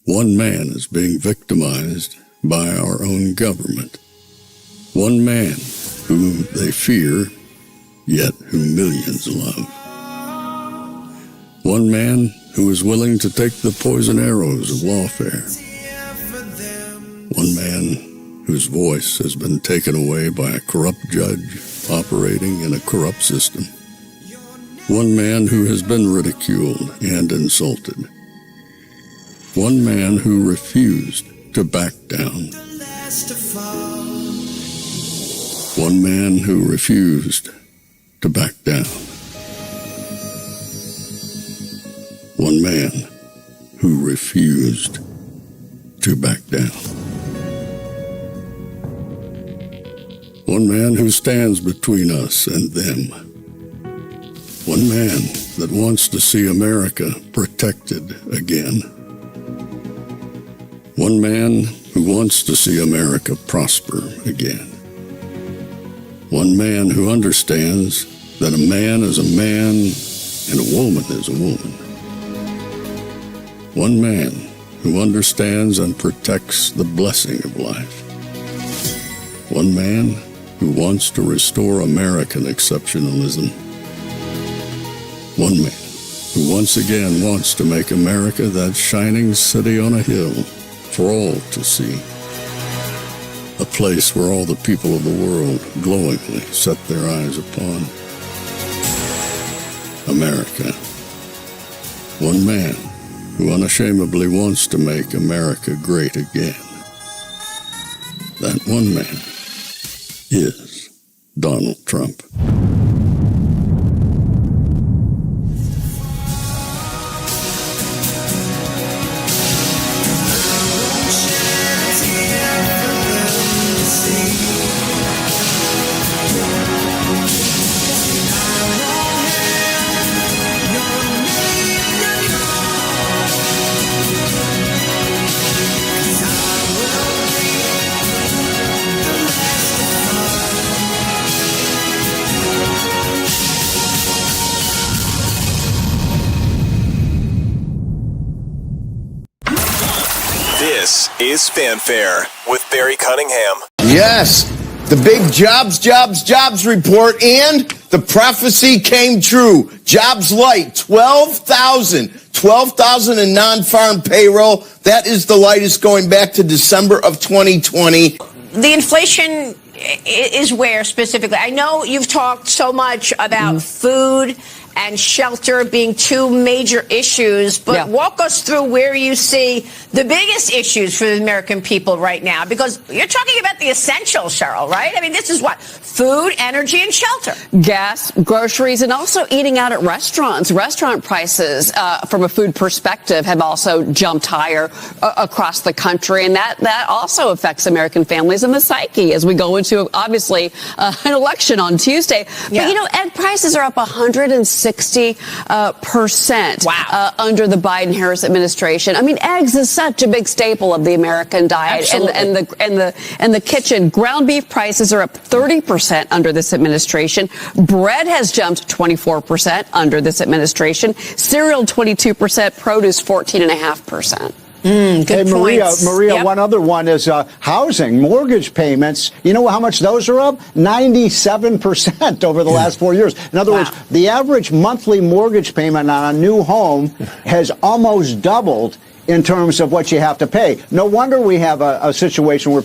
One man is being victimized by our own government. One man whom they fear, yet who millions love. One man who is willing to take the poison arrows of lawfare. One man whose voice has been taken away by a corrupt judge operating in a corrupt system. One man who has been ridiculed and insulted. One man who refused to back down. One man who refused to back down. One man who refused to back down. One man who stands between us and them. One man that wants to see America protected again. One man who wants to see America prosper again. One man who understands that a man is a man and a woman is a woman. One man who understands and protects the blessing of life. One man who wants to restore American exceptionalism. One man who once again wants to make America that shining city on a hill for all to see. A place where all the people of the world glowingly set their eyes upon. America. One man who unashamedly wants to make America great again. That one man is Donald Trump. This is Fanfare with Barry Cunningham. Yes, the big jobs report, and the prophecy came true. Jobs light, 12,000 in non-farm payroll. That is the lightest going back to December of 2020. The inflation is where specifically? I know you've talked so much about food and shelter being two major issues, but walk us through where you see the biggest issues for the American people right now, because you're talking about the essentials, Cheryl, right? I mean, this is what? Food, energy, and shelter. Gas, groceries, and also eating out at restaurants. Restaurant prices, from a food perspective, have also jumped higher across the country, and that also affects American families and the psyche as we go into, obviously, an election on Tuesday. But, you know, egg prices are up 160% under the Biden-Harris administration. I mean, eggs is such a big staple of the American diet, and the kitchen. Ground beef prices are up 30% under this administration. Bread has jumped 24% under this administration. Cereal 22%. Produce 14.5%. Good points. Maria, one other one is housing, mortgage payments. You know how much those are up? 97% over the last 4 years. In other words, the average monthly mortgage payment on a new home has almost doubled in terms of what you have to pay. No wonder we have a situation where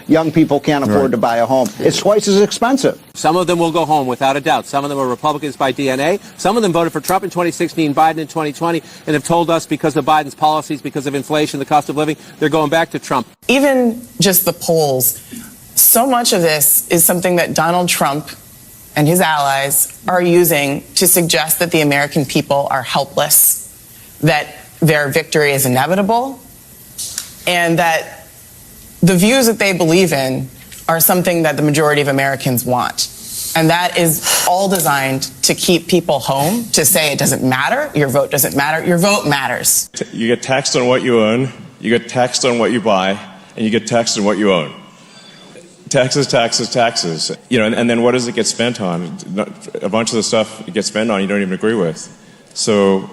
young people can't afford to buy a home. It's twice as expensive. Some of them will go home without a doubt. Some of them are Republicans by DNA. Some of them voted for Trump in 2016, Biden in 2020, and have told us because of Biden's policies, because of inflation, the cost of living, they're going back to Trump. Even just the polls, so much of this is something that Donald Trump and his allies are using to suggest that the American people are helpless, that their victory is inevitable, and that the views that they believe in are something that the majority of Americans want. And that is all designed to keep people home, to say it doesn't matter, your vote doesn't matter, your vote matters. You get taxed on what you own, you get taxed on what you buy, and you get taxed on what you own. Taxes, taxes, taxes. You know, and then what does it get spent on? A bunch of the stuff it gets spent on you don't even agree with. So,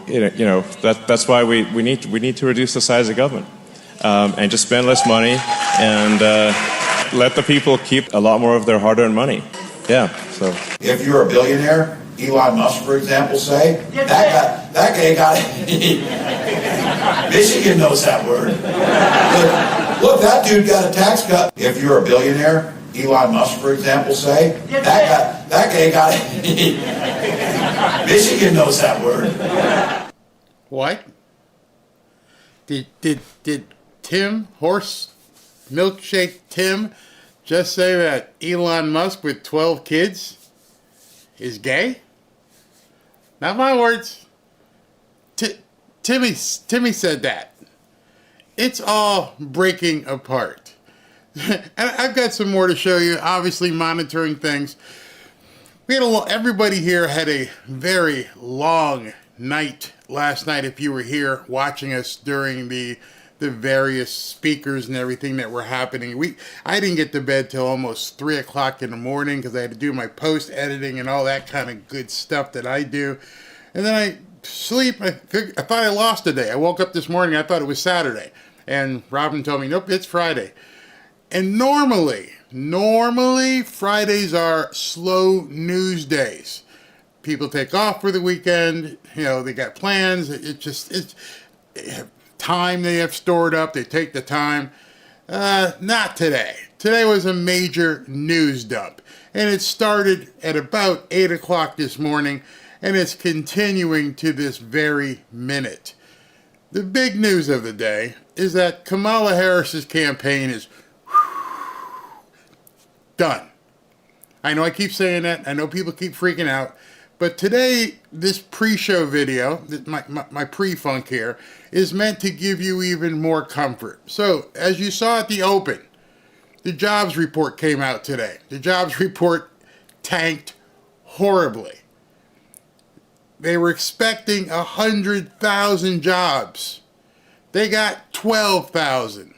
that's why we need to reduce the size of government. and just spend less money and let the people keep a lot more of their hard-earned money. Yeah, so. If you're a billionaire, Elon Musk, for example, say, that guy got it. Michigan knows that word. Look, that dude got a tax cut. If you're a billionaire, Elon Musk, for example, say, that guy got it. Michigan knows that word. What? Did Tim, Horse Milkshake Tim, just say that Elon Musk with 12 kids is gay? Not my words. Timmy said that. It's all breaking apart. And I've got some more to show you, obviously monitoring things. Everybody here had a very long night last night if you were here watching us during the various speakers and everything that were happening. I didn't get to bed till almost 3 o'clock in the morning because I had to do my post editing and all that kind of good stuff that I do. And then I sleep. I thought I lost a day. I woke up this morning, I thought it was Saturday. And Robin told me, nope, it's Friday. And normally Fridays are slow news days. People take off for the weekend, they got plans. It's time they have stored up. They take the time. Not today. Today was a major news dump. And it started at about 8 o'clock this morning, and it's continuing to this very minute. The big news of the day is that Kamala Harris's campaign is done. I know I keep saying that. I know people keep freaking out. But today, this pre-show video, my pre-funk here, is meant to give you even more comfort. So, as you saw at the open, the jobs report came out today. The jobs report tanked horribly. They were expecting 100,000 jobs. They got 12,000.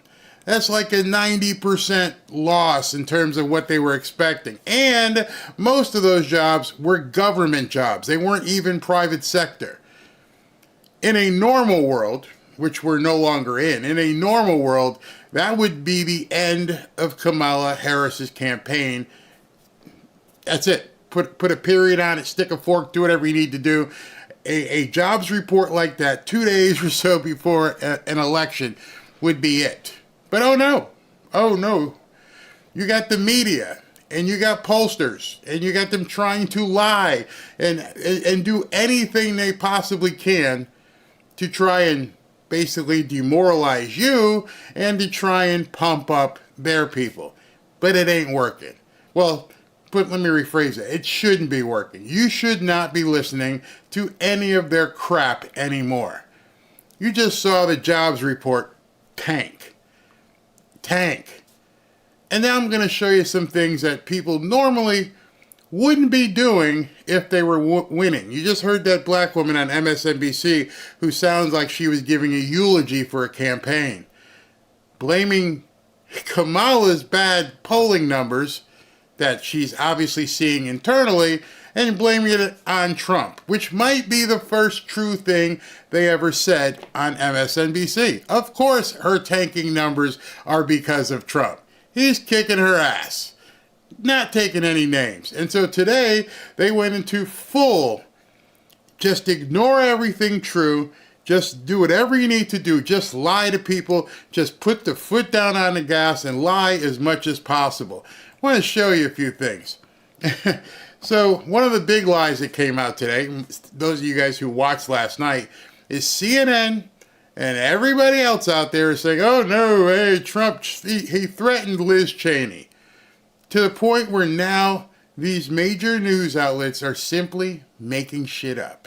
That's like a 90% loss in terms of what they were expecting. And most of those jobs were government jobs. They weren't even private sector. In a normal world, which we're no longer in a normal world, that would be the end of Kamala Harris's campaign. That's it. Put a period on it, stick a fork, do whatever you need to do. A jobs report like that 2 days or so before an election would be it. But oh no, you got the media, and you got pollsters, and you got them trying to lie and do anything they possibly can to try and basically demoralize you and to try and pump up their people. But it ain't working. Well, but let me rephrase it. It shouldn't be working. You should not be listening to any of their crap anymore. You just saw the jobs report tank. And now I'm going to show you some things that people normally wouldn't be doing if they were winning. You just heard that black woman on MSNBC who sounds like she was giving a eulogy for a campaign, blaming Kamala's bad polling numbers that she's obviously seeing internally and blaming it on Trump, which might be the first true thing they ever said on MSNBC. Of course, her tanking numbers are because of Trump. He's kicking her ass, not taking any names. And so today, they went into full, just ignore everything true, just do whatever you need to do, just lie to people, just put the foot down on the gas and lie as much as possible. I want to show you a few things. So one of the big lies that came out today, those of you guys who watched last night, is CNN and everybody else out there is saying, oh no, hey, Trump, he threatened Liz Cheney. To the point where now these major news outlets are simply making shit up.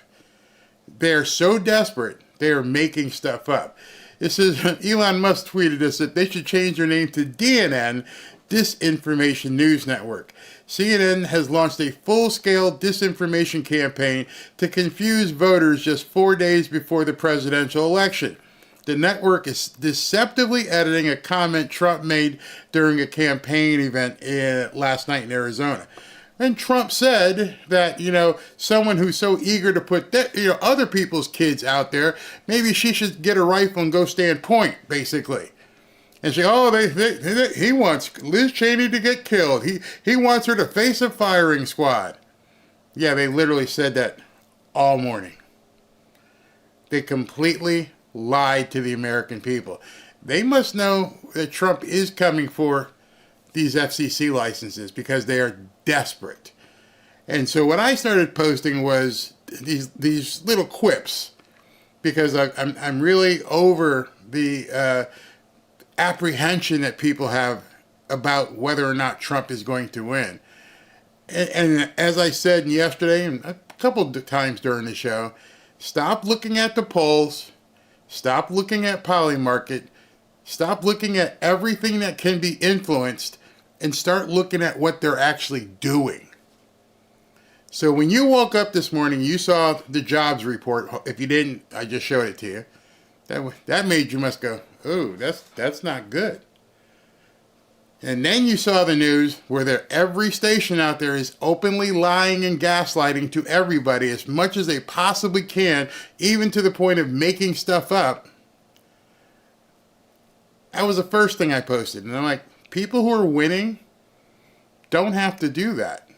They're so desperate, they are making stuff up. This is, Elon Musk tweeted us that they should change their name to DNN, Disinformation News Network. CNN has launched a full-scale disinformation campaign to confuse voters just 4 days before the presidential election. The network is deceptively editing a comment Trump made during a campaign event last night in Arizona. And Trump said that, someone who's so eager to put other people's kids out there, maybe she should get a rifle and go stand point, basically. And he wants Liz Cheney to get killed. He wants her to face a firing squad. Yeah, they literally said that all morning. They completely lied to the American people. They must know that Trump is coming for these FCC licenses because they are desperate. And so what I started posting was these little quips, because I'm really over the apprehension that people have about whether or not Trump is going to win. And as I said yesterday and a couple of times during the show, stop looking at the polls, stop looking at Polymarket, stop looking at everything that can be influenced, and start looking at what they're actually doing. So when you woke up this morning, you saw the jobs report. If you didn't, I just showed it to you. That made you must go, oh, that's not good. And then you saw the news where every station out there is openly lying and gaslighting to everybody as much as they possibly can, even to the point of making stuff up. That was the first thing I posted. And I'm like, people who are winning don't have to do that.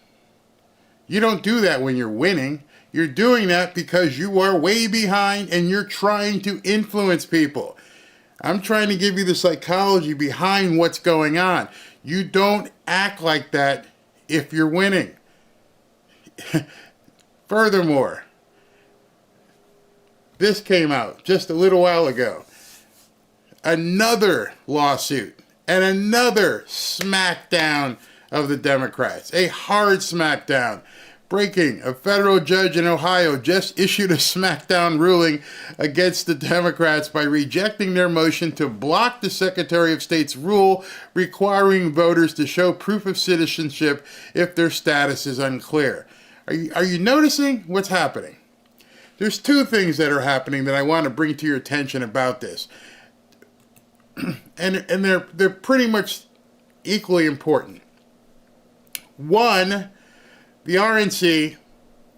You don't do that when you're winning. You're doing that because you are way behind and you're trying to influence people. I'm trying to give you the psychology behind what's going on. You don't act like that if you're winning. Furthermore, this came out just a little while ago. Another lawsuit and another smackdown of the Democrats. A hard smackdown. Breaking, a federal judge in Ohio just issued a smackdown ruling against the Democrats by rejecting their motion to block the Secretary of State's rule requiring voters to show proof of citizenship if their status is unclear. Are you noticing what's happening? There's two things that are happening that I want to bring to your attention about this. And they're pretty much equally important. One, the RNC,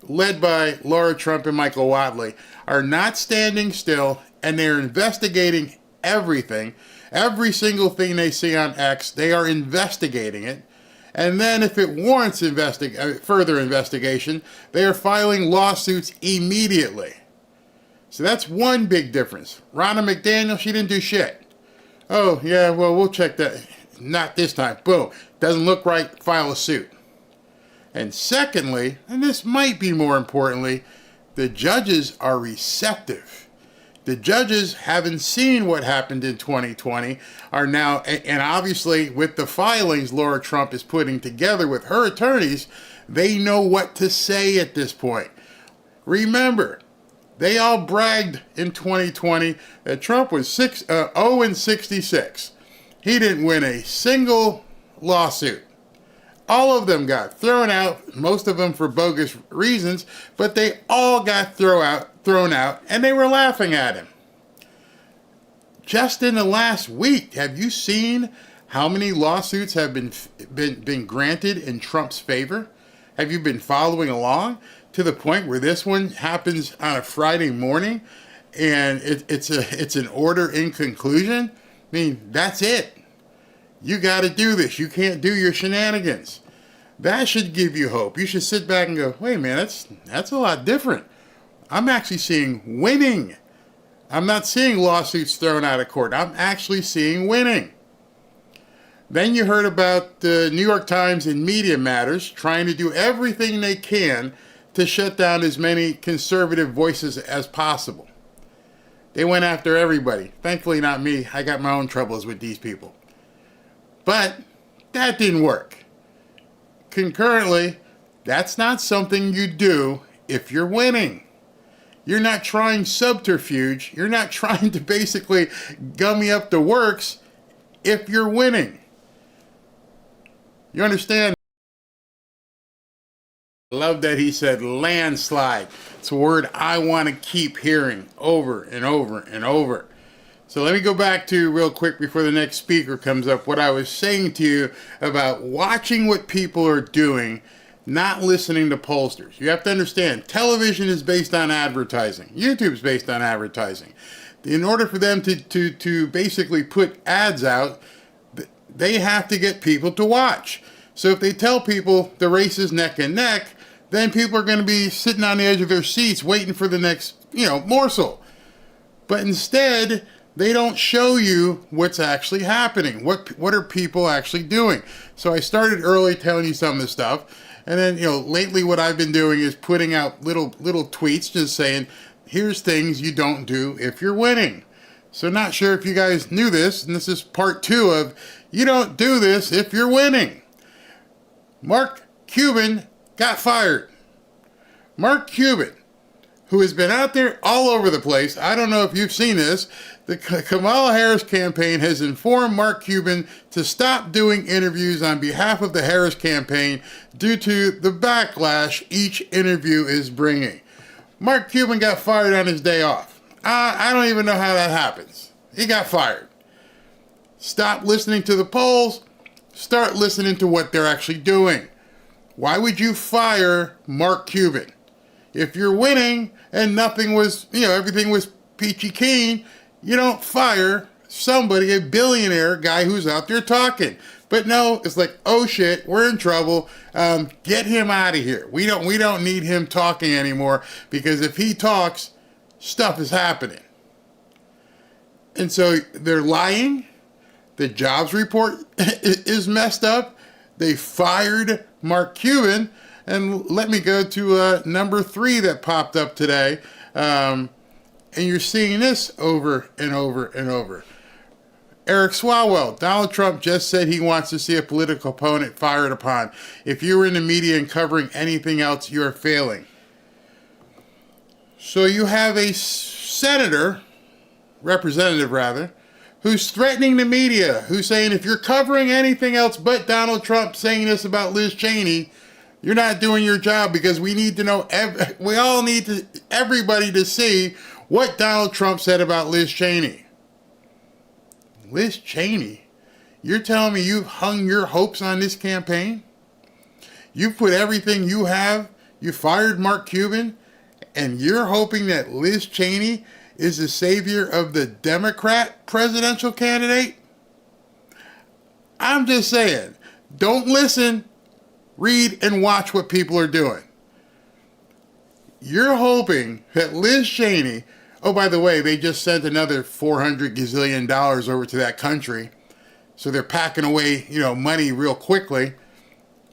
led by Laura Trump and Michael Whatley, are not standing still, and they're investigating everything. Every single thing they see on X, they are investigating it. And then if it warrants further investigation, they are filing lawsuits immediately. So that's one big difference. Ronna McDaniel, she didn't do shit. Oh, yeah, well, we'll check that. Not this time. Boom. Doesn't look right. File a suit. And secondly, and this might be more importantly, the judges are receptive. The judges, having seen what happened in 2020, are now, and obviously with the filings Laura Trump is putting together with her attorneys, they know what to say at this point. Remember, they all bragged in 2020 that Trump was 0-66. He didn't win a single lawsuit. All of them got thrown out, most of them for bogus reasons, but they all got thrown out, and they were laughing at him. Just in the last week, have you seen how many lawsuits have been granted in Trump's favor? Have you been following along to the point where this one happens on a Friday morning, and it's an order in conclusion? I mean, that's it. You got to do this. You can't do your shenanigans. That should give you hope. You should sit back and go, wait, man, that's a lot different. I'm actually seeing winning. I'm not seeing lawsuits thrown out of court. I'm actually seeing winning. Then you heard about the New York Times and Media Matters trying to do everything they can to shut down as many conservative voices as possible. They went after everybody. Thankfully, not me. I got my own troubles with these people. But that didn't work. Concurrently, that's not something you do if you're winning. You're not trying subterfuge. You're not trying to basically gummy up the works if you're winning. You understand? I love that he said landslide. It's a word I want to keep hearing over and over and over. So let me go back to real quick before the next speaker comes up, what I was saying to you about watching what people are doing, not listening to pollsters. You have to understand, television is based on advertising. YouTube is based on advertising. In order for them to basically put ads out, they have to get people to watch. So if they tell people the race is neck and neck, then people are going to be sitting on the edge of their seats waiting for the next, morsel. But instead, they don't show you what's actually happening. What are people actually doing? So I started early telling you some of the stuff. And then, lately what I've been doing is putting out little tweets just saying, here's things you don't do if you're winning. So not sure if you guys knew this, and this is part 2 of you don't do this if you're winning. Mark Cuban got fired. Mark Cuban, who has been out there all over the place. I don't know if you've seen this. The Kamala Harris campaign has informed Mark Cuban to stop doing interviews on behalf of the Harris campaign due to the backlash each interview is bringing. Mark Cuban got fired on his day off. I don't even know how that happens. He got fired. Stop listening to the polls. Start listening to what they're actually doing. Why would you fire Mark Cuban? If you're winning and everything was peachy keen, you don't fire somebody, a billionaire guy who's out there talking. But no, it's like, oh shit, we're in trouble. Get him out of here. We don't need him talking anymore, because if he talks, stuff is happening. And so they're lying. The jobs report is messed up. They fired Mark Cuban. And let me go to number 3 that popped up today. And you're seeing this over and over and over. Eric Swalwell, Donald Trump just said he wants to see a political opponent fired upon. If you were in the media and covering anything else, you are failing. So you have a representative rather, who's threatening the media, who's saying if you're covering anything else but Donald Trump saying this about Liz Cheney, you're not doing your job, because we need to know, everybody to see what Donald Trump said about Liz Cheney. Liz Cheney? You're telling me you've hung your hopes on this campaign? You've put everything you have, you fired Mark Cuban, and you're hoping that Liz Cheney is the savior of the Democrat presidential candidate? I'm just saying, don't listen, read and watch what people are doing. You're hoping that Liz Cheney, oh, by the way, they just sent another $400 gazillion over to that country. So they're packing away, money real quickly.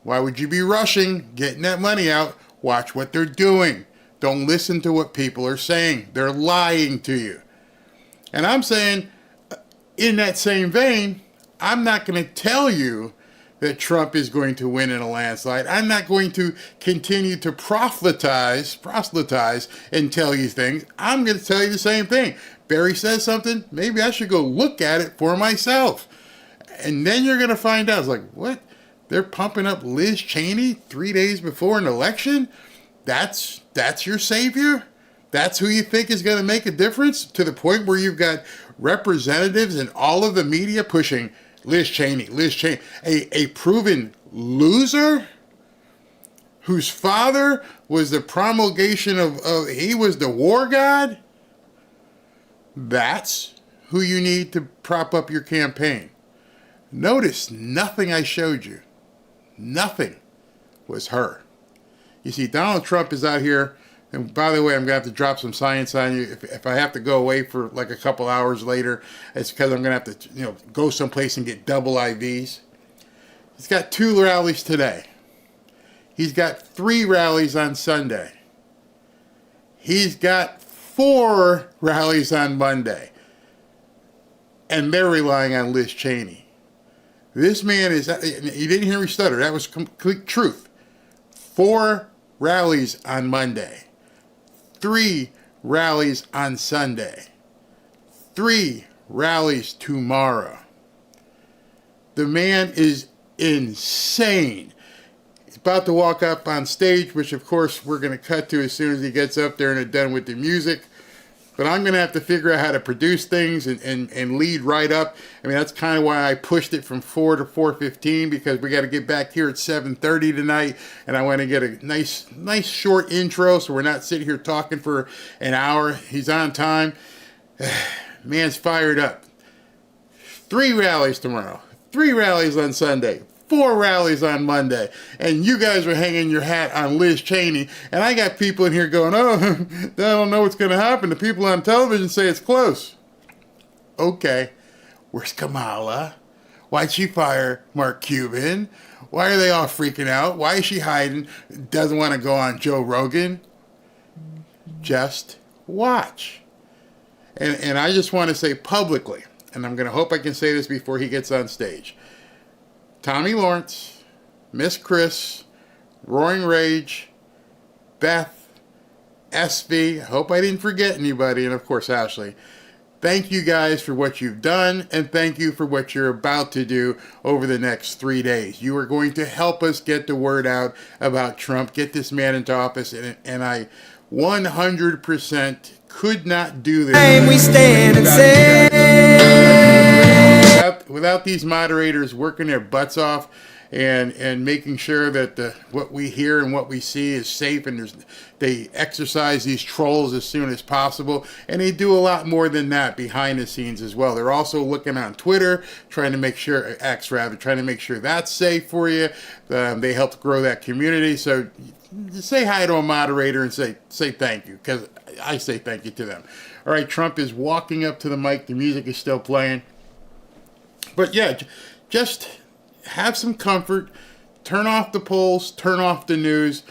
Why would you be rushing, getting that money out? Watch what they're doing. Don't listen to what people are saying. They're lying to you. And I'm saying, in that same vein, I'm not going to tell you that Trump is going to win in a landslide. I'm not going to continue to proselytize and tell you things. I'm going to tell you the same thing. Barry says something, maybe I should go look at it for myself. And then you're going to find out. It's like, what? They're pumping up Liz Cheney 3 days before an election? That's your savior? That's who you think is going to make a difference? To the point where you've got representatives and all of the media pushing Liz Cheney, a proven loser whose father was the promulgation of he was the war god? That's who you need to prop up your campaign. Notice nothing I showed you. Nothing was her. You see, Donald Trump is out here, and by the way, I'm going to have to drop some science on you. If I have to go away for like a couple hours later, it's because I'm going to have to go someplace and get double IVs. He's got 2 rallies today. He's got 3 rallies on Sunday. He's got 4 rallies on Monday. And they're relying on Liz Cheney. This man is, you didn't hear me stutter, that was complete truth. 4 rallies on Monday. 3 rallies on Sunday. 3 rallies tomorrow. The man is insane. He's about to walk up on stage, which of course we're going to cut to as soon as he gets up there and are done with the music. But I'm going to have to figure out how to produce things and lead right up. I mean, that's kind of why I pushed it from 4 to 4:15, because we got to get back here at 7:30 tonight. And I want to get a nice short intro so we're not sitting here talking for an hour. He's on time. Man's fired up. 3 rallies tomorrow. 3 rallies on Sunday. 4 rallies on Monday. And you guys are hanging your hat on Liz Cheney. And I got people in here going, oh, I don't know what's going to happen. The people on television say it's close. Okay. Where's Kamala? Why'd she fire Mark Cuban? Why are they all freaking out? Why is she hiding? Doesn't want to go on Joe Rogan? Just watch. And I just want to say publicly, and I'm going to hope I can say this before he gets on stage. Tommy Lawrence, Miss Chris, Roaring Rage, Beth, SV, I hope I didn't forget anybody, and of course Ashley. Thank you guys for what you've done, and thank you for what you're about to do over the next 3 days. You are going to help us get the word out about Trump, get this man into office, and I 100% could not do this without these moderators working their butts off and making sure that what we hear and what we see is safe, and they exercise these trolls as soon as possible. And they do a lot more than that behind the scenes as well. They're also looking on Twitter, trying to make sure, X rather, trying to make sure that's safe for you. They help grow that community. So say hi to a moderator and say thank you, because I say thank you to them. All right, Trump is walking up to the mic. The music is still playing. But yeah, just have some comfort. Turn off the polls. Turn off the news.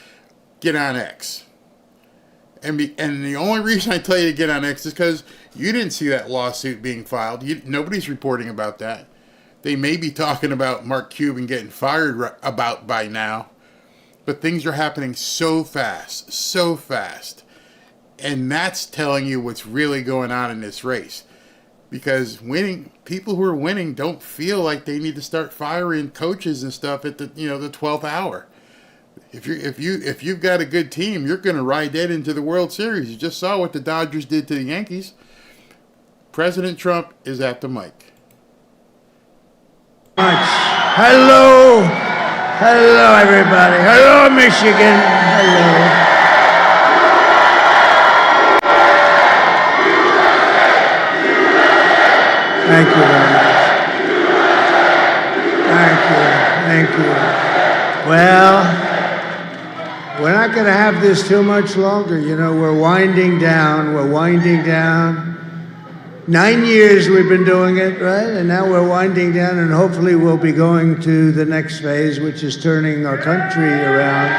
Get on X. And the only reason I tell you to get on X is because you didn't see that lawsuit being filed. Nobody's reporting about that. They may be talking about Mark Cuban getting fired about by now. But things are happening so fast, so fast. And that's telling you what's really going on in this race. Because people who are winning don't feel like they need to start firing coaches and stuff at the 12th hour. If you've got a good team, you're going to ride that into the World Series. You just saw what the Dodgers did to the Yankees. President Trump is at the mic. Hello, everybody. Hello, Michigan. Hello. Thank you very much. Thank you. Well, we're not going to have this too much longer. We're winding down. 9 years we've been doing it, right? And now we're winding down, and hopefully we'll be going to the next phase, which is turning our country around.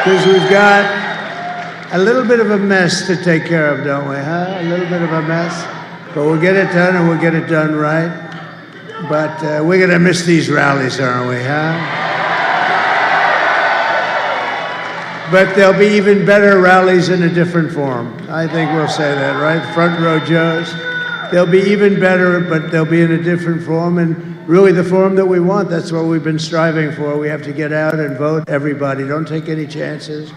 Because we've got a little bit of a mess to take care of, don't we, huh? A little bit of a mess. But we'll get it done, and we'll get it done right. But we're going to miss these rallies, aren't we, huh? But there'll be even better rallies in a different form. I think we'll say that, right? Front row Joes. They'll be even better, but they'll be in a different form, and really the form that we want. That's what we've been striving for. We have to get out and vote, everybody. Don't take any chances,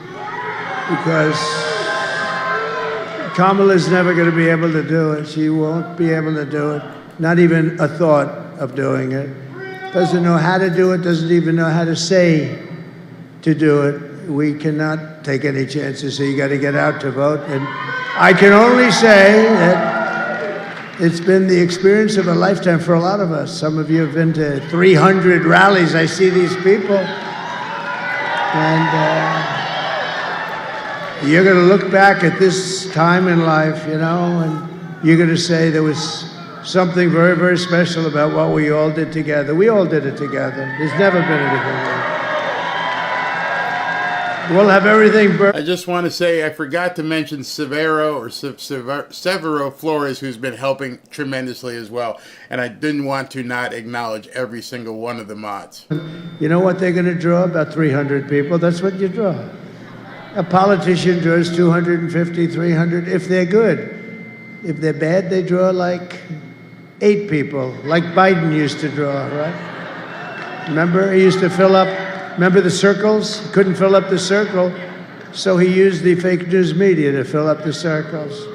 because Kamala's never going to be able to do it. She won't be able to do it. Not even a thought of doing it. Doesn't know how to do it, doesn't even know how to say to do it. We cannot take any chances, so you got to get out to vote. And I can only say that it's been the experience of a lifetime for a lot of us. Some of you have been to 300 rallies. I see these people. And you're going to look back at this time in life, and you're going to say there was something very, very special about what we all did together. We all did it together. There's never been anything like it. We'll have everything. I just want to say I forgot to mention Severo Flores, who's been helping tremendously as well. And I didn't want to not acknowledge every single one of the mods. You know what they're going to draw? About 300 people. That's what you draw. A politician draws 250, 300 if they're good. If they're bad, they draw like 8 people, like Biden used to draw, right? Remember, he used to fill up. Remember the circles? He couldn't fill up the circle, so he used the fake news media to fill up the circles.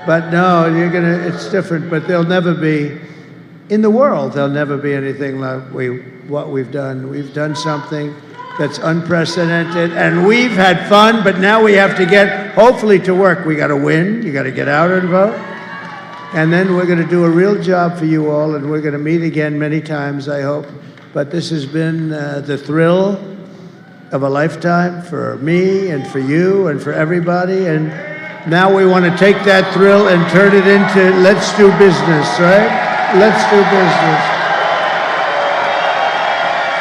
But no, it's different, but there'll never be, in the world, there'll never be anything like what we've done. We've done something that's unprecedented. And we've had fun, but now we have to get, hopefully, to work. We got to win. You got to get out and vote. And then we're going to do a real job for you all, and we're going to meet again many times, I hope. But this has been the thrill of a lifetime for me and for you and for everybody. And now we want to take that thrill and turn it into let's do business, right? Let's do business.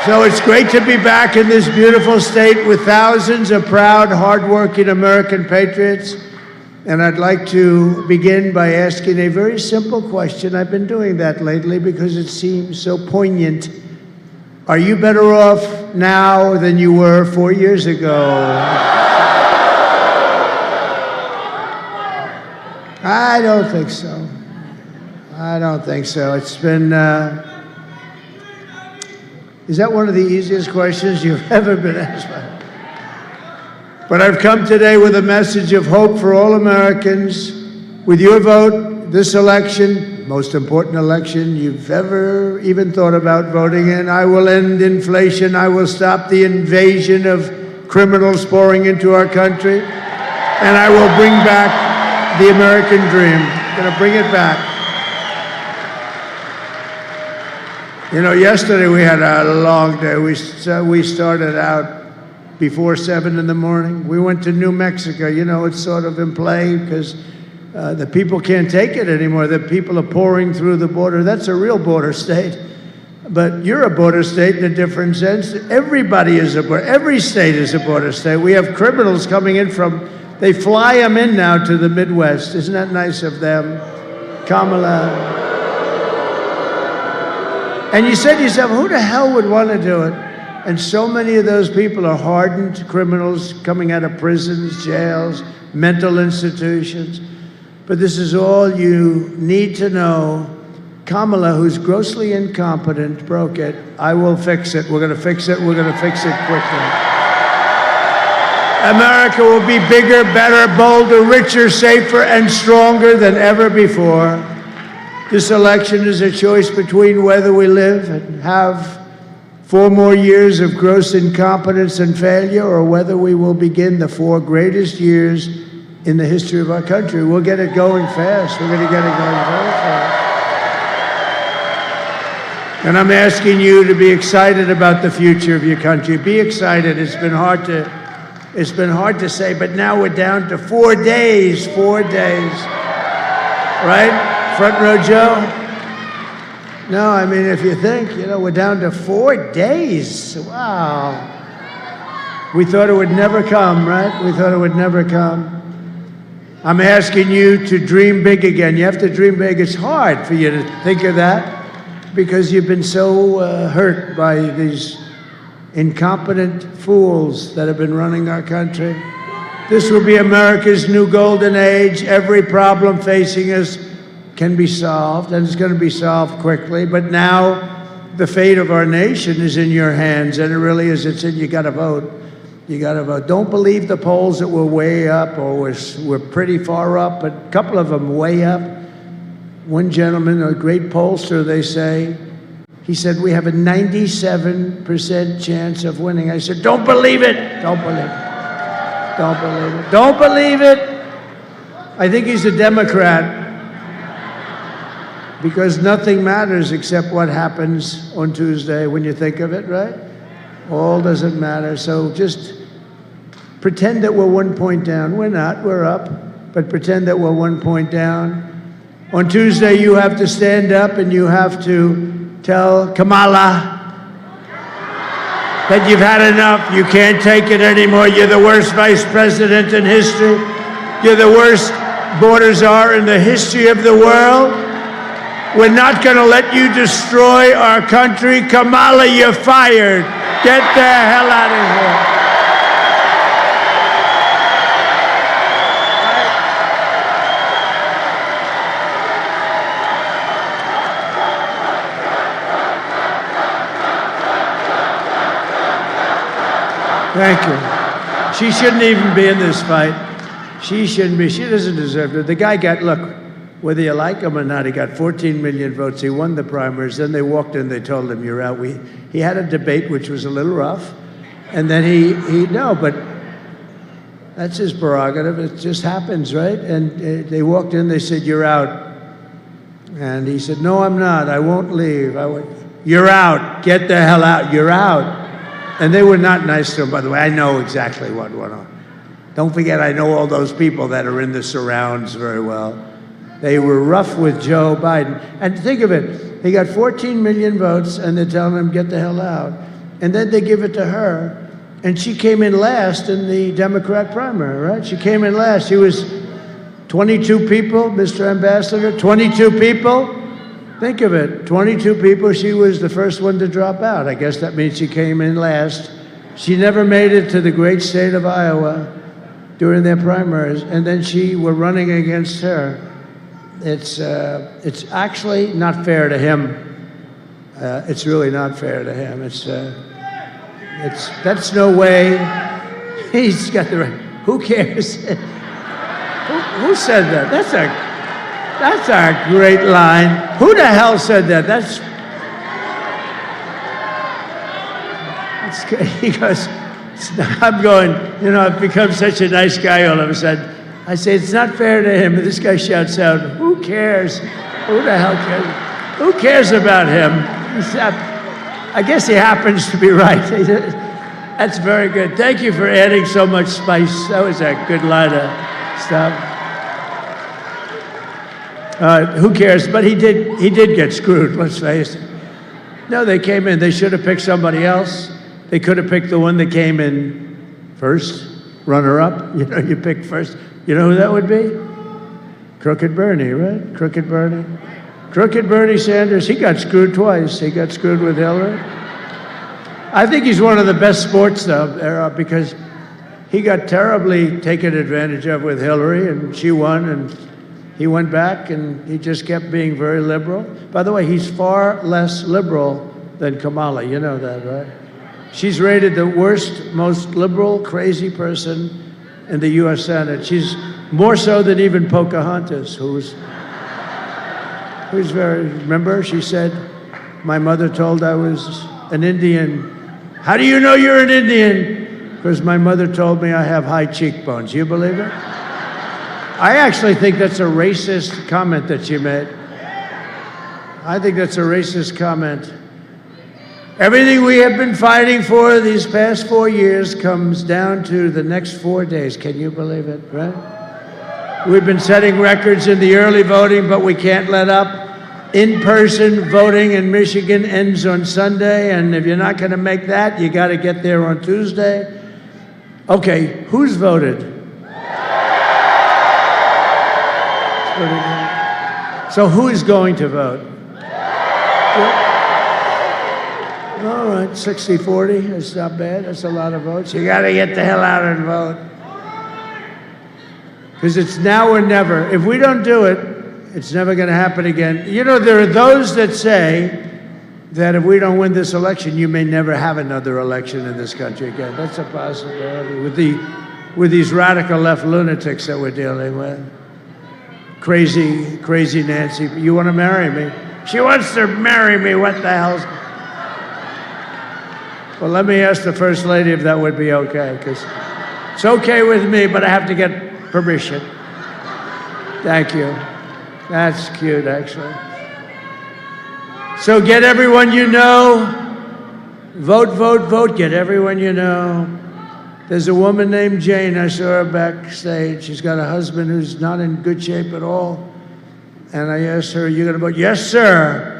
So it's great to be back in this beautiful state with thousands of proud, hardworking American patriots. And I'd like to begin by asking a very simple question. I've been doing that lately because it seems so poignant. Are you better off now than you were 4 years ago? I don't think so. I don't think so. It's been... Is that one of the easiest questions you've ever been asked by? But I've come today with a message of hope for all Americans. With your vote, this election, most important election you've ever even thought about voting in, I will end inflation. I will stop the invasion of criminals pouring into our country. And I will bring back the American dream. I'm going to bring it back. You know, yesterday we had a long day. We started out before 7 in the morning. We went to New Mexico. You know, it's sort of in play because the people can't take it anymore. The people are pouring through the border. That's a real border state. But you're a border state in a different sense. Everybody is a border. Every state is a border state. We have criminals coming in from, they fly them in now to the Midwest. Isn't that nice of them? Kamala. And you said to yourself, who the hell would want to do it? And so many of those people are hardened criminals coming out of prisons, jails, mental institutions. But this is all you need to know. Kamala, who's grossly incompetent, broke it. I will fix it. We're going to fix it. We're going to fix it quickly. America will be bigger, better, bolder, richer, safer, and stronger than ever before. This election is a choice between whether we live and have 4 more years of gross incompetence and failure, or whether we will begin the 4 greatest years in the history of our country. We'll get it going fast. We're going to get it going very fast. And I'm asking you to be excited about the future of your country. Be excited. It's been hard to say, but now we're down to 4 days. 4 days. Right? Front row Joe? No, I mean, if you think, you know, we're down to 4 days. Wow. We thought it would never come, right? We thought it would never come. I'm asking you to dream big again. You have to dream big. It's hard for you to think of that because you've been so hurt by these incompetent fools that have been running our country. This will be America's new golden age. Every problem facing us can be solved, and it's going to be solved quickly. But now the fate of our nation is in your hands, and it really is. It's in, you got to vote. You got to vote. Don't believe the polls that we're way up or we're pretty far up, but a couple of them way up. One gentleman, a great pollster, they say, he said, we have a 97% chance of winning. I said, don't believe it. Don't believe it. Don't believe it. Don't believe it. I think he's a Democrat. Because nothing matters except what happens on Tuesday when you think of it, right? All doesn't matter. So just pretend that we're 1 point down. We're not, we're up. But pretend that we're 1 point down. On Tuesday, you have to stand up and you have to tell Kamala that you've had enough. You can't take it anymore. You're the worst vice president in history. You're the worst border czar in the history of the world. We're not going to let you destroy our country. Kamala, you're fired. Get the hell out of here. Thank you. She shouldn't even be in this fight. She shouldn't be. She doesn't deserve it. The guy got, look, whether you like him or not, he got 14 million votes. He won the primaries. Then they walked in, they told him, you're out. He had a debate which was a little rough. And then no, but that's his prerogative. It just happens, right? And they walked in, they said, "You're out." And he said, "No, I'm not. I won't leave." I went, "You're out. Get the hell out. You're out." And they were not nice to him, by the way. I know exactly what went on. Don't forget, I know all those people that are in the surrounds very well. They were rough with Joe Biden. And think of it. He got 14 million votes, and they're telling him, "Get the hell out." And then they give it to her. And she came in last in the Democrat primary, right? She came in last. She was 22 people, Mr. Ambassador, 22 people. Think of it, 22 people. She was the first one to drop out. I guess that means she came in last. She never made it to the great state of Iowa during their primaries, and then were running against her. It's actually not fair to him. It's really not fair to him. That's no way. He's got the right. Who cares? Who said that? That's a great line. Who the hell said that? That's he goes, I'm going, I've become such a nice guy all of a sudden. I say, it's not fair to him. And this guy shouts out, who cares? Who the hell cares? Who cares about him? I guess he happens to be right. That's very good. Thank you for adding so much spice. That was a good line of stuff. Who cares? But he did get screwed, let's face it. No, they came in. They should have picked somebody else. They could have picked the one that came in first, runner-up. You pick first. You know who that would be? Crooked Bernie, right? Crooked Bernie. Crooked Bernie Sanders, he got screwed twice. He got screwed with Hillary. I think he's one of the best sports, though, because he got terribly taken advantage of with Hillary, and she won, and he went back, and he just kept being very liberal. By the way, he's far less liberal than Kamala. You know that, right? She's rated the worst, most liberal, crazy person in the U.S. Senate. She's more so than even Pocahontas, who's very, remember, she said, my mother told I was an Indian. How do you know you're an Indian? Because my mother told me I have high cheekbones. You believe it? I actually think that's a racist comment that she made. I think that's a racist comment. Everything we have been fighting for these past 4 years comes down to the next 4 days. Can you believe it, right? We've been setting records in the early voting, but we can't let up. In-person voting in Michigan ends on Sunday, and if you're not going to make that, you got to get there on Tuesday. Okay, who's voted? So who is going to vote? All right, 60-40, that's not bad. That's a lot of votes. You got to get the hell out and vote. Because it's now or never. If we don't do it, it's never going to happen again. You know, there are those that say that if we don't win this election, you may never have another election in this country again. That's a possibility with these radical left lunatics that we're dealing with. Crazy, crazy Nancy. You want to marry me? She wants to marry me. What the hell's... Well, let me ask the First Lady if that would be okay, because it's okay with me, but I have to get permission. Thank you. That's cute, actually. So get everyone you know. Vote, vote, vote. Get everyone you know. There's a woman named Jane. I saw her backstage. She's got a husband who's not in good shape at all. And I asked her, are you going to vote? Yes, sir.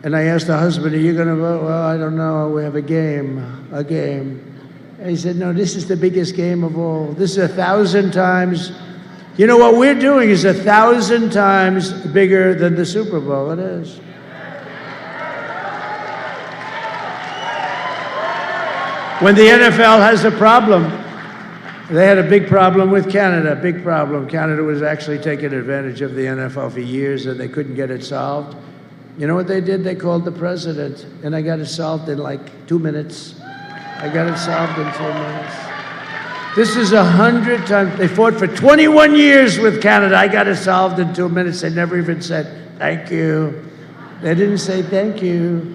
And I asked the husband, are you going to vote? Well, I don't know. We have a game. And he said, no, this is the biggest game of all. This is 1,000 times. You know, what we're doing is 1,000 times bigger than the Super Bowl. It is. When the NFL has a problem, they had a big problem with Canada, big problem. Canada was actually taking advantage of the NFL for years, and they couldn't get it solved. You know what they did? They called the president, and I got it solved in like 2 minutes. I got it solved in 2 minutes. This is 100 times. They fought for 21 years with Canada. I got it solved in 2 minutes. They never even said, thank you. They didn't say thank you.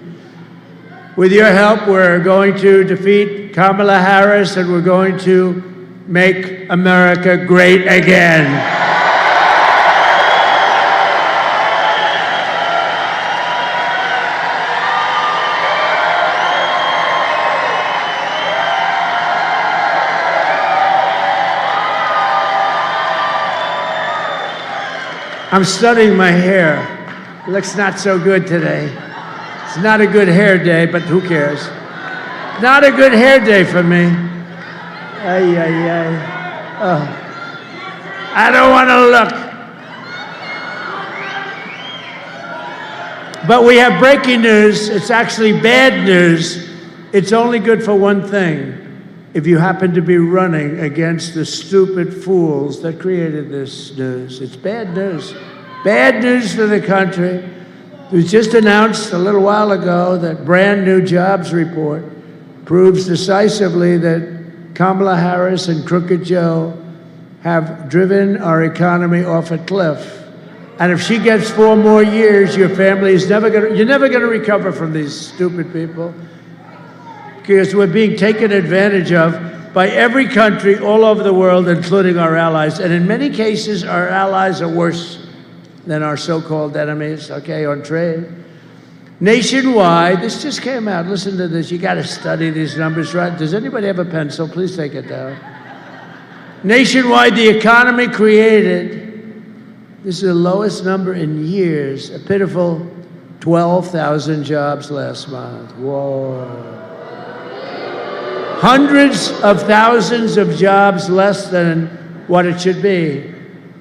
With your help, we're going to defeat Kamala Harris, and we're going to make America great again. I'm studying my hair. It looks not so good today. It's not a good hair day, but who cares? Not a good hair day for me. Ay, ay, ay. Oh. I don't want to look. But we have breaking news. It's actually bad news. It's only good for one thing. If you happen to be running against the stupid fools that created this news. It's bad news. Bad news for the country. It was just announced a little while ago that brand new jobs report proves decisively that Kamala Harris and Crooked Joe have driven our economy off a cliff. And if she gets 4 more years, your family is you're never gonna recover from these stupid people. Because we're being taken advantage of by every country all over the world, including our allies. And in many cases, our allies are worse than our so-called enemies, okay, on trade. Nationwide, this just came out. Listen to this. You got to study these numbers, right? Does anybody have a pencil? Please take it down. Nationwide, the economy created, this is the lowest number in years, a pitiful 12,000 jobs last month. Whoa. Hundreds of thousands of jobs less than what it should be.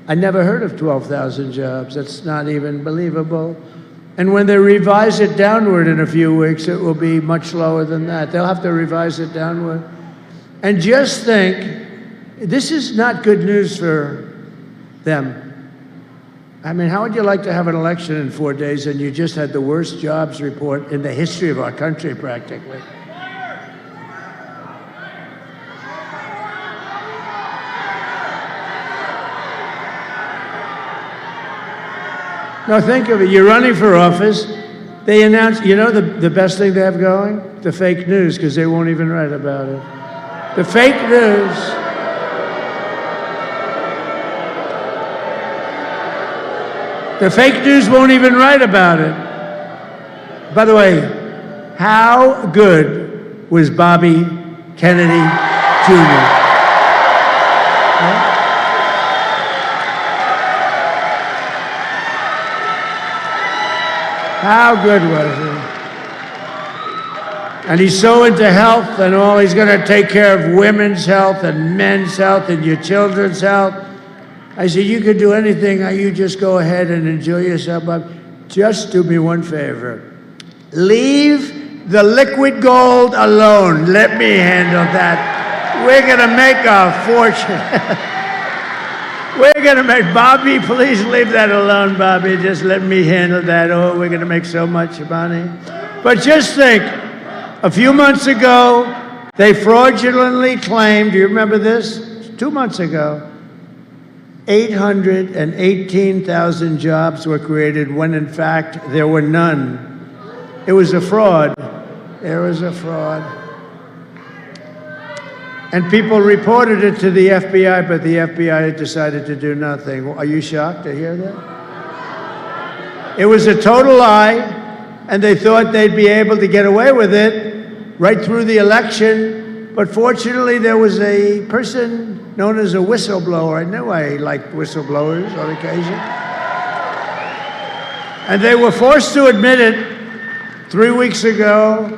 I never heard of 12,000 jobs. That's not even believable. And when they revise it downward in a few weeks, it will be much lower than that. They'll have to revise it downward. And just think, this is not good news for them. I mean, how would you like to have an election in 4 days and you just had the worst jobs report in the history of our country, practically? Now think of it, you're running for office, they announce, you know the best thing they have going? The fake news, because they won't even write about it. The fake news. The fake news won't even write about it. By the way, how good was Bobby Kennedy Jr.? Huh? How good was he? And he's so into health and all. He's going to take care of women's health and men's health and your children's health. I said, you could do anything. You just go ahead and enjoy yourself. But just do me one favor. Leave the liquid gold alone. Let me handle that. We're going to make a fortune. We're going to make, Bobby, please leave that alone, Bobby. Just let me handle that. Oh, we're going to make so much money. But just think, a few months ago, they fraudulently claimed, do you remember this? 2 months ago, 818,000 jobs were created when, in fact, there were none. It was a fraud. There was a fraud. And people reported it to the FBI, but the FBI decided to do nothing. Are you shocked to hear that? It was a total lie, and they thought they'd be able to get away with it right through the election. But fortunately, there was a person known as a whistleblower. I knew I liked whistleblowers on occasion. And they were forced to admit it 3 weeks ago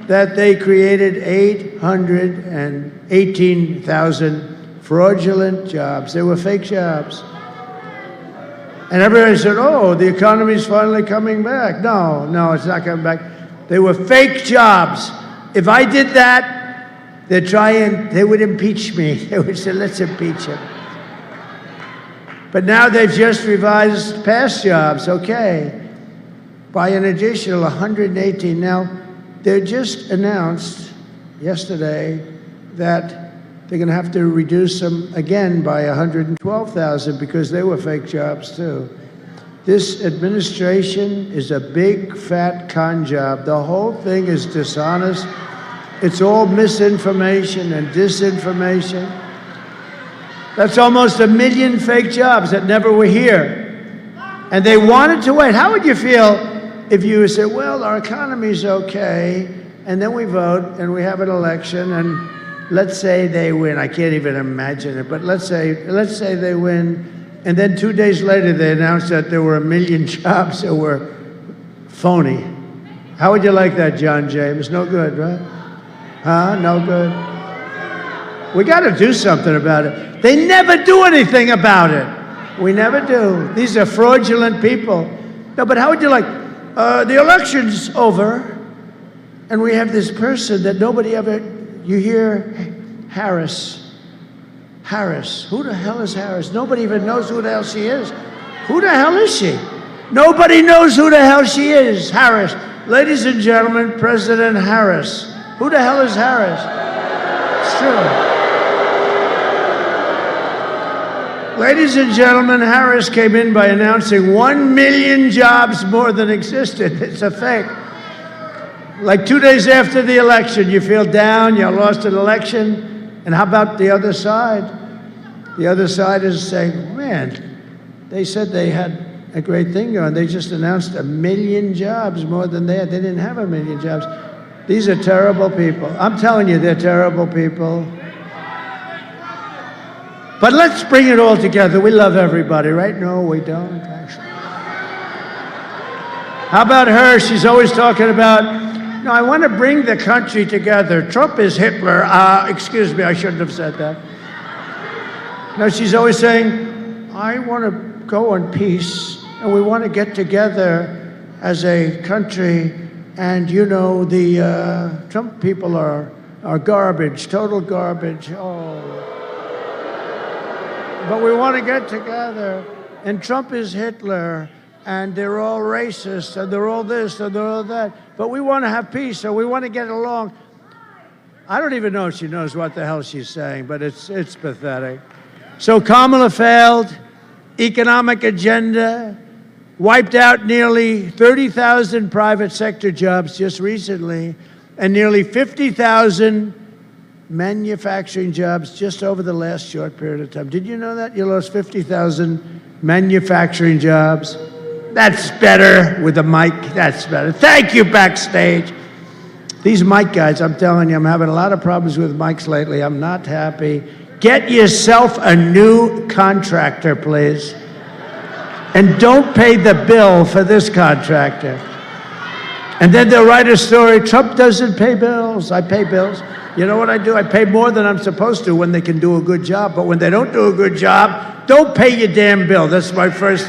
that they created 818,000 fraudulent jobs. They were fake jobs. And everybody said, oh, the economy's finally coming back. No, it's not coming back. They were fake jobs. If I did that, they would impeach me. They would say, let's impeach him. But now they've just revised past jobs, okay, by an additional 118. Now, they just announced yesterday that they're going to have to reduce them again by 112,000 because they were fake jobs too. This administration is a big, fat con job. The whole thing is dishonest. It's all misinformation and disinformation. That's almost 1 million fake jobs that never were here. And they wanted to wait. How would you feel if you said, well, our economy's okay, and then we vote and we have an election, and let's say they win. I can't even imagine it, but let's say they win, and then 2 days later they announced that there were 1 million jobs that were phony. How would you like that, John James? No good, right? Huh? No good. We got to do something about it. They never do anything about it. We never do. These are fraudulent people. No, but how would you like, the election's over, and we have this person that nobody ever, you hear Harris. Harris. Who the hell is Harris? Nobody even knows who the hell she is. Who the hell is she? Nobody knows who the hell she is. Harris. Ladies and gentlemen, President Harris. Who the hell is Harris? It's true. Ladies and gentlemen, Harris came in by announcing 1 million jobs more than existed. It's a fake. Like 2 days after the election, you feel down, you lost an election, and how about the other side? The other side is saying, man, they said they had a great thing going. They just announced 1 million jobs more than they had. They didn't have 1 million jobs. These are terrible people. I'm telling you, they're terrible people. But let's bring it all together. We love everybody, right? No, we don't, actually. How about her? She's always talking about, no, I want to bring the country together. Trump is Hitler. Excuse me, I shouldn't have said that. No, she's always saying, I want to go on peace, and we want to get together as a country. And, you know, the Trump people are garbage, total garbage. Oh. But we want to get together, and Trump is Hitler, and they're all racist, and they're all this, and they're all that. But we want to have peace, so we want to get along. I don't even know if she knows what the hell she's saying, but it's pathetic. So Kamala failed, economic agenda, wiped out nearly 30,000 private sector jobs just recently, and nearly 50,000 manufacturing jobs just over the last short period of time. Did you know that? You lost 50,000 manufacturing jobs. That's better with a mic. That's better. Thank you, backstage. These mic guys, I'm telling you, I'm having a lot of problems with mics lately. I'm not happy. Get yourself a new contractor, please. And don't pay the bill for this contractor. And then they'll write a story, Trump doesn't pay bills. I pay bills. You know what I do? I pay more than I'm supposed to when they can do a good job. But when they don't do a good job, don't pay your damn bill. That's my first.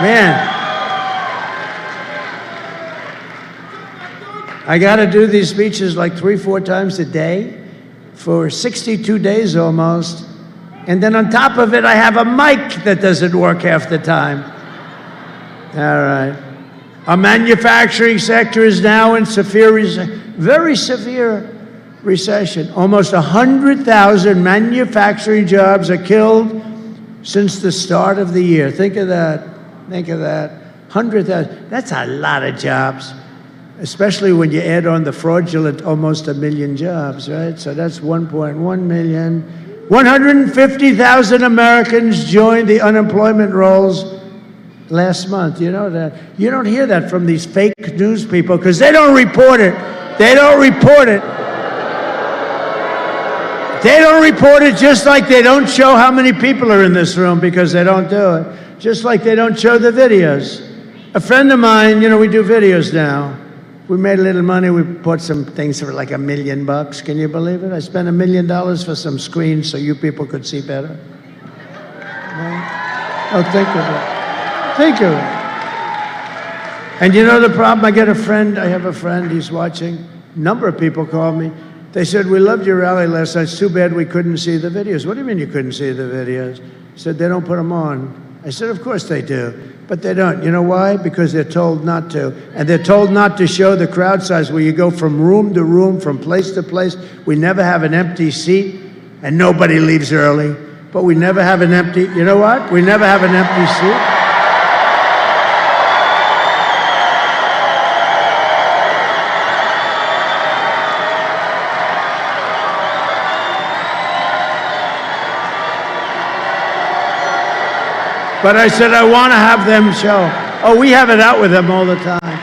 Man. I got to do these speeches like 3-4 times a day for 62 days almost. And then on top of it, I have a mic that doesn't work half the time. All right. Our manufacturing sector is now in very severe recession. Almost 100,000 manufacturing jobs are killed since the start of the year. Think of that. Think of that. 100,000. That's a lot of jobs, especially when you add on the fraudulent almost 1 million jobs, right? So that's 1.1 million. 150,000 Americans joined the unemployment rolls last month. You know that. You don't hear that from these fake news people because they don't report it. They don't report it. They don't report it, just like they don't show how many people are in this room because they don't do it. Just like they don't show the videos. A friend of mine, you know, we do videos now. We made a little money. We bought some things for like $1 million. Can you believe it? I spent $1 million for some screens so you people could see better. Oh, think of it. Think of it. And you know the problem? I have a friend, he's watching. A number of people called me. They said, we loved your rally last night. It's too bad we couldn't see the videos. What do you mean you couldn't see the videos? He said, they don't put them on. I said, of course they do. But they don't. You know why? Because they're told not to. And they're told not to show the crowd size where you go from room to room, from place to place. We never have an empty seat, and nobody leaves early. But we never have an empty, you know what? We never have an empty seat. But I said, I want to have them show. Oh, we have it out with them all the time.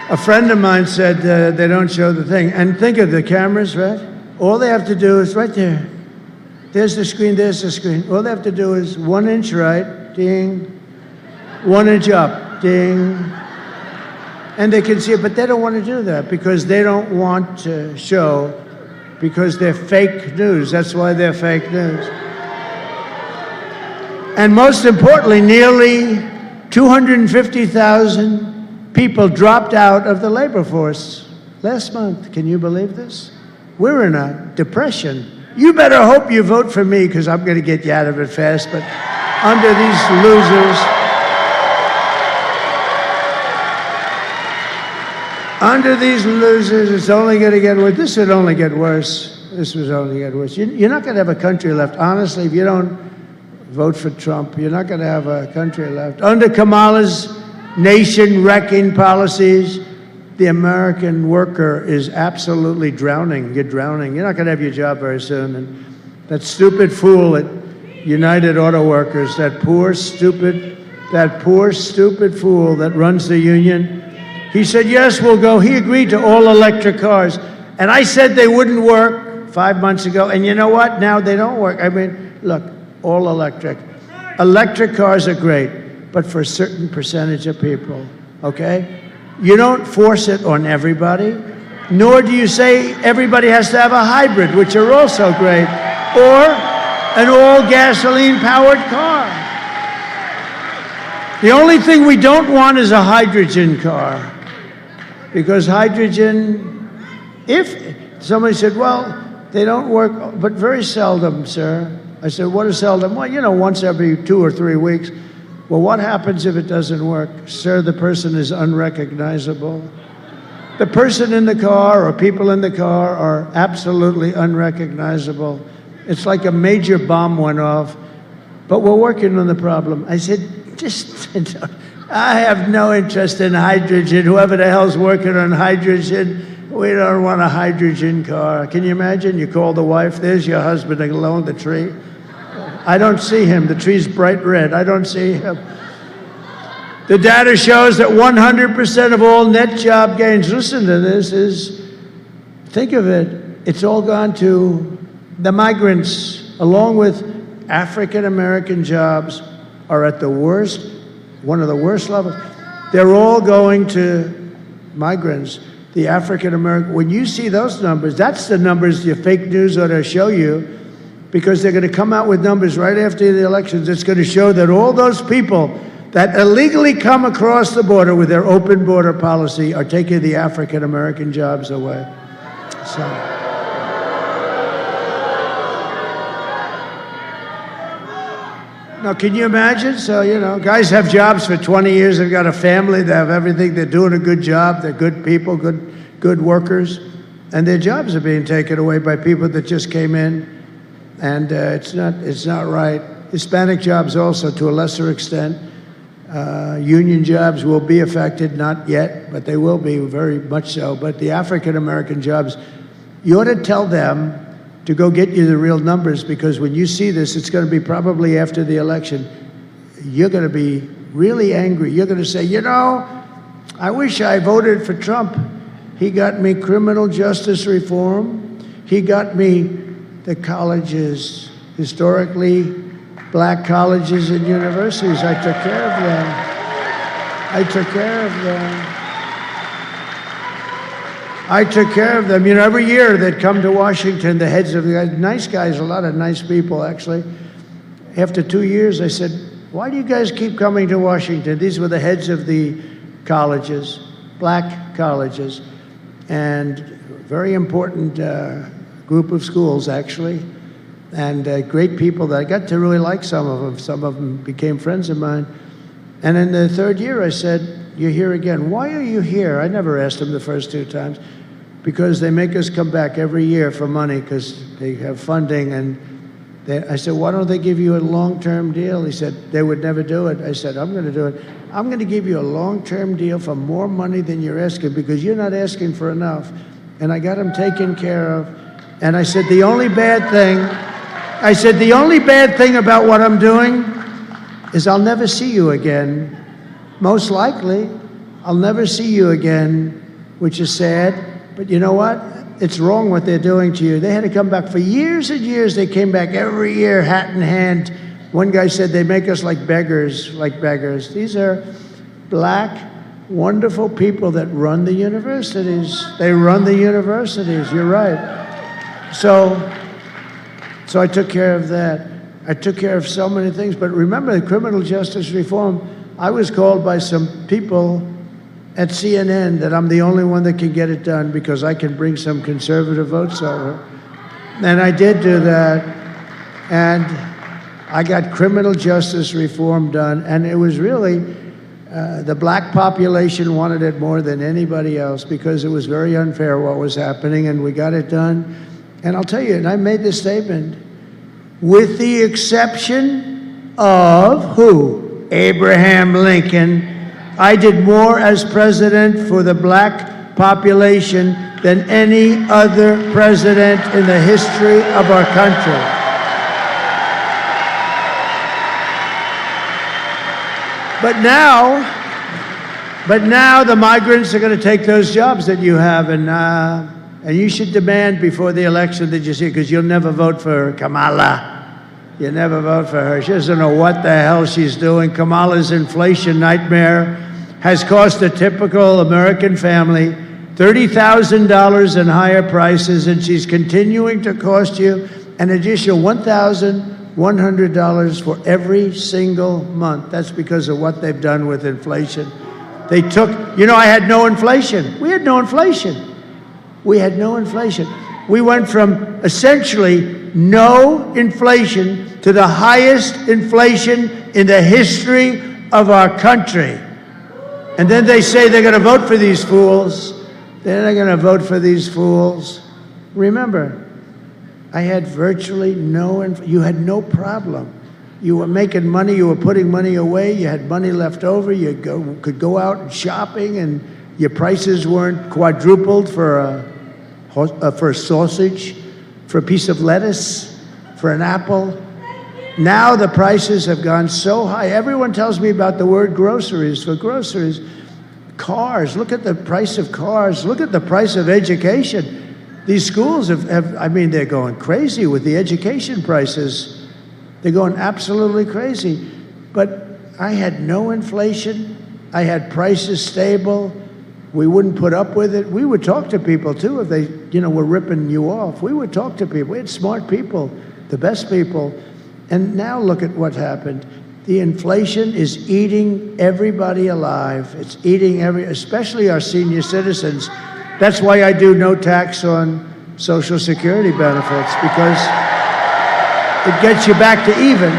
A friend of mine said they don't show the thing. And think of the cameras, right? All they have to do is right there. There's the screen, there's the screen. All they have to do is 1 inch right, ding. 1 inch up, ding. And they can see it, but they don't want to do that because they don't want to show, because they're fake news. That's why they're fake news. And most importantly, nearly 250,000 people dropped out of the labor force last month. Can you believe this? We're in a depression. You better hope you vote for me because I'm going to get you out of it fast. But under these losers, it's only going to get worse. This would only get worse. This would only get worse. You're not going to have a country left. Honestly, if you don't vote for Trump, you're not going to have a country left. Under Kamala's nation-wrecking policies, the American worker is absolutely drowning. You're drowning. You're not going to have your job very soon. And that stupid fool at United Auto Workers, that poor, stupid fool that runs the union, he said, yes, we'll go. He agreed to all electric cars. And I said they wouldn't work 5 months ago. And you know what? Now they don't work. I mean, look, all electric. Electric cars are great, but for a certain percentage of people, okay? You don't force it on everybody, nor do you say everybody has to have a hybrid, which are also great, or an all-gasoline-powered car. The only thing we don't want is a hydrogen car, because hydrogen, if somebody said, well, they don't work, but very seldom, sir. I said, what is seldom? Well, you know, once every 2 or 3 weeks. Well, what happens if it doesn't work? Sir, the person is unrecognizable. The person in the car or people in the car are absolutely unrecognizable. It's like a major bomb went off, but we're working on the problem. I said, I have no interest in hydrogen. Whoever the hell's working on hydrogen, we don't want a hydrogen car. Can you imagine? You call the wife, there's your husband alone, the tree. I don't see him. The tree's bright red. I don't see him. The data shows that 100% of all net job gains, listen to this, think of it, it's all gone to the migrants, along with African American jobs are at the worst, one of the worst levels. They're all going to migrants. The African American, when you see those numbers, that's the numbers your fake news ought to show you, because they're going to come out with numbers right after the elections. It's going to show that all those people that illegally come across the border with their open border policy are taking the African American jobs away. So. Now, can you imagine? So, you know, guys have jobs for 20 years. They've got a family. They have everything. They're doing a good job. They're good people, good workers. And their jobs are being taken away by people that just came in. And it's not right. Hispanic jobs also, to a lesser extent. Union jobs will be affected, not yet, but they will be very much so. But the African American jobs, you ought to tell them to go get you the real numbers, because when you see this, it's going to be probably after the election. You're going to be really angry. You're going to say, you know, I wish I voted for Trump. He got me criminal justice reform. He got me the colleges, historically black colleges and universities. I took care of them. I took care of them. You know, every year they'd come to Washington, the heads of the guys, nice guys, a lot of nice people, actually. After 2 years, I said, why do you guys keep coming to Washington? These were the heads of the colleges, black colleges, and very important group of schools, actually, and great people that I got to really like some of them. Some of them became friends of mine. And in the third year, I said, you're here again. Why are you here? I never asked them the first 2 times. Because they make us come back every year for money because they have funding. And I said, why don't they give you a long-term deal? He said, they would never do it. I said, I'm going to do it. I'm going to give you a long-term deal for more money than you're asking, because you're not asking for enough. And I got them taken care of. And I said, the only bad thing about what I'm doing is I'll never see you again. Most likely, I'll never see you again, which is sad. But you know what? It's wrong what they're doing to you. They had to come back for years and years. They came back every year, hat in hand. One guy said they make us like beggars, like beggars. These are black, wonderful people that run the universities. They run the universities, you're right. So I took care of that. I took care of so many things. But remember, the criminal justice reform, I was called by some people at CNN that I'm the only one that can get it done because I can bring some conservative votes over. And I did do that. And I got criminal justice reform done. And it was really, the black population wanted it more than anybody else because it was very unfair what was happening, and we got it done. And I'll tell you, and I made this statement, with the exception of who? Abraham Lincoln, I did more as president for the black population than any other president in the history of our country. But now the migrants are going to take those jobs that you have, and you should demand before the election that you see, because you'll never vote for Kamala. You never vote for her. She doesn't know what the hell she's doing. Kamala's inflation nightmare has cost a typical American family $30,000 in higher prices, and she's continuing to cost you an additional $1,100 for every single month. That's because of what they've done with inflation. They took, I had no inflation. We had no inflation. We had no inflation. We went from essentially no inflation to the highest inflation in the history of our country. And then they say they're going to vote for these fools. They're not going to vote for these fools. Remember, I had virtually you had no problem. You were making money, you were putting money away, you had money left over, you could go out shopping, and your prices weren't quadrupled for a sausage, for a piece of lettuce, for an apple. Now the prices have gone so high. Everyone tells me about the word groceries. For groceries, cars, look at the price of cars, look at the price of education. These schools they're going crazy with the education prices. They're going absolutely crazy. But I had no inflation. I had prices stable. We wouldn't put up with it. We would talk to people, too, if they, were ripping you off. We would talk to people. We had smart people, the best people. And now look at what happened. The inflation is eating everybody alive. It's eating especially our senior citizens. That's why I do no tax on Social Security benefits, because it gets you back to even.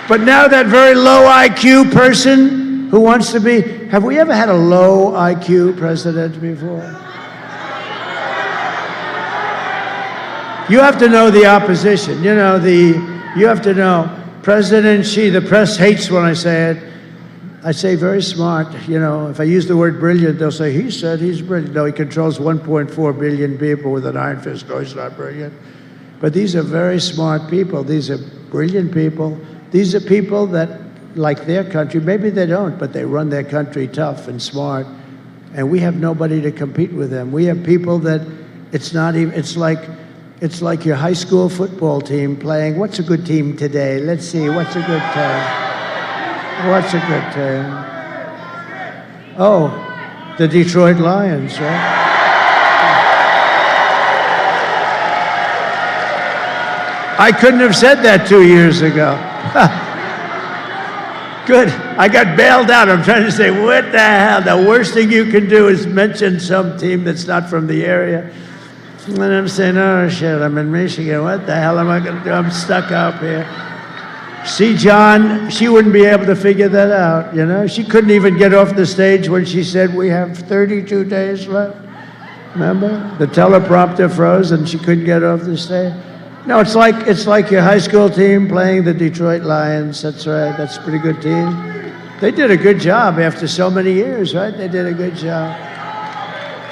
But now that very low IQ person who wants to be, have we ever had a low IQ president before? You have to know the opposition. You have to know President Xi, the press hates when I say it. I say very smart. If I use the word brilliant, they'll say, he said he's brilliant. No, he controls 1.4 billion people with an iron fist. No, he's not brilliant. But these are very smart people. These are brilliant people. These are people that like their country. Maybe they don't, but they run their country tough and smart. And we have nobody to compete with them. We have people that it's like your high school football team playing, what's a good team today? Let's see, what's a good team? What's a good team? Oh, the Detroit Lions, right? I couldn't have said that 2 years ago. Good, I got bailed out. I'm trying to say, what the hell? The worst thing you can do is mention some team that's not from the area. And I'm saying, oh shit, I'm in Michigan. What the hell am I going to do? I'm stuck up here. See, John, she wouldn't be able to figure that out, She couldn't even get off the stage when she said, we have 32 days left. Remember? The teleprompter froze and she couldn't get off the stage. No, it's like your high school team playing the Detroit Lions. That's right. That's a pretty good team. They did a good job after so many years, right? They did a good job.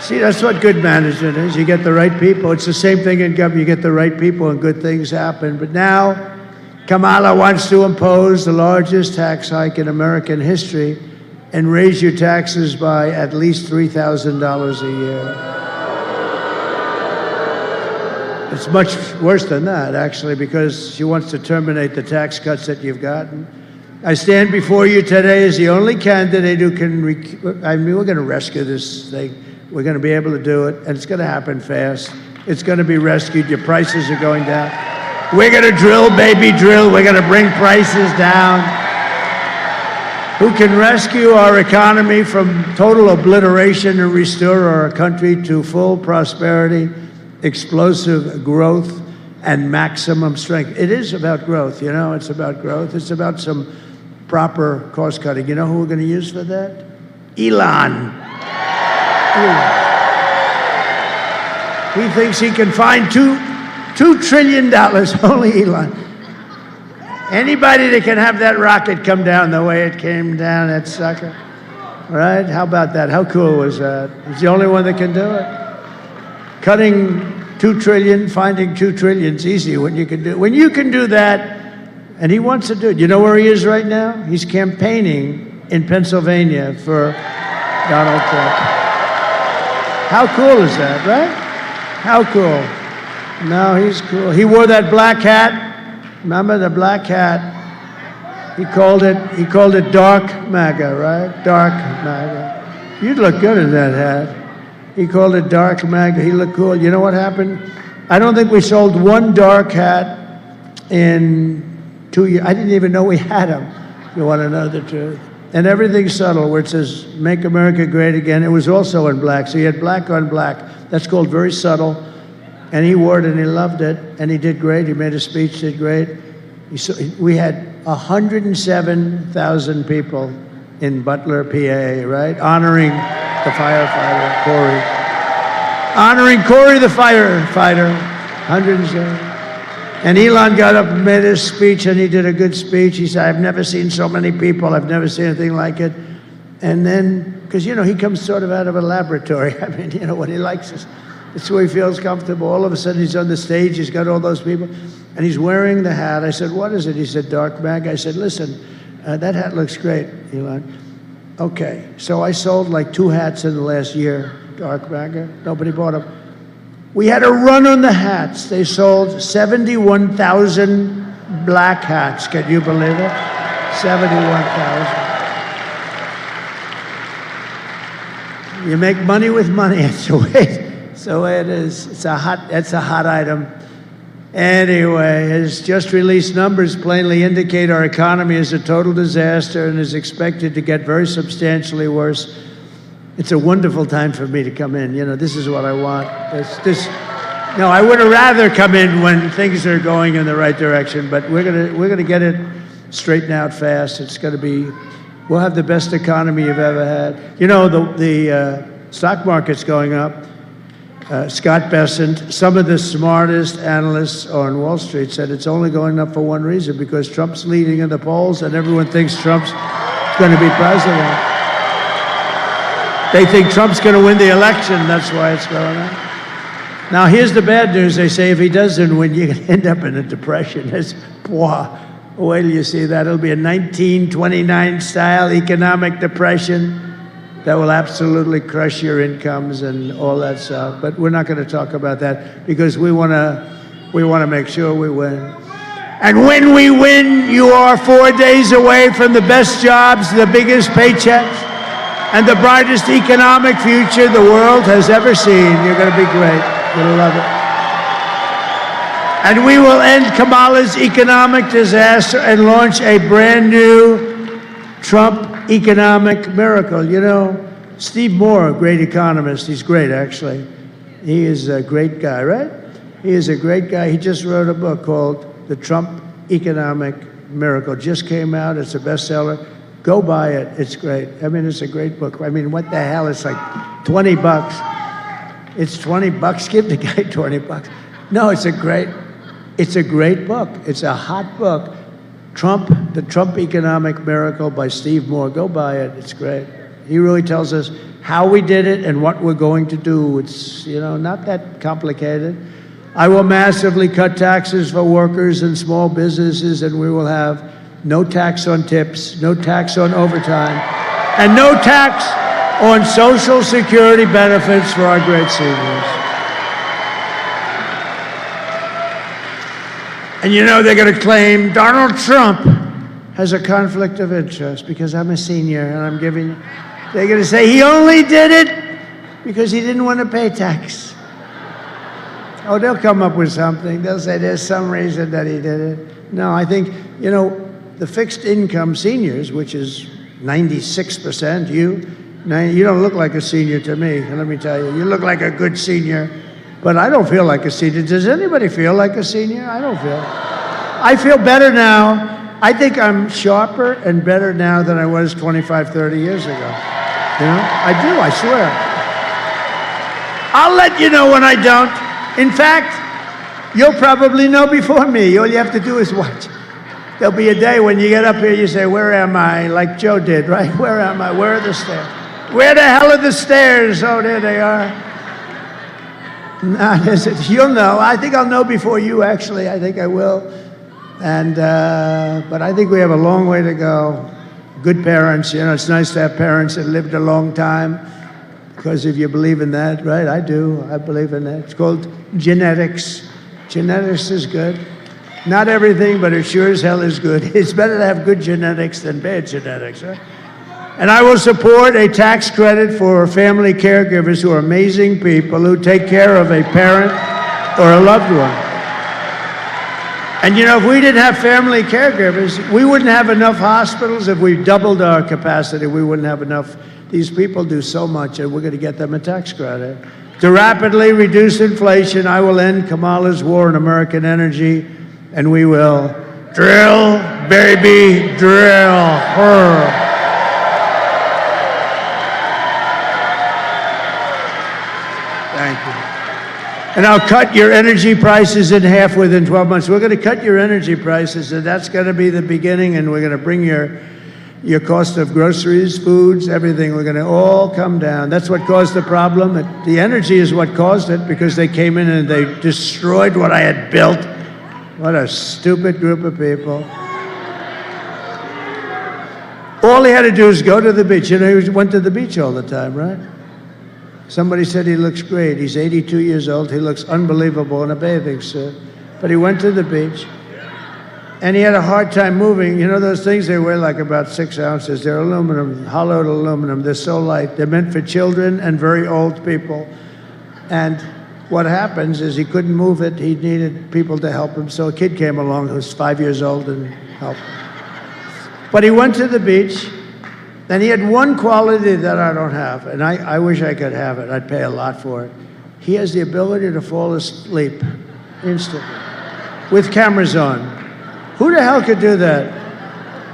See, that's what good management is. You get the right people. It's the same thing in government. You get the right people and good things happen. But now, Kamala wants to impose the largest tax hike in American history and raise your taxes by at least $3,000 a year. It's much worse than that, actually, because she wants to terminate the tax cuts that you've gotten. I stand before you today as the only candidate who can, we're going to rescue this thing. We're going to be able to do it, and it's going to happen fast. It's going to be rescued. Your prices are going down. We're going to drill, baby, drill. We're going to bring prices down. Who can rescue our economy from total obliteration and restore our country to full prosperity, explosive growth, and maximum strength. It is about growth, you know, it's about growth. It's about some proper cost cutting. You know who we're going to use for that? Elon. He thinks he can find $2 trillion, only Elon. Anybody that can have that rocket come down the way it came down, that sucker. Right? How about that? How cool was that? He's the only one that can do it. Cutting 2 trillion, finding 2 trillion is easy when you can do that, and he wants to do it. You know where he is right now? He's campaigning in Pennsylvania for Donald Trump. How cool is that, right? How cool. No, he's cool. He wore that black hat. Remember the black hat? He called it dark MAGA, right? Dark MAGA. You'd look good in that hat. He called it dark MAGA. He looked cool. You know what happened? I don't think we sold one dark hat in 2 years. I didn't even know we had them, if you want to know the truth. And everything's subtle, where it says, Make America Great Again. It was also in black. So you had black on black. That's called very subtle. And he wore it and he loved it. And he did great. He made a speech, did great. We had 107,000 people in Butler, PA, right? Honoring the firefighter, Corey. Honoring Corey the firefighter, 107. And Elon got up and made his speech, and he did a good speech. He said, I've never seen so many people. I've never seen anything like it. And then, because, you know, he comes sort of out of a laboratory. I mean, you know, what he likes is, it's where he feels comfortable. All of a sudden, he's on the stage. He's got all those people. And he's wearing the hat. I said, what is it? He said, dark MAGA. I said, listen, that hat looks great, Elon. Okay, so I sold like 2 hats in the last year, dark MAGA. Nobody bought them. We had a run on the hats. They sold 71,000 black hats. Can you believe it? 71,000. You make money with money. It's the way it is. It's a hot item. Anyway, his just released numbers plainly indicate our economy is a total disaster and is expected to get very substantially worse. It's a wonderful time for me to come in. You know, this is what I want. No, I would have rather come in when things are going in the right direction, but we're gonna get it straightened out fast. It's gonna be, we'll have the best economy you've ever had. You know, the stock market's going up. Scott Bessent, some of the smartest analysts on Wall Street said it's only going up for one reason, because Trump's leading in the polls and everyone thinks Trump's going to be president. They think Trump's going to win the election. That's why it's going up. Now, here's the bad news. They say if he doesn't win, you're going to end up in a depression. Wait till you see that. It'll be a 1929 style economic depression that will absolutely crush your incomes and all that stuff. But we're not going to talk about that, because we want to make sure we win. And when we win, you are 4 days away from the best jobs, the biggest paychecks, and the brightest economic future the world has ever seen. You're going to be great. You're going to love it. And we will end Kamala's economic disaster and launch a brand new Trump economic miracle. You know, Steve Moore, a great economist. He's great, actually. He is a great guy, right? He is a great guy. He just wrote a book called The Trump Economic Miracle. Just came out. It's a bestseller. Go buy it. It's great. I mean, it's a great book. I mean, what the hell? It's like $20. It's $20. Give the guy $20. No, it's a great book. It's a hot book. The Trump Economic Miracle by Steve Moore. Go buy it. It's great. He really tells us how we did it and what we're going to do. It's, you know, not that complicated. I will massively cut taxes for workers and small businesses, and we will have no tax on tips, no tax on overtime, and no tax on Social Security benefits for our great seniors. And you know, they're going to claim Donald Trump has a conflict of interest because I'm a senior and I'm giving. They're going to say he only did it because he didn't want to pay tax. Oh, they'll come up with something. They'll say there's some reason that he did it. No, I think, you know, the fixed income seniors, which is 96%, you don't look like a senior to me, let me tell you. You look like a good senior, but I don't feel like a senior. Does anybody feel like a senior? I don't feel. I feel better now. I think I'm sharper and better now than I was 25, 30 years ago. You know, I do, I swear. I'll let you know when I don't. In fact, you'll probably know before me. All you have to do is watch. There'll be a day when you get up here, you say, where am I? Like Joe did, right? Where am I? Where are the stairs? Where the hell are the stairs? Oh, there they are. Nah, you'll know. I think I'll know before you, actually. I think I will. And, but I think we have a long way to go. Good parents, you know, it's nice to have parents that lived a long time. Because if you believe in that, right? I do. I believe in that. It's called genetics. Genetics is good. Not everything, but it sure as hell is good. It's better to have good genetics than bad genetics, right? And I will support a tax credit for family caregivers who are amazing people who take care of a parent or a loved one. And you know, if we didn't have family caregivers, we wouldn't have enough hospitals. If we doubled our capacity, we wouldn't have enough. These people do so much, and we're going to get them a tax credit. To rapidly reduce inflation, I will end Kamala's war on American energy, and we will drill, baby, drill her. Thank you. And I'll cut your energy prices in half within 12 months. We're going to cut your energy prices, and that's going to be the beginning, and we're going to bring your cost of groceries, foods, everything. We're going to all come down. That's what caused the problem. The energy is what caused it, because they came in and they destroyed what I had built. What a stupid group of people. All he had to do is go to the beach. You know, he went to the beach all the time, right? Somebody said he looks great. He's 82 years old. He looks unbelievable in a bathing suit. But he went to the beach. And he had a hard time moving. You know those things, they weigh like about 6 ounces. They're aluminum, hollowed aluminum. They're so light. They're meant for children and very old people. And what happens is he couldn't move it. He needed people to help him. So a kid came along who was 5 years old and helped him. But he went to the beach, and he had one quality that I don't have. And I wish I could have it. I'd pay a lot for it. He has the ability to fall asleep instantly with cameras on. Who the hell could do that?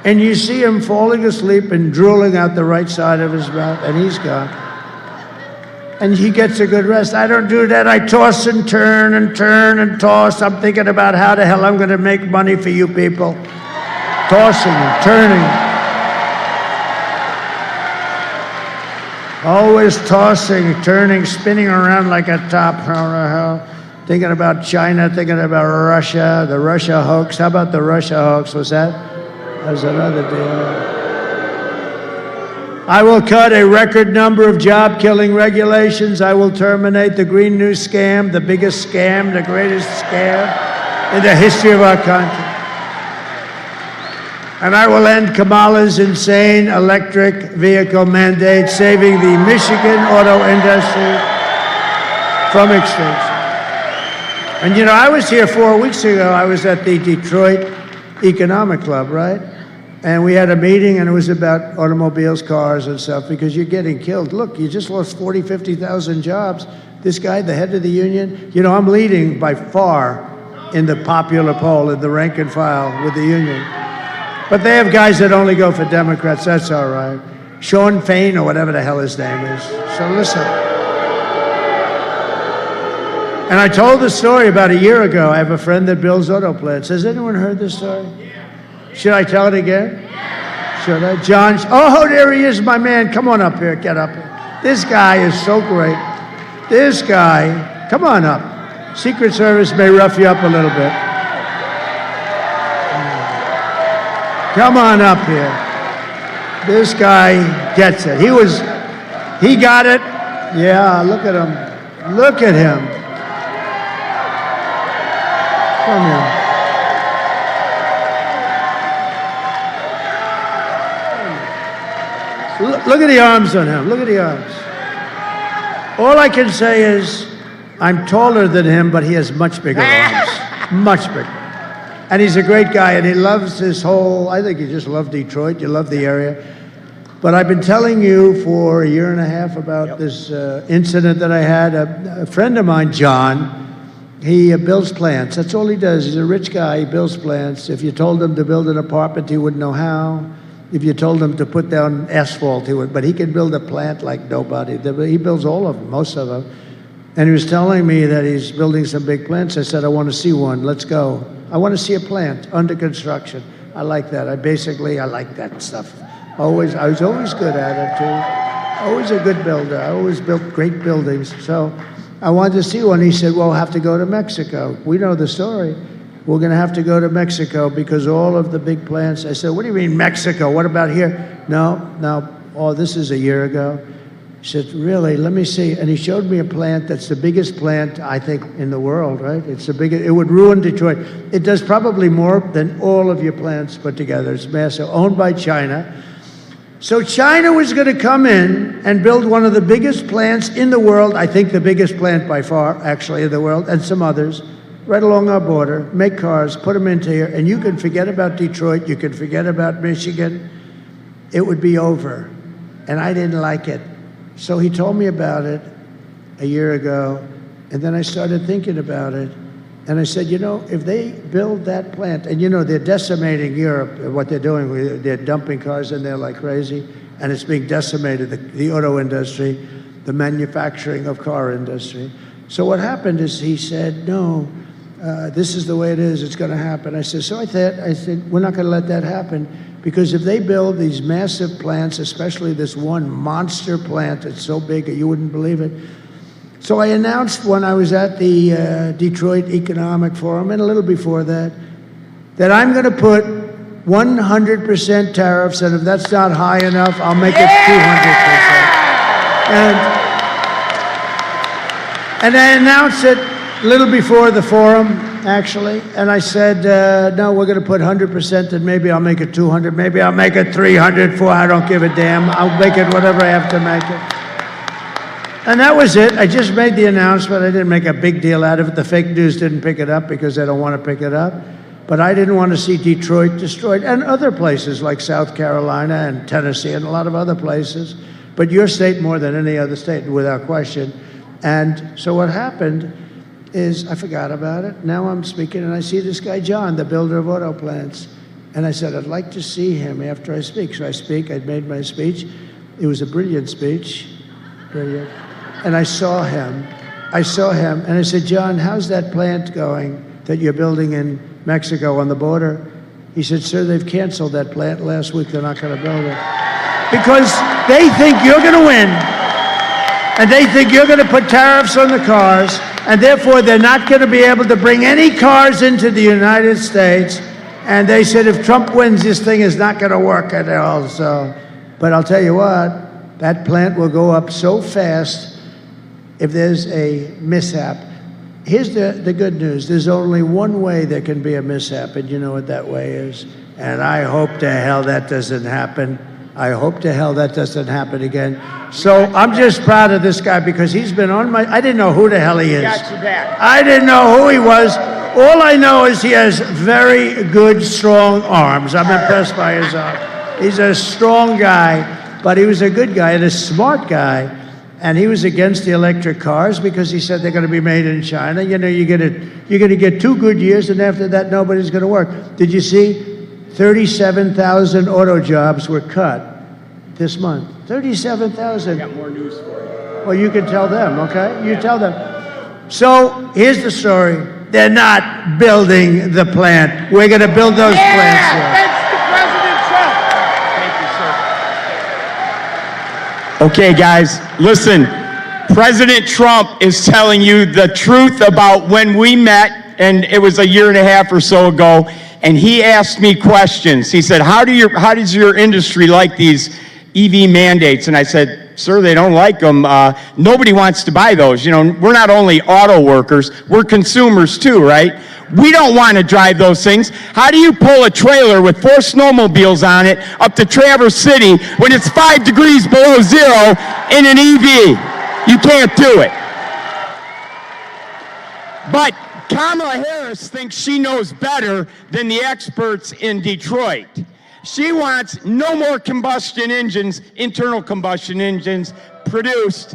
And you see him falling asleep and drooling out the right side of his mouth, and he's gone. And he gets a good rest. I don't do that. I toss and turn and turn and toss. I'm thinking about how the hell I'm going to make money for you people. Tossing and turning. Always tossing, turning, spinning around like a top. How the hell? Thinking about China, thinking about Russia, the Russia hoax. How about the Russia hoax? Was that? That was another deal. I will cut a record number of job-killing regulations. I will terminate the Green New Scam, the biggest scam, the greatest scam in the history of our country. And I will end Kamala's insane electric vehicle mandate, saving the Michigan auto industry from extinction. And you know, I was here 4 weeks ago. I was at the Detroit Economic Club, right? And we had a meeting, and it was about automobiles, cars, and stuff, because you're getting killed. Look, you just lost 40, 50,000 jobs. This guy, the head of the union, you know, I'm leading by far in the popular poll, in the rank and file with the union. But they have guys that only go for Democrats. That's all right. Sean Fain, or whatever the hell his name is. So listen. And I told the story about a year ago. I have a friend that builds auto plants. Has anyone heard this story? Should I tell it again? Should I? John, oh, there he is, my man. Come on up here, get up here. This guy is so great. This guy, come on up. Secret Service may rough you up a little bit. Come on up here. This guy gets it. He got it. Yeah, look at him. Look at him. Come here. Look at the arms on him. Look at the arms. All I can say is I'm taller than him, but he has much bigger arms. Much bigger. And he's a great guy, and he loves his whole, I think you just love Detroit, you love the area. But I've been telling you for a year and a half about this incident that I had. A friend of mine, John, he builds plants. That's all he does. He's a rich guy. He builds plants. If you told him to build an apartment, he wouldn't know how. If you told him to put down asphalt, he would. But he can build a plant like nobody. He builds all of them, most of them. And he was telling me that he's building some big plants. I said, I want to see one. Let's go. I want to see a plant under construction. I like that. I like that stuff. I was always good at it, too. Always a good builder. I always built great buildings. So I wanted to see one. He said, well, we'll have to go to Mexico. We know the story. We're going to have to go to Mexico because all of the big plants. I said, what do you mean Mexico? What about here? No. Oh, this is a year ago. He said, really? Let me see. And he showed me a plant that's the biggest plant, I think, in the world, right? It's the biggest. It would ruin Detroit. It does probably more than all of your plants put together. It's massive, owned by China. So China was going to come in and build one of the biggest plants in the world, I think the biggest plant by far, actually, in the world, and some others, right along our border, make cars, put them into here, and you can forget about Detroit, you can forget about Michigan. It would be over. And I didn't like it. So he told me about it a year ago, and then I started thinking about it. And I said, you know, if they build that plant, and you know, they're decimating Europe, what they're doing, they're dumping cars in there like crazy, and it's being decimated, the auto industry, the manufacturing of car industry. So what happened is he said, no, this is the way it is, it's gonna happen. I said, we're not gonna let that happen, because if they build these massive plants, especially this one monster plant that's so big that you wouldn't believe it. So I announced when I was at the Detroit Economic Forum, and a little before that I'm going to put 100% tariffs, and if that's not high enough, I'll make it 200%. And I announced it a little before the forum, actually, and I said, no, we're going to put 100%, and maybe I'll make it 200, maybe I'll make it 300, 400, I don't give a damn. I'll make it whatever I have to make it. And that was it. I just made the announcement. I didn't make a big deal out of it. The fake news didn't pick it up because they don't want to pick it up. But I didn't want to see Detroit destroyed, and other places like South Carolina and Tennessee and a lot of other places. But your state more than any other state, without question. And so what happened is I forgot about it. Now I'm speaking, and I see this guy, John, the builder of auto plants. And I said, I'd like to see him after I speak. So I speak. I'd made my speech. It was a brilliant speech. Brilliant. And I saw him, and I said, John, how's that plant going that you're building in Mexico on the border? He said, sir, they've canceled that plant last week. They're not going to build it. Because they think you're going to win, and they think you're going to put tariffs on the cars, and therefore they're not going to be able to bring any cars into the United States. And they said, if Trump wins, this thing is not going to work at all. So, but I'll tell you what, that plant will go up so fast if there's a mishap. Here's the good news. There's only one way there can be a mishap, and you know what that way is. And I hope to hell that doesn't happen. I hope to hell that doesn't happen again. So I'm just proud of this guy because he's been on my, I didn't know who the hell he is. I didn't know who he was. All I know is he has very good, strong arms. I'm impressed by his arms. He's a strong guy, but he was a good guy and a smart guy. And he was against the electric cars because he said they're going to be made in China. You know, you're going to get 2 good years, and after that, nobody's going to work. Did you see 37,000 auto jobs were cut this month? 37,000. I got more news for you. Well, you can tell them, okay? You tell them. So here's the story. They're not building the plant. We're going to build those plants here. Thanks to President Trump. Thank you, sir. Okay, guys, listen. President Trump is telling you the truth about when we met, and it was a year and a half or so ago, and he asked me questions. He said, how does your industry like these EV mandates? And I said, sir, they don't like them. Nobody wants to buy those. You know, we're not only auto workers, we're consumers too, right? We don't want to drive those things. How do you pull a trailer with 4 snowmobiles on it up to Traverse City when it's 5 degrees below zero in an EV? You can't do it. But Kamala Harris thinks she knows better than the experts in Detroit. She wants no more combustion engines, internal combustion engines, produced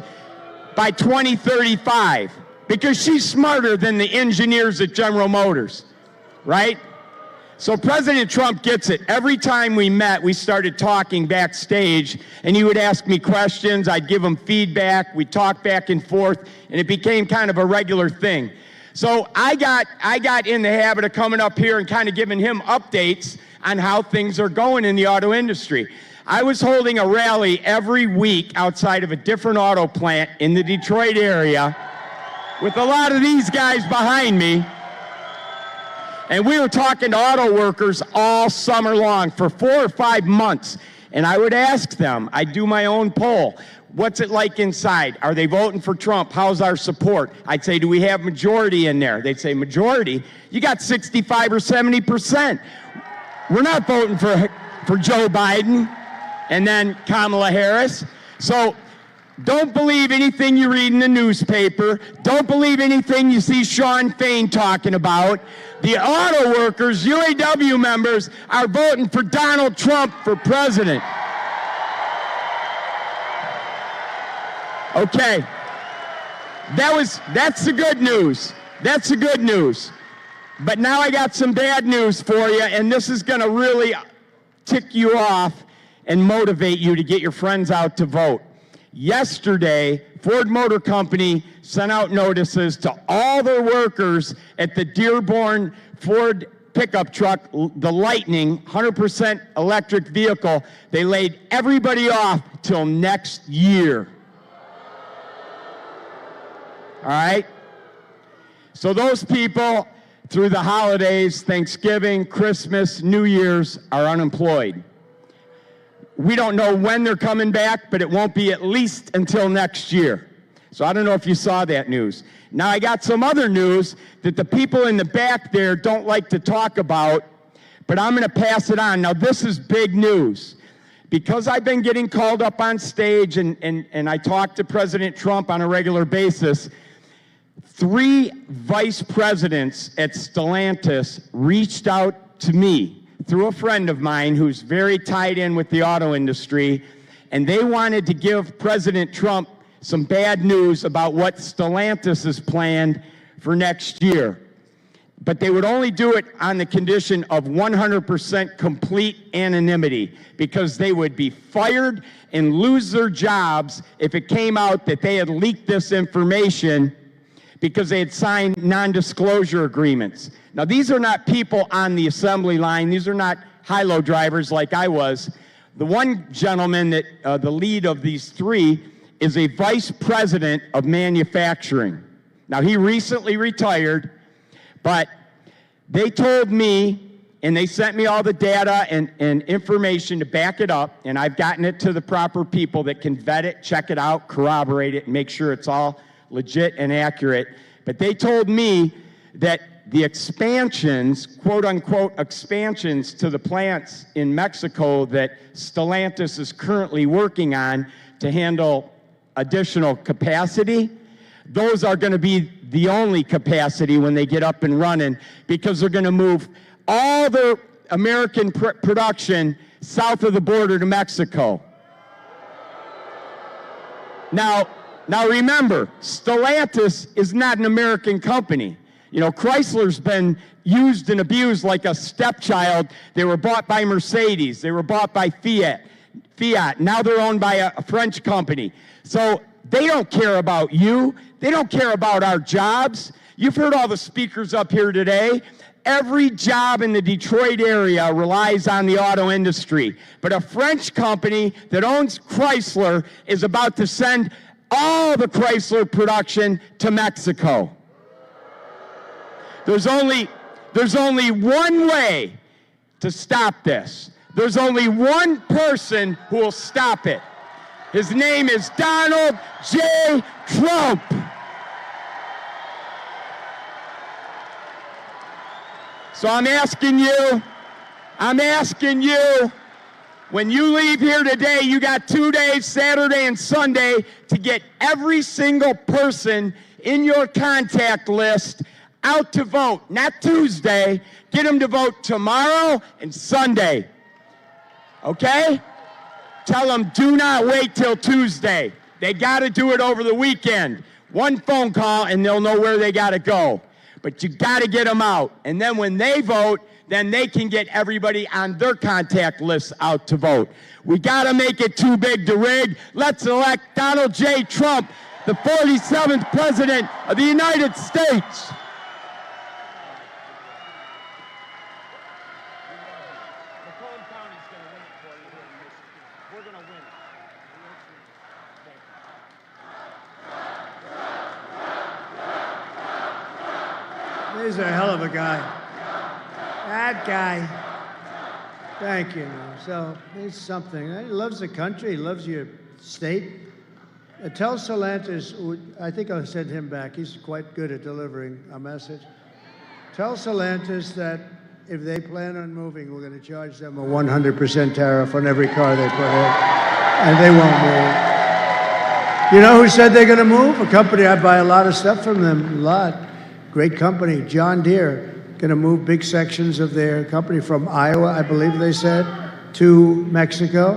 by 2035 because she's smarter than the engineers at General Motors, right? So President Trump gets it. Every time we met, we started talking backstage, and he would ask me questions. I'd give him feedback. We'd talk back and forth, and it became kind of a regular thing. So I got in the habit of coming up here and kind of giving him updates on how things are going in the auto industry. I was holding a rally every week outside of a different auto plant in the Detroit area with a lot of these guys behind me. And we were talking to auto workers all summer long for 4 or 5 months. And I would ask them, I'd do my own poll. What's it like inside? Are they voting for Trump? How's our support? I'd say, do we have majority in there? They'd say, majority? You got 65 or 70%. We're not voting for Joe Biden and then Kamala Harris. So don't believe anything you read in the newspaper. Don't believe anything you see Sean Fain talking about. The auto workers, UAW members, are voting for Donald Trump for president. Okay, that's the good news. That's the good news. But now I got some bad news for you, and this is going to really tick you off and motivate you to get your friends out to vote. Yesterday, Ford Motor Company sent out notices to all their workers at the Dearborn Ford pickup truck, the Lightning, 100% electric vehicle. They laid everybody off till next year. All right? So those people, through the holidays, Thanksgiving, Christmas, New Year's, are unemployed. We don't know when they're coming back, but it won't be at least until next year. So I don't know if you saw that news. Now I got some other news that the people in the back there don't like to talk about, but I'm going to pass it on. Now this is big news. Because I've been getting called up on stage and I talk to President Trump on a regular basis, 3 vice presidents at Stellantis reached out to me through a friend of mine who's very tied in with the auto industry, and they wanted to give President Trump some bad news about what Stellantis has planned for next year. But they would only do it on the condition of 100% complete anonymity, because they would be fired and lose their jobs if it came out that they had leaked this information because they had signed non-disclosure agreements. Now, these are not people on the assembly line. These are not high-low drivers like I was. The one gentleman that, the lead of these 3, is a vice president of manufacturing. Now, he recently retired, but they told me, and they sent me all the data and information to back it up, and I've gotten it to the proper people that can vet it, check it out, corroborate it, and make sure it's all legit and accurate. But they told me that the expansions, quote-unquote expansions to the plants in Mexico that Stellantis is currently working on to handle additional capacity, those are going to be the only capacity when they get up and running, because they're going to move all their American production south of the border to Mexico. Now remember, Stellantis is not an American company. You know, Chrysler's been used and abused like a stepchild. They were bought by Mercedes. They were bought by Fiat. Now they're owned by a French company. So they don't care about you. They don't care about our jobs. You've heard all the speakers up here today. Every job in the Detroit area relies on the auto industry. But a French company that owns Chrysler is about to send all the Chrysler production to Mexico. There's only one way to stop this. There's only one person who will stop it. His name is Donald J. Trump. So I'm asking you, when you leave here today, you got 2 days, Saturday and Sunday, to get every single person in your contact list out to vote. Not Tuesday. Get them to vote tomorrow and Sunday. Okay? Tell them, do not wait till Tuesday. They got to do it over the weekend. One phone call and they'll know where they got to go. But you got to get them out. And then when they vote, then they can get everybody on their contact list out to vote. We got to make it too big to rig. Let's elect Donald J. Trump, the 47th President of the United States. He's a hell of a guy. That guy. Thank you. So he's something. He loves the country. He loves your state. Tell Solantis, I think I'll send him back. He's quite good at delivering a message. Tell Solantis that if they plan on moving, we're going to charge them a 100% tariff on every car they put in, and they won't move. You know who said they're going to move? A company I buy a lot of stuff from them. A lot. Great company, John Deere, going to move big sections of their company from Iowa, I believe they said, to Mexico.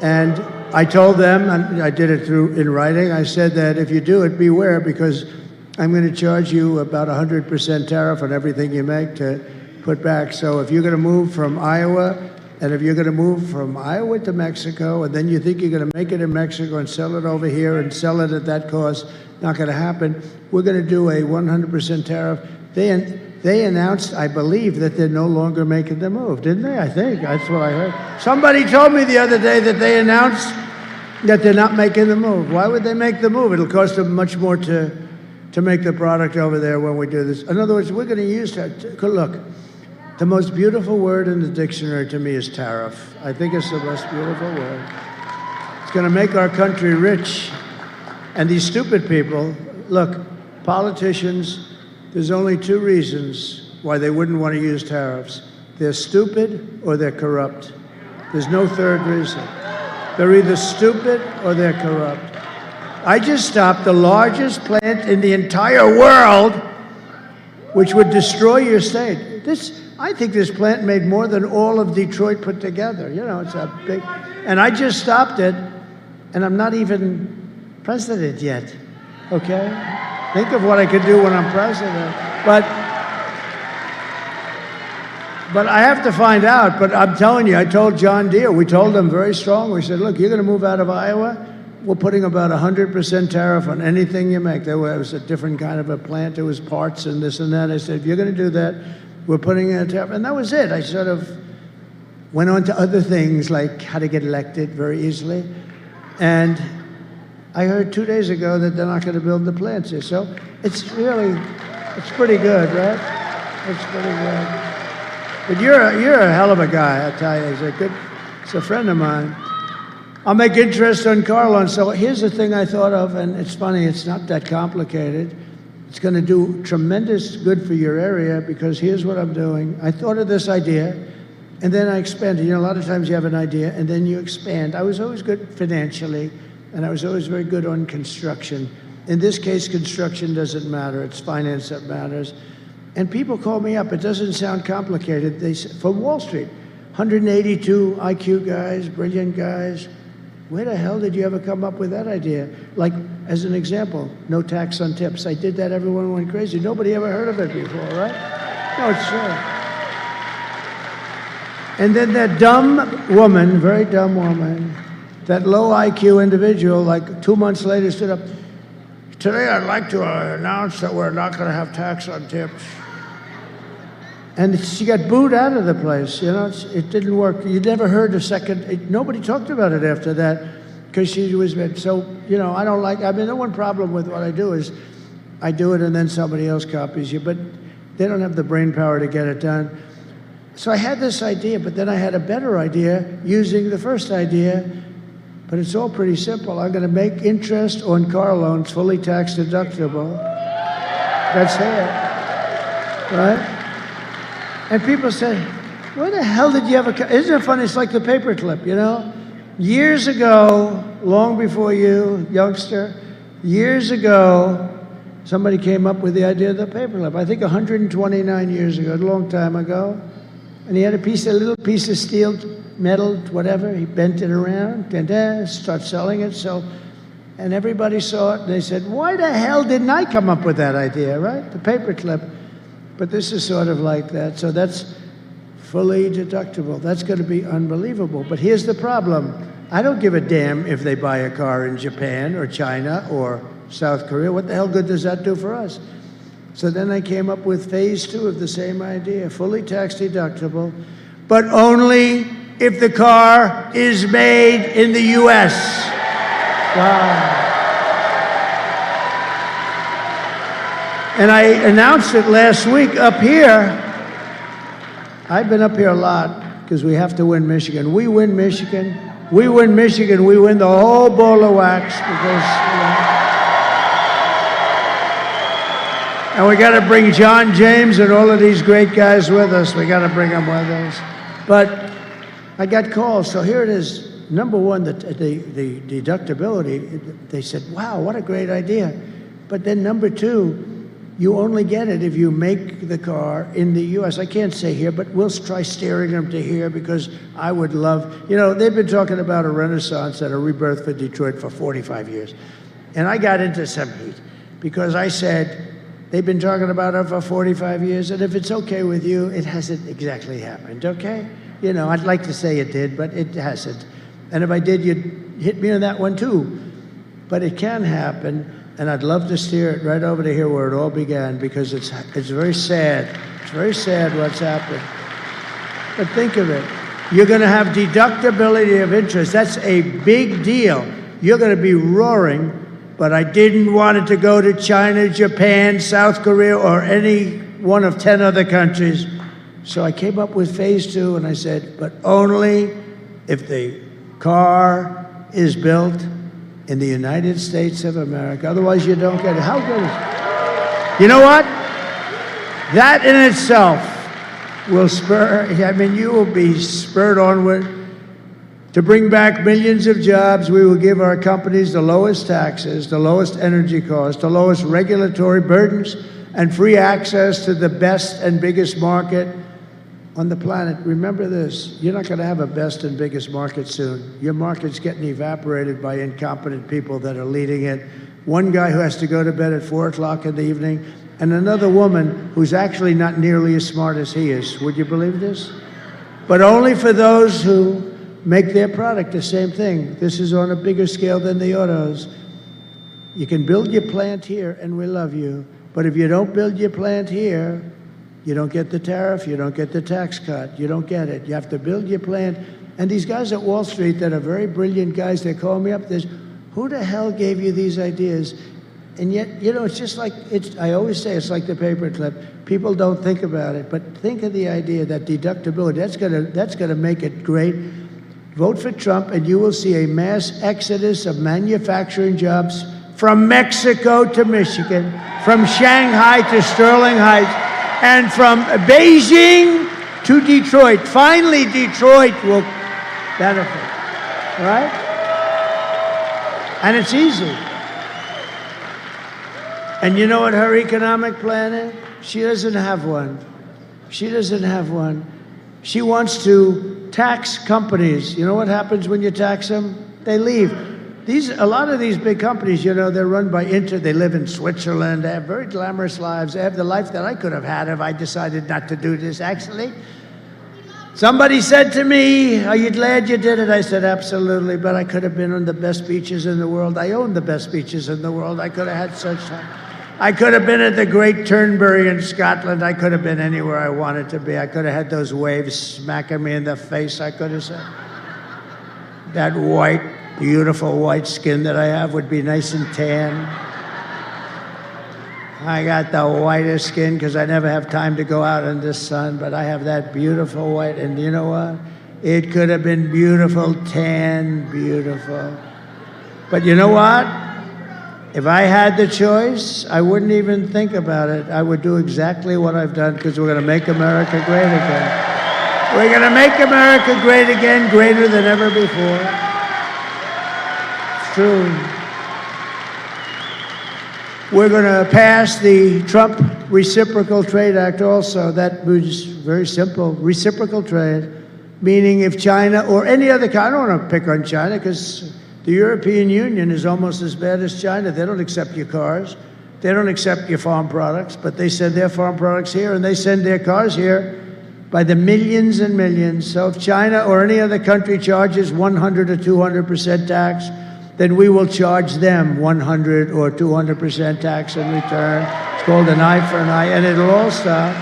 And I told them, and I did it in writing, I said that if you do it, beware, because I'm going to charge you about 100% tariff on everything you make to put back. So if you're going to move from Iowa, and if you're going to move from Iowa to Mexico, and then you think you're going to make it in Mexico and sell it over here and sell it at that cost, not going to happen. We're going to do a 100% tariff. They announced, I believe, that they're no longer making the move, didn't they? I think that's what I heard. Somebody told me the other day that they announced that they're not making the move. Why would they make the move? It'll cost them much more to make the product over there when we do this. In other words, we're going to use that. Look, the most beautiful word in the dictionary to me is tariff. I think it's the most beautiful word. It's going to make our country rich. And these stupid people, look, politicians, there's only two reasons why they wouldn't want to use tariffs. They're stupid or they're corrupt. There's no third reason. They're either stupid or they're corrupt. I just stopped the largest plant in the entire world, which would destroy your state. I think this plant made more than all of Detroit put together. You know, it's a big, and I just stopped it, and I'm not even president yet, okay? Think of what I could do when I'm president. But I have to find out. But I'm telling you, I told John Deere, we told them very strong. We said, look, you're going to move out of Iowa. We're putting about 100% tariff on anything you make. There was a different kind of a plant. There was parts and this and that. I said, if you're going to do that, we're putting in a tariff. And that was it. I sort of went on to other things like how to get elected very easily. And I heard 2 days ago that they're not going to build the plants here. So it's pretty good, right? It's pretty good. But you're a hell of a guy, I tell you. He's a friend of mine. I'll make interest on car loans. So here's the thing I thought of, and it's funny, it's not that complicated. It's going to do tremendous good for your area because here's what I'm doing. I thought of this idea, and then I expanded. You know, a lot of times you have an idea, and then you expand. I was always good financially, and I was always very good on construction. In this case, construction doesn't matter. It's finance that matters. And people call me up. It doesn't sound complicated. They say, from Wall Street, 182 IQ guys, brilliant guys. Where the hell did you ever come up with that idea? Like, as an example, no tax on tips. I did that, everyone went crazy. Nobody ever heard of it before, right? No, it's true. And then that dumb woman, very dumb woman, that low IQ individual, like 2 months later stood up, today I'd like to announce that we're not going to have tax on tips. And she got booed out of the place, you know, it didn't work. You never heard a second, nobody talked about it after that. because she was so, you know, I don't like, I mean, the one problem with what I do is I do it and then somebody else copies you, but they don't have the brain power to get it done. So I had this idea, but then I had a better idea using the first idea, but it's all pretty simple. I'm going to make interest on car loans fully tax deductible. That's it, right? And people say, why the hell did you have a car? Isn't it funny? It's like the paperclip, you know? Years ago, long before you, youngster, years ago, somebody came up with the idea of the paperclip. I think 129 years ago, a long time ago. And he had a little piece of steel, metal, whatever. He bent it around and started selling it. So, and everybody saw it. And they said, why the hell didn't I come up with that idea, right? The paperclip. But this is sort of like that. So that's fully deductible. That's going to be unbelievable. But here's the problem. I don't give a damn if they buy a car in Japan or China or South Korea. What the hell good does that do for us? So then I came up with phase 2 of the same idea, fully tax deductible, but only if the car is made in the U.S. Wow. And I announced it last week up here. I've been up here a lot because we have to win Michigan. We win Michigan. We win Michigan. We win the whole ball of wax because, you know, and we got to bring John James and all of these great guys with us. We got to bring them with us. But I got calls. So here it is. Number one, the deductibility. They said, wow, what a great idea. But then number two, you only get it if you make the car in the U.S. I can't say here, but we'll try steering them to here because I would love, you know, they've been talking about a renaissance and a rebirth for Detroit for 45 years. And I got into some heat because I said, they've been talking about it for 45 years, and if it's okay with you, it hasn't exactly happened, okay? You know, I'd like to say it did, but it hasn't. And if I did, you'd hit me on that one too. But it can happen, and I'd love to steer it right over to here where it all began, because it's very sad. It's very sad what's happened. But think of it. You're going to have deductibility of interest. That's a big deal. You're going to be roaring. But I didn't want it to go to China, Japan, South Korea, or any one of 10 other countries. So I came up with phase 2, and I said, but only if the car is built in the United States of America. Otherwise, you don't get it. How good is it? You know what? That in itself will spur, I mean, you will be spurred onward. To bring back millions of jobs, we will give our companies the lowest taxes, the lowest energy costs, the lowest regulatory burdens, and free access to the best and biggest market on the planet. Remember this, you're not going to have a best and biggest market soon. Your market's getting evaporated by incompetent people that are leading it. One guy who has to go to bed at 4 o'clock in the evening, and another woman who's actually not nearly as smart as he is. Would you believe this? But only for those who make their product the same thing. This is on a bigger scale than the autos. You can build your plant here, and we love you. But if you don't build your plant here, you don't get the tariff, you don't get the tax cut, you don't get it. You have to build your plant. And these guys at Wall Street that are very brilliant guys, they call me up, there's, who the hell gave you these ideas? And yet, you know, it's just like, I always say it's like the paperclip. People don't think about it, but think of the idea that deductibility, that's gonna make it great. Vote for Trump, and you will see a mass exodus of manufacturing jobs from Mexico to Michigan, from Shanghai to Sterling Heights, and from Beijing to Detroit. Finally, Detroit will benefit, right? And it's easy. And you know what her economic plan is? She doesn't have one. She doesn't have one. She wants to tax companies. You know what happens when you tax them? They leave. A lot of these big companies, you know, they're run by they live in Switzerland, they have very glamorous lives. They have the life that I could have had if I decided not to do this, actually. Somebody said to me, are you glad you did it? I said, absolutely, but I could have been on the best beaches in the world. I own the best beaches in the world. I could have had such time. I could have been at the Great Turnberry in Scotland. I could have been anywhere I wanted to be. I could have had those waves smacking me in the face. I could have said, that white beautiful white skin that I have would be nice and tan. I got the whitest skin because I never have time to go out in the sun, but I have that beautiful white, and you know what? It could have been beautiful, tan, beautiful. But you know what? If I had the choice, I wouldn't even think about it. I would do exactly what I've done because we're going to make America great again. We're going to make America great again, greater than ever before. It's true. We're going to pass the Trump Reciprocal Trade Act also. That was very simple. Reciprocal trade, meaning if China or any other country, I don't want to pick on China because the European Union is almost as bad as China. They don't accept your cars. They don't accept your farm products, but they send their farm products here and they send their cars here by the millions and millions. So if China or any other country charges 100 or 200% tax, then we will charge them 100 or 200% tax in return. It's called an eye for an eye, and it'll all stop.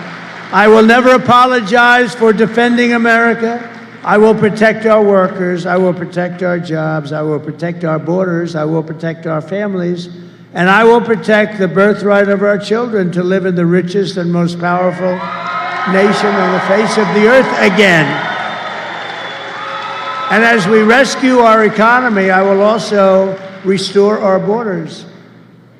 I will never apologize for defending America. I will protect our workers. I will protect our jobs. I will protect our borders. I will protect our families. And I will protect the birthright of our children to live in the richest and most powerful nation on the face of the earth again. And as we rescue our economy, I will also restore our borders,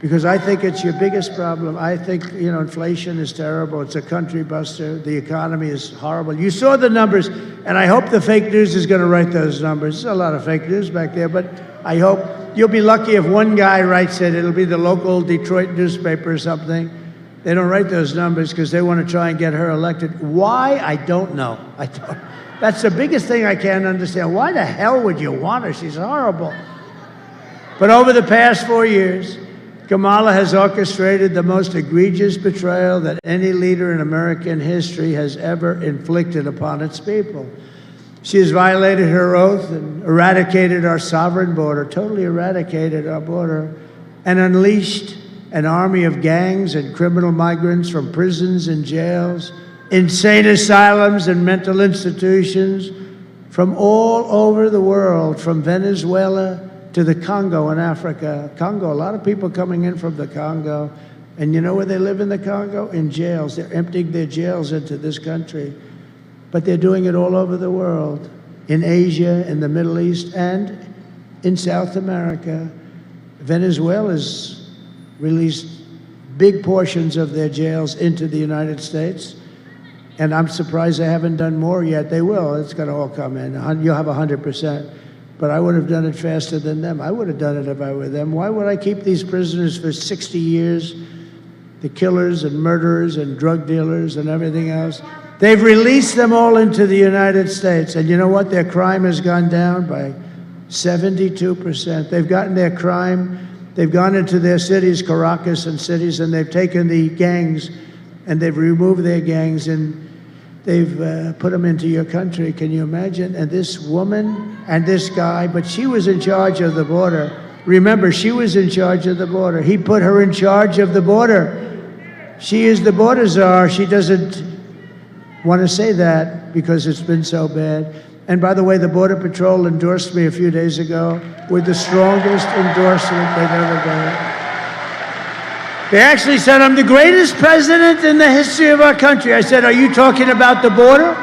because I think it's your biggest problem. I think, inflation is terrible. It's a country buster. The economy is horrible. You saw the numbers, and I hope the fake news is going to write those numbers. There's a lot of fake news back there, but I hope you'll be lucky if one guy writes it. It'll be the local Detroit newspaper or something. They don't write those numbers because they want to try and get her elected. Why? I don't know. That's the biggest thing I can't understand. Why the hell would you want her? She's horrible. But over the past 4 years, Kamala has orchestrated the most egregious betrayal that any leader in American history has ever inflicted upon its people. She has violated her oath and eradicated our sovereign border, totally eradicated our border, and unleashed an army of gangs and criminal migrants from prisons and jails, insane asylums and mental institutions from all over the world, from Venezuela to the Congo in Africa. Congo, a lot of people coming in from the Congo. And you know where they live in the Congo? In jails. They're emptying their jails into this country. But they're doing it all over the world, in Asia, in the Middle East, and in South America. Venezuela's released big portions of their jails into the United States. And I'm surprised they haven't done more yet. They will. It's going to all come in. You'll have 100%. But I would have done it faster than them. I would have done it if I were them. Why would I keep these prisoners for 60 years? The killers and murderers and drug dealers and everything else. They've released them all into the United States. And you know what? Their crime has gone down by 72%. They've gotten their crime. They've gone into their cities, Caracas and cities, and they've taken the gangs and they've removed their gangs and they've put them into your country. Can you imagine? And this woman and this guy, but she was in charge of the border. Remember, she was in charge of the border. He put her in charge of the border. She is the border czar. She doesn't want to say that because it's been so bad. And by the way, the Border Patrol endorsed me a few days ago with the strongest endorsement they've ever done. They actually said, I'm the greatest president in the history of our country. I said, are you talking about the border?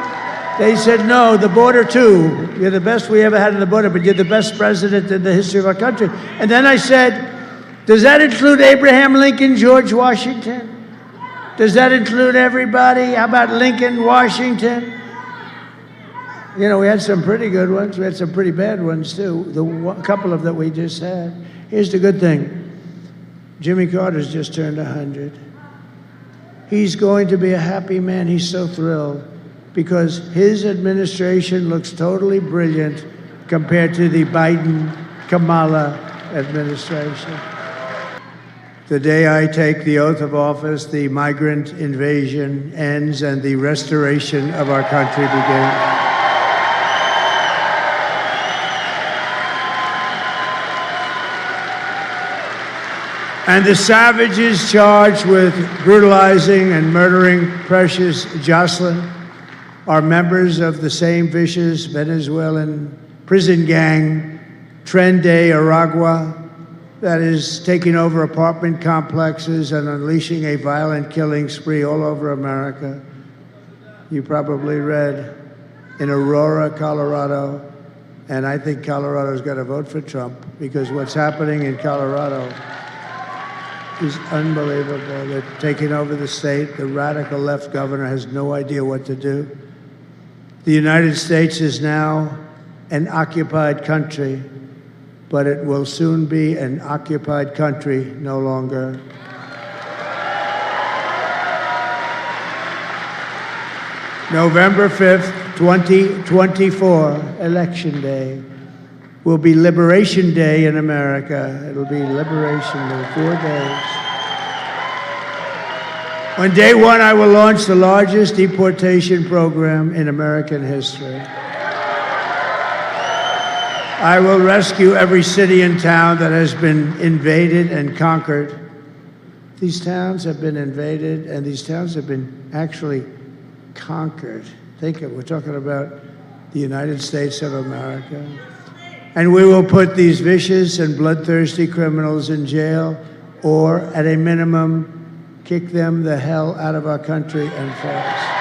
They said, no, the border too. You're the best we ever had in the border, but you're the best president in the history of our country. And then I said, does that include Abraham Lincoln, George Washington? Does that include everybody? How about Lincoln, Washington? We had some pretty good ones. We had some pretty bad ones too. A couple of that we just had. Here's the good thing. Jimmy Carter's just turned 100. He's going to be a happy man. He's so thrilled because his administration looks totally brilliant compared to the Biden-Kamala administration. The day I take the oath of office, the migrant invasion ends and the restoration of our country begins. And the savages charged with brutalizing and murdering precious Jocelyn are members of the same vicious Venezuelan prison gang Tren de Aragua, that is taking over apartment complexes and unleashing a violent killing spree all over America. You probably read in Aurora, Colorado, and I think Colorado's got to vote for Trump because what's happening in Colorado is unbelievable. They're taking over the state. The radical left governor has no idea what to do. The United States is now an occupied country, but it will soon be an occupied country no longer. November 5th, 2024, Election Day, will be Liberation Day in America. It'll be Liberation Day, 4 days. On day one, I will launch the largest deportation program in American history. I will rescue every city and town that has been invaded and conquered. These towns have been invaded, and these towns have been actually conquered. Think of it, we're talking about the United States of America. And we will put these vicious and bloodthirsty criminals in jail, or at a minimum, kick them the hell out of our country and fast.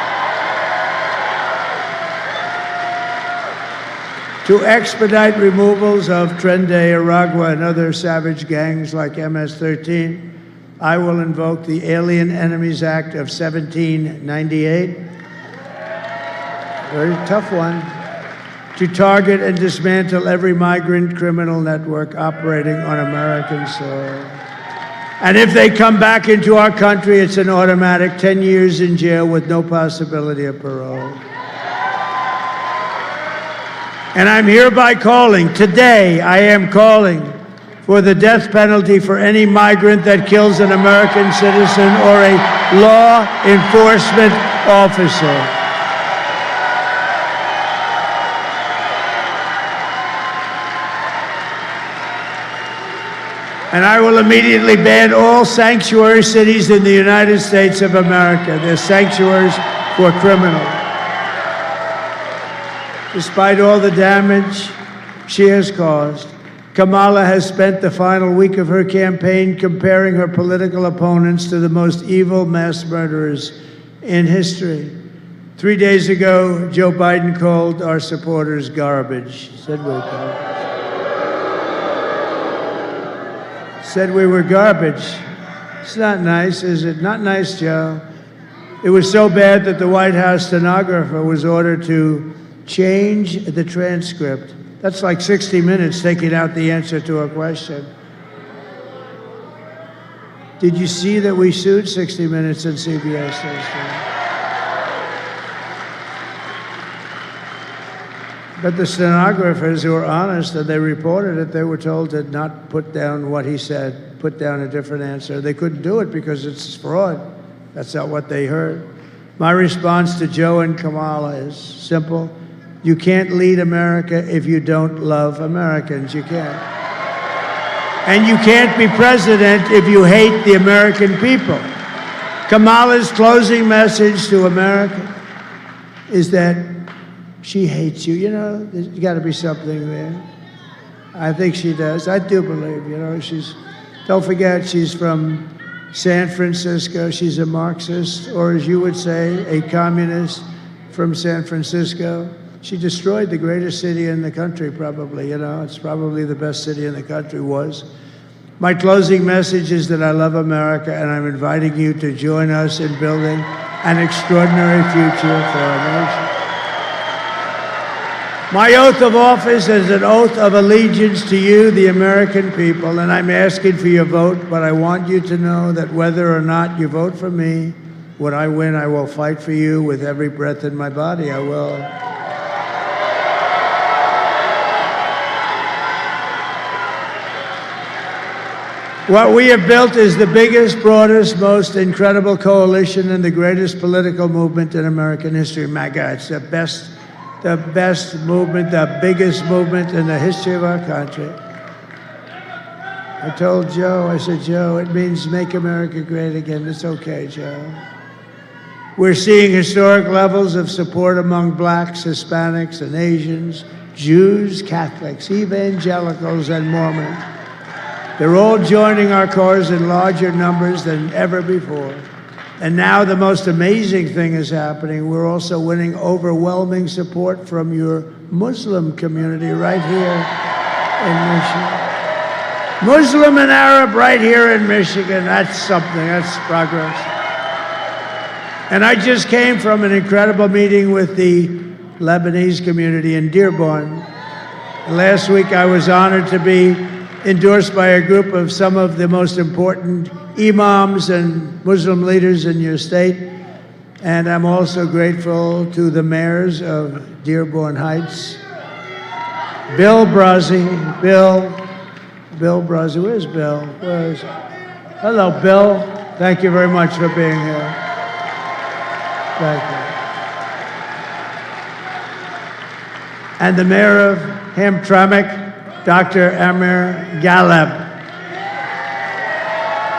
To expedite removals of Tren de Aragua and other savage gangs like MS-13, I will invoke the Alien Enemies Act of 1798, very tough one, to target and dismantle every migrant criminal network operating on American soil. And if they come back into our country, it's an automatic 10 years in jail with no possibility of parole. And I'm hereby calling, today I am calling for the death penalty for any migrant that kills an American citizen or a law enforcement officer. And I will immediately ban all sanctuary cities in the United States of America. They're sanctuaries for criminals. Despite all the damage she has caused, Kamala has spent the final week of her campaign comparing her political opponents to the most evil mass murderers in history. 3 days ago, Joe Biden called our supporters garbage. Said we're garbage. Said we were garbage. It's not nice, is it? Not nice, Joe. It was so bad that the White House stenographer was ordered to change the transcript. That's like 60 Minutes taking out the answer to a question. Did you see that we sued 60 Minutes and CBS yesterday? But the stenographers who were honest and they reported it, they were told to not put down what he said, put down a different answer. They couldn't do it because it's fraud. That's not what they heard. My response to Joe and Kamala is simple. You can't lead America if you don't love Americans. You can't. And you can't be president if you hate the American people. Kamala's closing message to America is that she hates you. You know, there's got to be something there. I think she does. I do believe, you know, don't forget, she's from San Francisco. She's a Marxist, or as you would say, a communist from San Francisco. She destroyed the greatest city in the country, probably. You know, it's probably the best city in the country was. My closing message is that I love America, and I'm inviting you to join us in building an extraordinary future for our nation. My oath of office is an oath of allegiance to you, the American people, and I'm asking for your vote, but I want you to know that whether or not you vote for me, when I win, I will fight for you with every breath in my body. I will. What we have built is the biggest, broadest, most incredible coalition and the greatest political movement in American history. My God, it's the best movement, the biggest movement in the history of our country. I told Joe, I said, Joe, it means make America great again. It's okay, Joe. We're seeing historic levels of support among blacks, Hispanics, and Asians, Jews, Catholics, evangelicals, and Mormons. They're all joining our cause in larger numbers than ever before. And now the most amazing thing is happening. We're also winning overwhelming support from your Muslim community right here in Michigan. Muslim and Arab right here in Michigan. That's something. That's progress. And I just came from an incredible meeting with the Lebanese community in Dearborn. Last week I was honored to be endorsed by a group of some of the most important imams and Muslim leaders in your state. And I'm also grateful to the mayors of Dearborn Heights. Bill Brazzi, Bill Brazzi, where's Bill? Hello, Bill. Thank you very much for being here. Thank you. And the mayor of Hamtramck, Dr. Amir Galeb.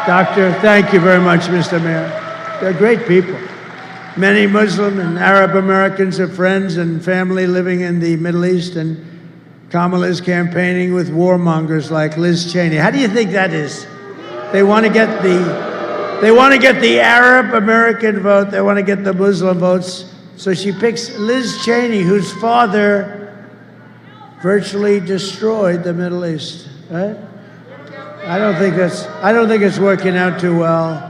Doctor, thank you very much, Mr. Mayor. They're great people. Many Muslim and Arab Americans are friends and family living in the Middle East, and Kamala is campaigning with warmongers like Liz Cheney. How do you think that is? They want to get the Arab American vote. They want to get the Muslim votes. So she picks Liz Cheney, whose father virtually destroyed the Middle East, right? I don't think it's working out too well.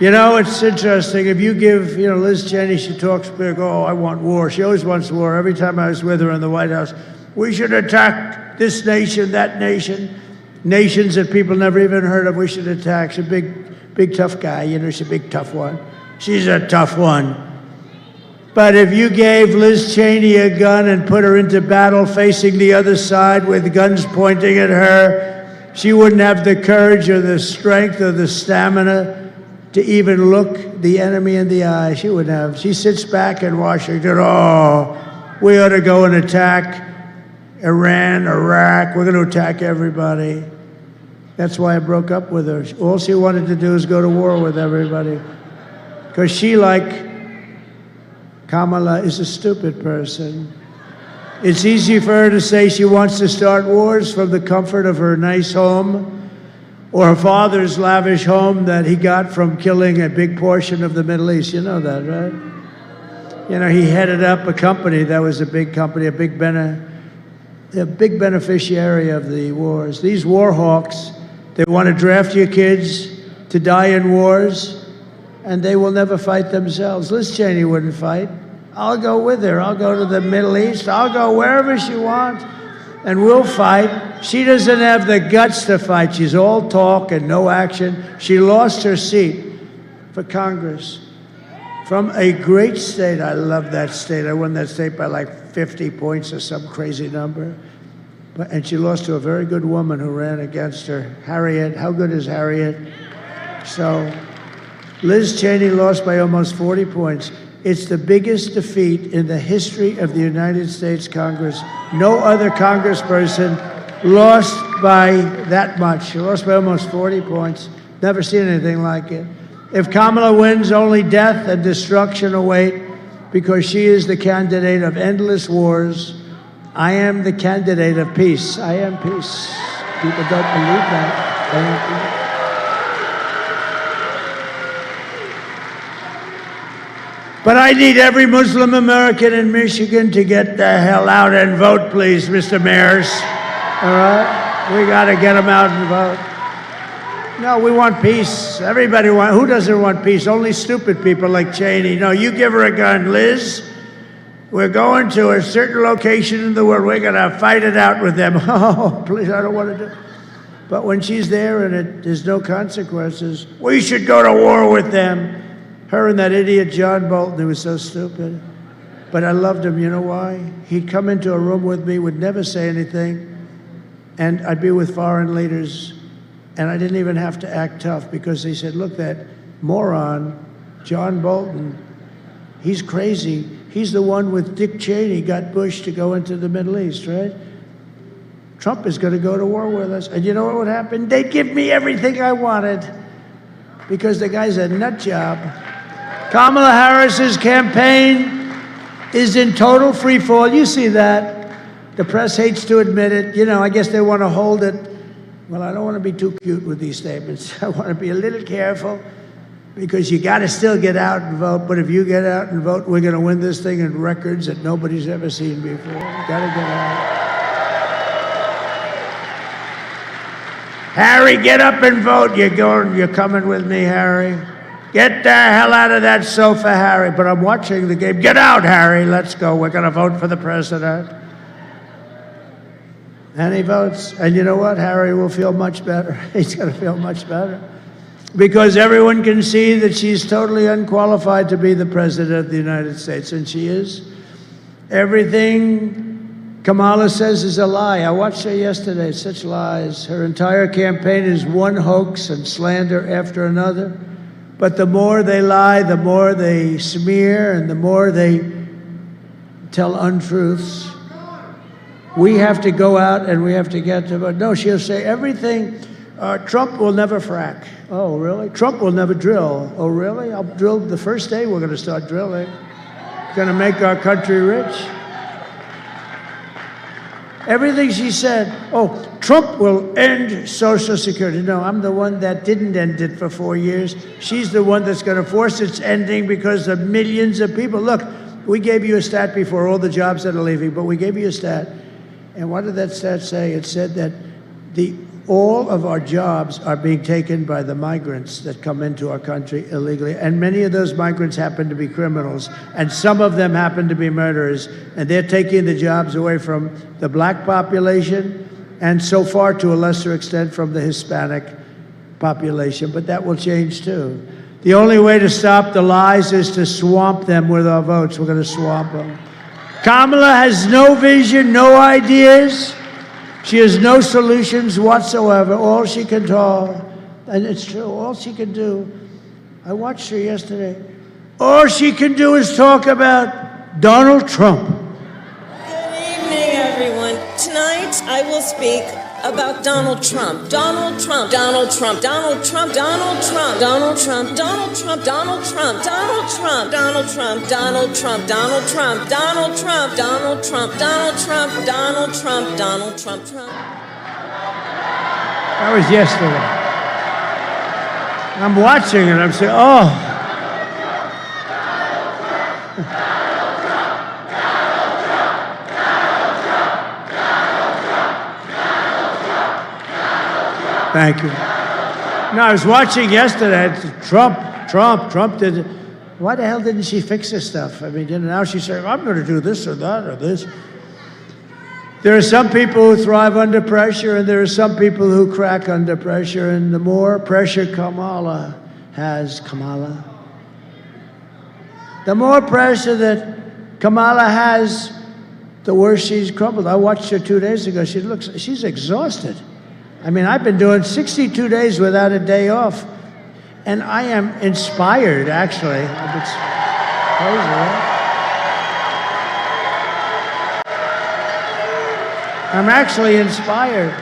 You know, it's interesting. If you give, Liz Cheney, she talks big, oh, I want war. She always wants war. Every time I was with her in the White House, we should attack this nation, that nation, nations that people never even heard of, we should attack. She's a big tough guy, she's a big tough one. She's a tough one. But if you gave Liz Cheney a gun and put her into battle facing the other side with guns pointing at her, she wouldn't have the courage or the strength or the stamina to even look the enemy in the eye. She wouldn't have. She sits back in Washington, oh, we ought to go and attack Iran, Iraq. We're going to attack everybody. That's why I broke up with her. All she wanted to do is go to war with everybody. Because she, like Kamala, is a stupid person. It's easy for her to say she wants to start wars from the comfort of her nice home or her father's lavish home that he got from killing a big portion of the Middle East. You know that, right? He headed up a company that was a big company, a big beneficiary of the wars. These war hawks, they want to draft your kids to die in wars, and they will never fight themselves. Liz Cheney wouldn't fight. I'll go with her. I'll go to the Middle East. I'll go wherever she wants, and we'll fight. She doesn't have the guts to fight. She's all talk and no action. She lost her seat for Congress from a great state. I love that state. I won that state by like 50 points or some crazy number. And she lost to a very good woman who ran against her, Harriet. How good is Harriet? So Liz Cheney lost by almost 40 points. It's the biggest defeat in the history of the United States Congress. No other congressperson lost by that much. She lost by almost 40 points. Never seen anything like it. If Kamala wins, only death and destruction await because she is the candidate of endless wars. I am the candidate of peace. I am peace. People don't believe that. I am peace. But I need every Muslim American in Michigan to get the hell out and vote, please, Mr. Mayors. All right? We got to get them out and vote. No, we want peace. Everybody wants. Who doesn't want peace? Only stupid people like Cheney. No, you give her a gun, Liz. We're going to a certain location in the world. We're going to fight it out with them. Oh, please, I don't want to do it. But when she's there and there's no consequences, we should go to war with them. Her and that idiot John Bolton, who was so stupid. But I loved him. You know why? He'd come into a room with me, would never say anything, and I'd be with foreign leaders, and I didn't even have to act tough because they said, look, that moron, John Bolton, he's crazy. He's the one with Dick Cheney got Bush to go into the Middle East, right? Trump is going to go to war with us. And you know what would happen? They'd give me everything I wanted because the guy's a nut job. Kamala Harris's campaign is in total free fall. You see that. The press hates to admit it. You know, I guess they want to hold it. Well, I don't want to be too cute with these statements. I want to be a little careful because you got to still get out and vote. But if you get out and vote, we're going to win this thing in records that nobody's ever seen before. You got to get out. Harry, get up and vote. You're coming with me, Harry. Get the hell out of that sofa, Harry. But I'm watching the game. Get out, Harry. Let's go. We're going to vote for the president. And he votes. And you know what? Harry will feel much better. He's going to feel much better. Because everyone can see that she's totally unqualified to be the president of the United States. And she is. Everything Kamala says is a lie. I watched her yesterday. Such lies. Her entire campaign is one hoax and slander after another. But the more they lie, the more they smear, and the more they tell untruths. We have to go out and we have to get to vote. No, she'll say everything. Trump will never frack. Oh, really? Trump will never drill. Oh, really? I'll drill the first day we're going to start drilling. Going to make our country rich. Everything she said, oh, Trump will end Social Security. No, I'm the one that didn't end it for 4 years. She's the one that's going to force its ending because of millions of people. Look, we gave you a stat before, all the jobs that are leaving, but we gave you a stat. And what did that stat say? It said that all of our jobs are being taken by the migrants that come into our country illegally. And many of those migrants happen to be criminals. And some of them happen to be murderers. And they're taking the jobs away from the black population and so far, to a lesser extent, from the Hispanic population. But that will change, too. The only way to stop the lies is to swamp them with our votes. We're going to swamp them. Kamala has no vision, no ideas. She has no solutions whatsoever. All she can talk, and it's true, all she can do, I watched her yesterday, all she can do is talk about Donald Trump. Good evening, everyone. Tonight, I will speak about Donald Trump. Donald Trump. Donald Trump. Donald Trump. Donald Trump. Donald Trump. Donald Trump. Donald Trump. Donald Trump. Donald Trump. Donald Trump. Donald Trump. Donald Trump. Donald Trump. Donald Trump. Donald Trump. Donald Trump. Trump. That was yesterday. I'm watching it. I'm saying, oh. Thank you. No, I was watching yesterday. Trump did. Why the hell didn't she fix this stuff? I mean, now she's saying, I'm going to do this or that or this. There are some people who thrive under pressure, and there are some people who crack under pressure. And the more pressure Kamala has, the more pressure that Kamala has, the worse she's crumbled. I watched her 2 days ago. She's exhausted. I mean, I've been doing 62 days without a day off, and I am inspired, actually. It's crazy, right? I'm actually inspired.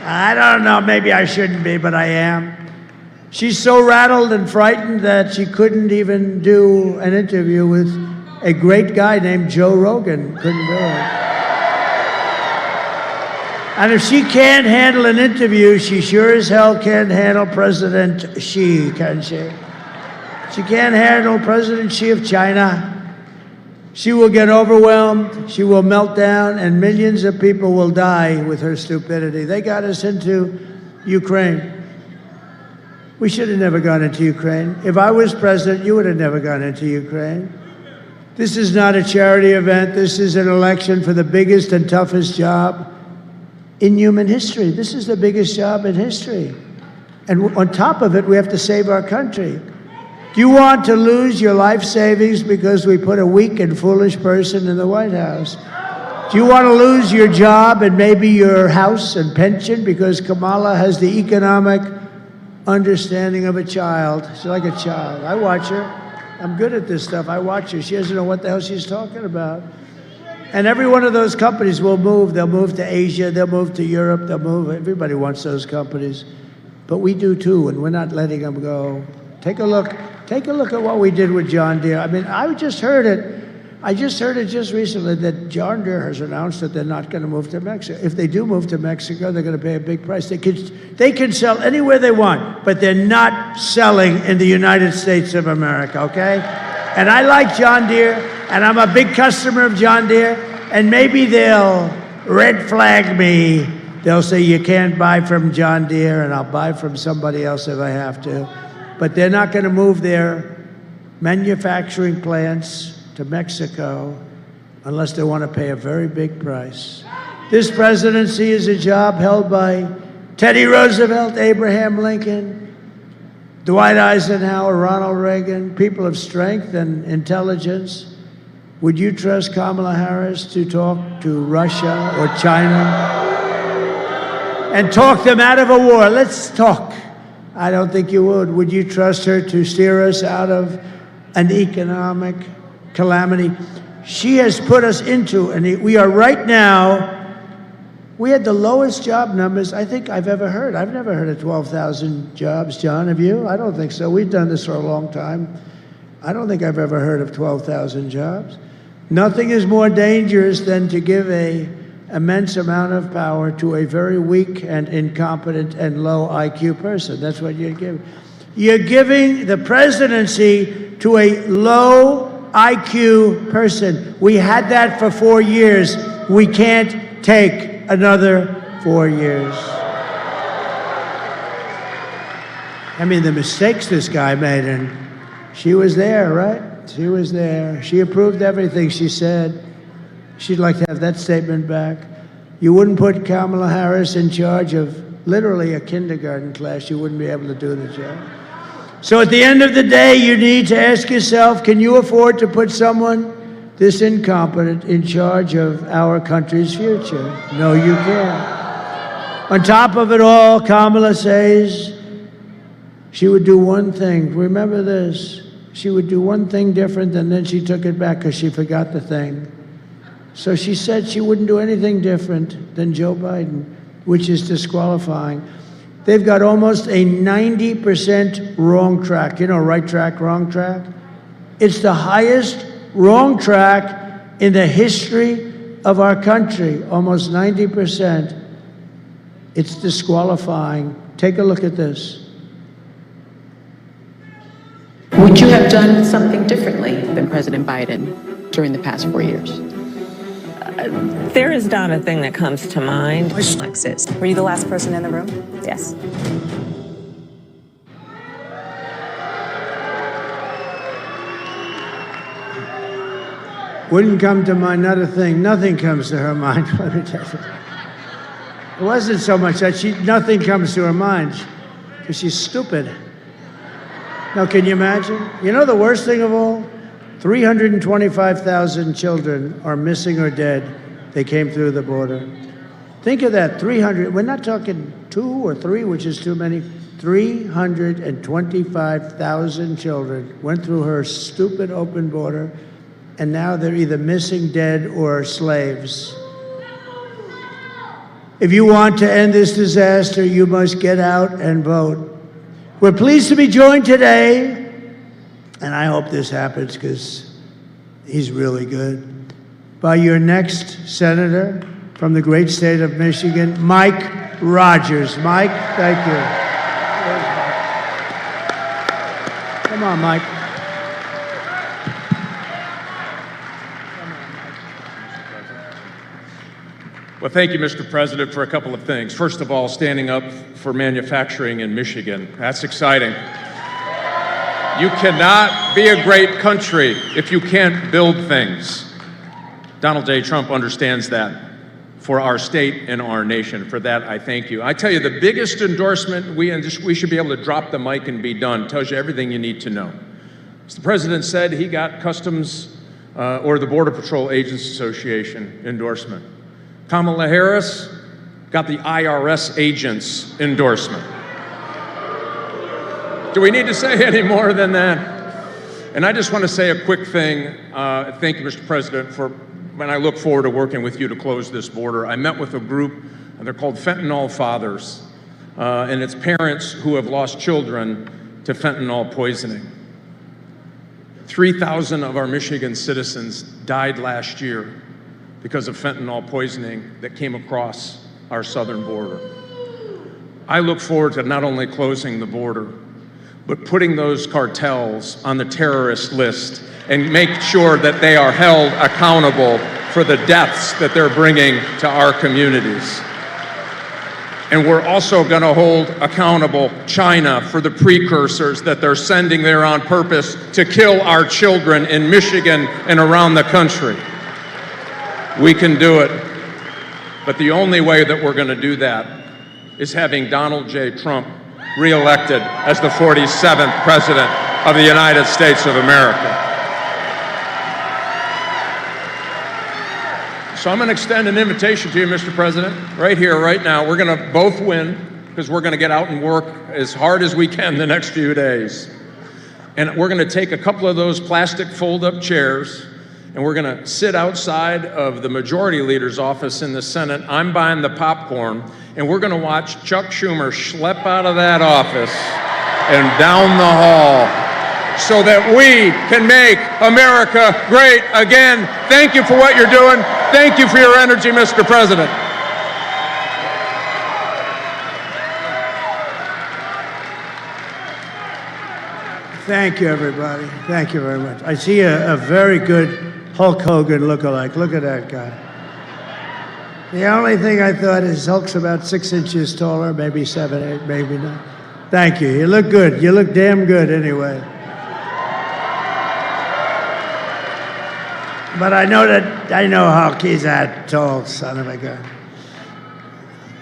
I don't know, maybe I shouldn't be, but I am. She's so rattled and frightened that she couldn't even do an interview with a great guy named Joe Rogan. Couldn't do it. And if she can't handle an interview, she sure as hell can't handle President Xi, can she? She can't handle President Xi of China. She will get overwhelmed, she will melt down, and millions of people will die with her stupidity. They got us into Ukraine. We should have never gone into Ukraine. If I was president, you would have never gone into Ukraine. This is not a charity event. This is an election for the biggest and toughest job in human history. This is the biggest job in history. And on top of it, we have to save our country. Do you want to lose your life savings because we put a weak and foolish person in the White House? Do you want to lose your job and maybe your house and pension because Kamala has the economic understanding of a child? She's like a child. I watch her. I'm good at this stuff. I watch her. She doesn't know what the hell she's talking about. And every one of those companies will move. They'll move to Asia. They'll move to Europe. They'll move. Everybody wants those companies. But we do too, and we're not letting them go. Take a look. Take a look at what we did with John Deere. I mean, I just heard it I just heard it just recently that John Deere has announced that they're not going to move to Mexico. If they do move to Mexico, they're going to pay a big price. They can sell anywhere they want, but they're not selling in the United States of America, okay? And I like John Deere, and I'm a big customer of John Deere, and maybe they'll red flag me. They'll say you can't buy from John Deere, and I'll buy from somebody else if I have to. But they're not going to move their manufacturing plants to Mexico unless they want to pay a very big price. This presidency is a job held by Teddy Roosevelt, Abraham Lincoln, Dwight Eisenhower, Ronald Reagan, people of strength and intelligence. Would you trust Kamala Harris to talk to Russia or China and talk them out of a war? Let's talk. I don't think you would. Would you trust her to steer us out of an economic calamity? She has put us into, and we are right now, we had the lowest job numbers I think I've ever heard. I've never heard of 12,000 jobs, John, have you? I don't think so. We've done this for a long time. I don't think I've ever heard of 12,000 jobs. Nothing is more dangerous than to give an immense amount of power to a very weak and incompetent and low IQ person. That's what you're giving. You're giving the presidency to a low IQ person. We had that for 4 years. We can't take another 4 years. I mean, the mistakes this guy made, and she was there, right? She was there. She approved everything she said. She'd like to have that statement back. You wouldn't put Kamala Harris in charge of literally a kindergarten class. You wouldn't be able to do the job. So at the end of the day, you need to ask yourself, can you afford to put someone this incompetent in charge of our country's future? No, you can't. On top of it all, Kamala says she would do one thing. Remember this. She would do one thing different, and then she took it back because she forgot the thing. So she said she wouldn't do anything different than Joe Biden, which is disqualifying. They've got almost a 90% wrong track. You know, right track, wrong track? It's the highest wrong track in the history of our country, almost 90%. It's disqualifying. Take a look at this. Would you have done something differently than President Biden during the past 4 years? There is not a thing that comes to mind. Were you the last person in the room? Yes. Wouldn't come to mind, not a thing. Nothing comes to her mind. Let me tell you. It wasn't so much that nothing comes to her mind, because she's stupid. Now, can you imagine? You know the worst thing of all? 325,000 children are missing or dead. They came through the border. Think of that, 300. We're not talking 2 or 3, which is too many. 325,000 children went through her stupid open border, and now they're either missing, dead, or slaves. If you want to end this disaster, you must get out and vote. We're pleased to be joined today, and I hope this happens because he's really good, by your next senator from the great state of Michigan, Mike Rogers. Mike, thank you. Come on, Mike. Well, thank you, Mr. President, for a couple of things. First of all, standing up for manufacturing in Michigan. That's exciting. You cannot be a great country if you can't build things. Donald J. Trump understands that for our state and our nation. For that, I thank you. I tell you, the biggest endorsement, we should be able to drop the mic and be done, tells you everything you need to know. As the president said, he got Customs or the Border Patrol Agents Association endorsement. Kamala Harris got the IRS agents endorsement. Do we need to say any more than that? And I just want to say a quick thing. Thank you, Mr. President, and I look forward to working with you to close this border. I met with a group, they're called Fentanyl Fathers, and it's parents who have lost children to fentanyl poisoning. 3,000 of our Michigan citizens died last year because of fentanyl poisoning that came across our southern border. I look forward to not only closing the border, but putting those cartels on the terrorist list and make sure that they are held accountable for the deaths that they're bringing to our communities. And we're also going to hold accountable China for the precursors that they're sending there on purpose to kill our children in Michigan and around the country. We can do it, but the only way that we're going to do that is having Donald J. Trump reelected as the 47th President of the United States of America. So I'm going to extend an invitation to you, Mr. President, right here, right now. We're going to both win because we're going to get out and work as hard as we can the next few days. And we're going to take a couple of those plastic fold-up chairs and we're going to sit outside of the majority leader's office in the Senate. I'm buying the popcorn, and we're going to watch Chuck Schumer schlep out of that office and down the hall so that we can make America great again. Thank you for what you're doing. Thank you for your energy, Mr. President. Thank you, everybody. Thank you very much. I see a very good Hulk Hogan lookalike. Look at that guy. The only thing I thought is Hulk's about 6 inches taller, maybe 7, 8, maybe not. Thank you. You look good. You look damn good anyway. But I know Hulk. He's that tall son of a gun.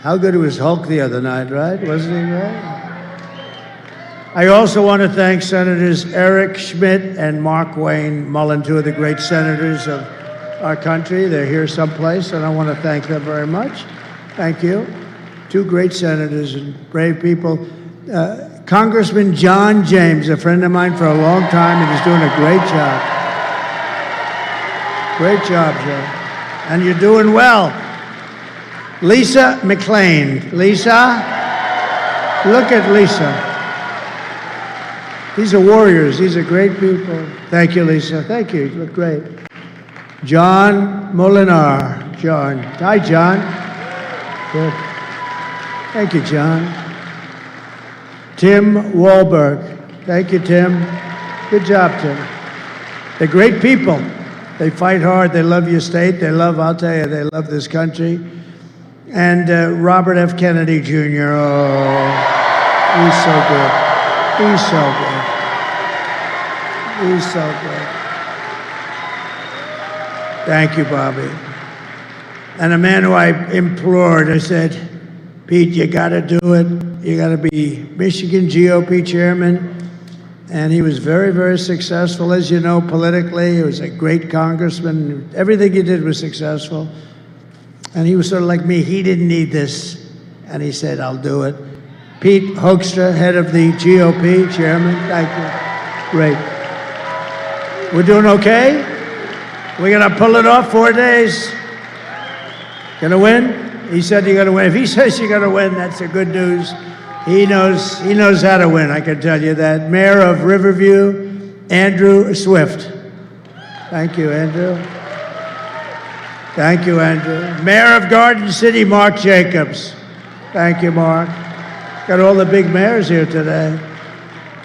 How good was Hulk the other night, right? Wasn't he, right? I also want to thank Senators Eric Schmidt and Mark Wayne Mullen, two of the great senators of our country. They're here someplace, and I want to thank them very much. Thank you. Two great senators and brave people. Congressman John James, a friend of mine for a long time, and he's doing a great job. Great job, Joe. And you're doing well. Lisa McLean. Lisa? Look at Lisa. These are warriors. These are great people. Thank you, Lisa. Thank you. You look great. John Molinar. John. Hi, John. Good. Thank you, John. Tim Wahlberg. Thank you, Tim. Good job, Tim. They're great people. They fight hard. They love your state. They love, I'll tell you, they love this country. And Robert F. Kennedy Jr. Oh, he's so good. He's so good. He's so good. Thank you, Bobby. And a man who I implored, I said, Pete, you got to do it. You got to be Michigan GOP chairman. And he was very, very successful, as you know, politically. He was a great congressman. Everything he did was successful. And he was sort of like me. He didn't need this. And he said, I'll do it. Pete Hoekstra, head of the GOP, chairman. Thank you. Great. We're doing okay? We're going to pull it off 4 days. Going to win? He said you're going to win. If he says you're going to win, that's the good news. He knows how to win, I can tell you that. Mayor of Riverview, Andrew Swift. Thank you, Andrew. Thank you, Andrew. Mayor of Garden City, Mark Jacobs. Thank you, Mark. Got all the big mayors here today.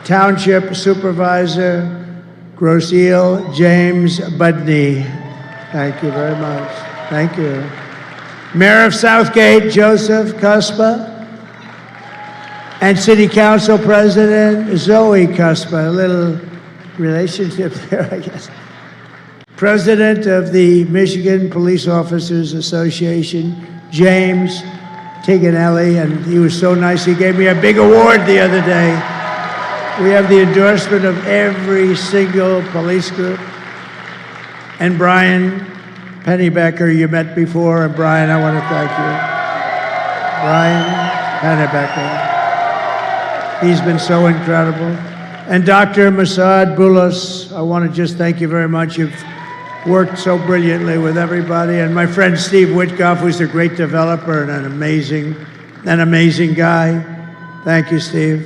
Township Supervisor, Groceries, James Budney. Thank you very much. Thank you. Mayor of Southgate, Joseph Cuspa. And City Council President, Zoe Cuspa. A little relationship there, I guess. President of the Michigan Police Officers Association, James Tiganelli, and he was so nice. He gave me a big award the other day. We have the endorsement of every single police group. And Brian Pennybecker, you met before, and Brian, I want to thank you. Brian Pennybecker. He's been so incredible. And Dr. Masad Boulos, I want to just thank you very much. You've worked so brilliantly with everybody. And my friend Steve Witkoff, who's a great developer and an amazing guy. Thank you, Steve.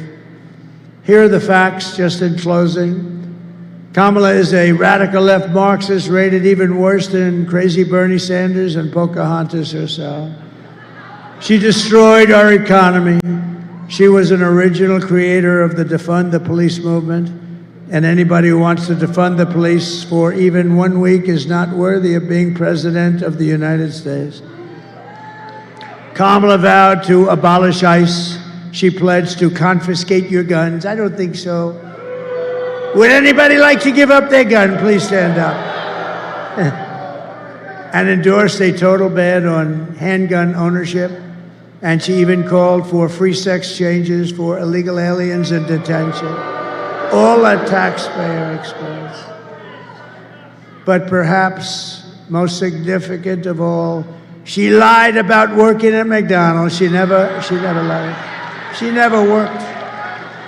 Here are the facts, just in closing. Kamala is a radical left Marxist, rated even worse than crazy Bernie Sanders and Pocahontas herself. She destroyed our economy. She was an original creator of the defund the police movement, and anybody who wants to defund the police for even 1 week is not worthy of being president of the United States. Kamala vowed to abolish ICE. She pledged to confiscate your guns. I don't think so. Would anybody like to give up their gun? Please stand up. And endorsed a total ban on handgun ownership. And she even called for free sex changes for illegal aliens in detention. All at taxpayer expense. But perhaps most significant of all, she lied about working at McDonald's. She never lied. She never worked.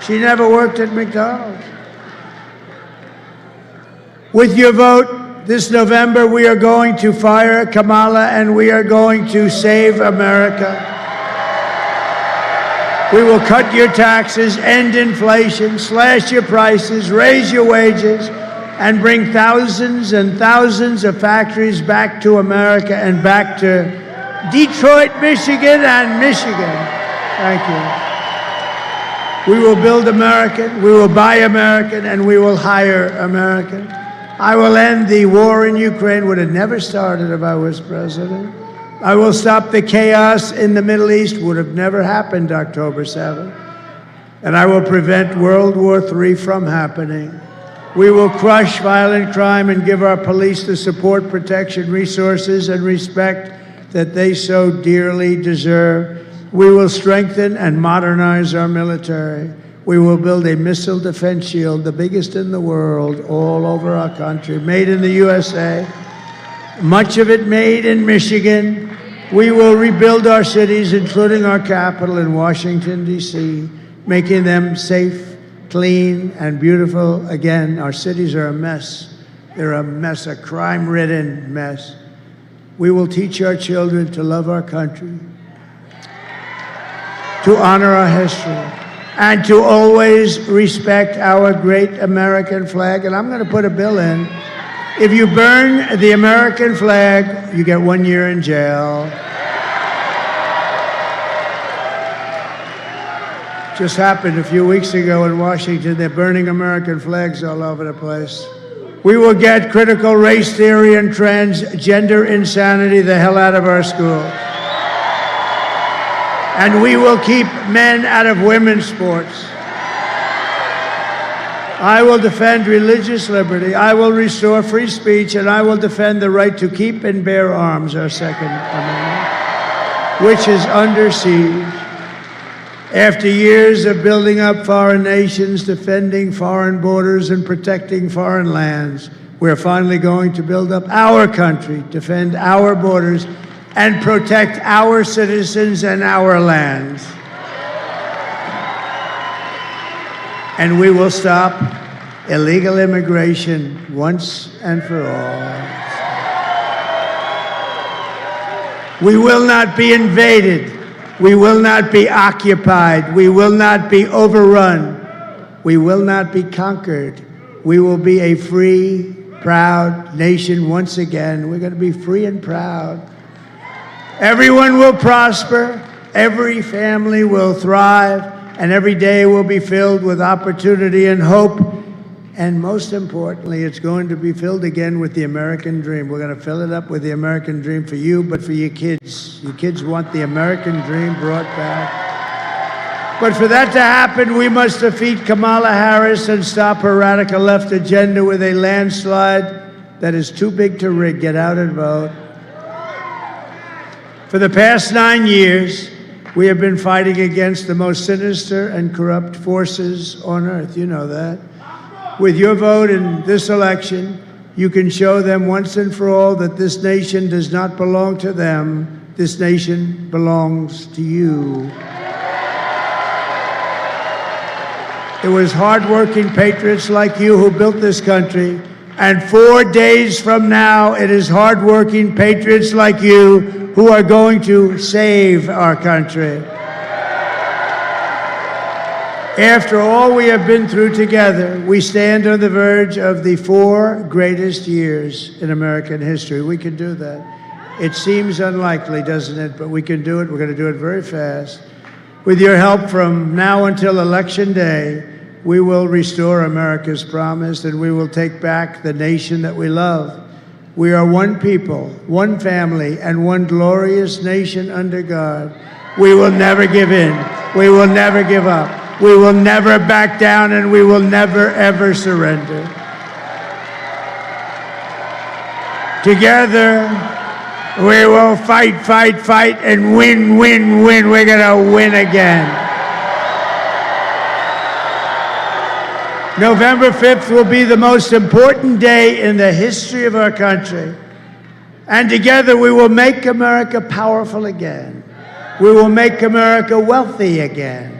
She never worked at McDonald's. With your vote this November, we are going to fire Kamala and we are going to save America. We will cut your taxes, end inflation, slash your prices, raise your wages, and bring thousands and thousands of factories back to America and back to Detroit, Michigan, and Michigan. Thank you. We will build American, we will buy American, and we will hire American. I will end the war in Ukraine. Would have never started if I was president. I will stop the chaos in the Middle East. Would have never happened October 7th. And I will prevent World War III from happening. We will crush violent crime and give our police the support, protection, resources, and respect that they so dearly deserve. We will strengthen and modernize our military. We will build a missile defense shield, the biggest in the world, all over our country, made in the USA, much of it made in Michigan. We will rebuild our cities, including our capital in Washington, D.C., making them safe, clean, and beautiful. Again, our cities are a mess. They're a mess, a crime-ridden mess. We will teach our children to love our country, to honor our history, and to always respect our great American flag. And I'm going to put a bill in. If you burn the American flag, you get 1 year in jail. Just happened a few weeks ago in Washington. They're burning American flags all over the place. We will get critical race theory and transgender insanity the hell out of our school. And we will keep men out of women's sports. I will defend religious liberty. I will restore free speech, and I will defend the right to keep and bear arms, our Second Amendment, which is under siege. After years of building up foreign nations, defending foreign borders, and protecting foreign lands, we're finally going to build up our country, defend our borders, and protect our citizens and our lands. And we will stop illegal immigration once and for all. We will not be invaded. We will not be occupied. We will not be overrun. We will not be conquered. We will be a free, proud nation once again. We're going to be free and proud. Everyone will prosper. Every family will thrive. And every day will be filled with opportunity and hope. And most importantly, it's going to be filled again with the American dream. We're going to fill it up with the American dream for you, but for your kids. Your kids want the American dream brought back. But for that to happen, we must defeat Kamala Harris and stop her radical left agenda with a landslide that is too big to rig. Get out and vote. For the past 9 years, we have been fighting against the most sinister and corrupt forces on earth. You know that. With your vote in this election, you can show them once and for all that this nation does not belong to them. This nation belongs to you. It was hardworking patriots like you who built this country. And 4 days from now, it is hardworking patriots like you who are going to save our country. After all we have been through together, we stand on the verge of the 4 greatest years in American history. We can do that. It seems unlikely, doesn't it? But we can do it. We're going to do it very fast. With your help from now until Election Day, we will restore America's promise and we will take back the nation that we love. We are one people, one family, and one glorious nation under God. We will never give in. We will never give up. We will never back down, and we will never, ever surrender. Together, we will fight, fight, fight, and win, win, win. We're going to win again. November 5th will be the most important day in the history of our country. And together, we will make America powerful again. We will make America wealthy again.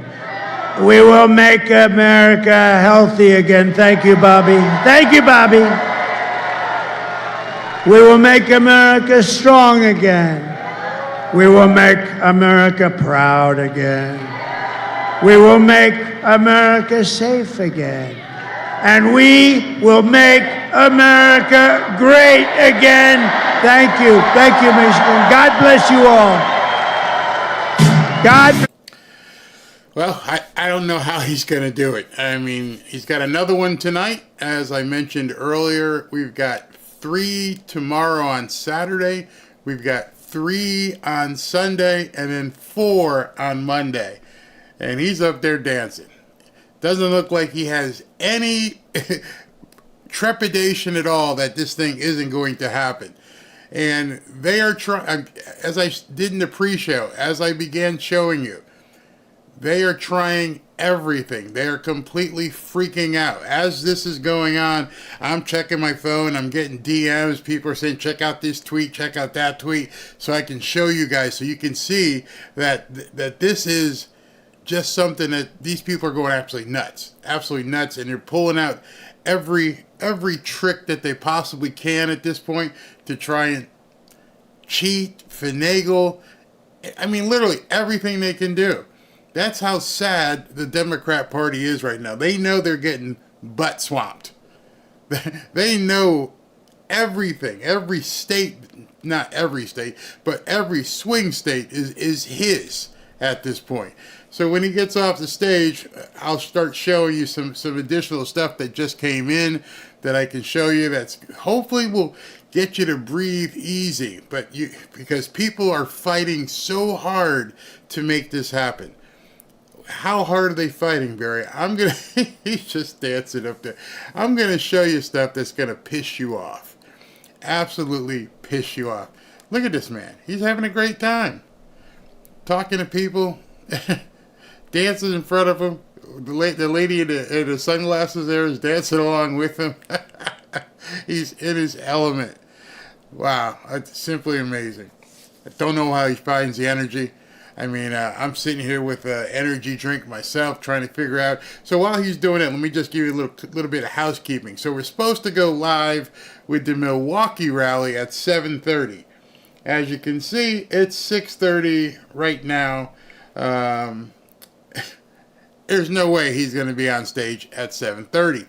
We will make America healthy again. Thank you, Bobby. Thank you, Bobby. We will make America strong again. We will make America proud again. We will make America safe again. And we will make America great again. Thank you. Thank you, Michigan. God bless you all. God. Well, I don't know how he's going to do it. I mean, he's got another one tonight. As I mentioned earlier, we've got 3 tomorrow on Saturday. We've got 3 on Sunday and then 4 on Monday. And he's up there dancing. Doesn't look like he has any trepidation at all that this thing isn't going to happen. And they are trying, as I did in the pre-show, as I began showing you, they are trying everything. They are completely freaking out. As this is going on, I'm checking my phone. I'm getting DMs. People are saying, check out this tweet, check out that tweet, so I can show you guys, so you can see that this is just something that these people are going absolutely nuts, and they're pulling out every trick that they possibly can at this point to try and cheat, finagle. I mean, literally everything they can do. That's how sad the Democrat Party is right now. They know they're getting butt swamped. They know everything. Every state, not every state, but every swing state is his at this point. So when he gets off the stage, I'll start showing you some additional stuff that just came in that I can show you that's hopefully will get you to breathe easy. But because people are fighting so hard to make this happen. How hard are they fighting, Barry? He's just dancing up there. I'm going to show you stuff that's going to piss you off. Absolutely piss you off. Look at this man. He's having a great time. Talking to people. Dancing in front of him. The lady in the sunglasses there is dancing along with him. He's in his element. Wow. It's simply amazing. I don't know how he finds the energy. I mean, I'm sitting here with an energy drink myself, trying to figure out. So while he's doing it, let me just give you a little bit of housekeeping. So we're supposed to go live with the Milwaukee rally at 7:30. As you can see, it's 6:30 right now. There's no way he's going to be on stage at 7:30,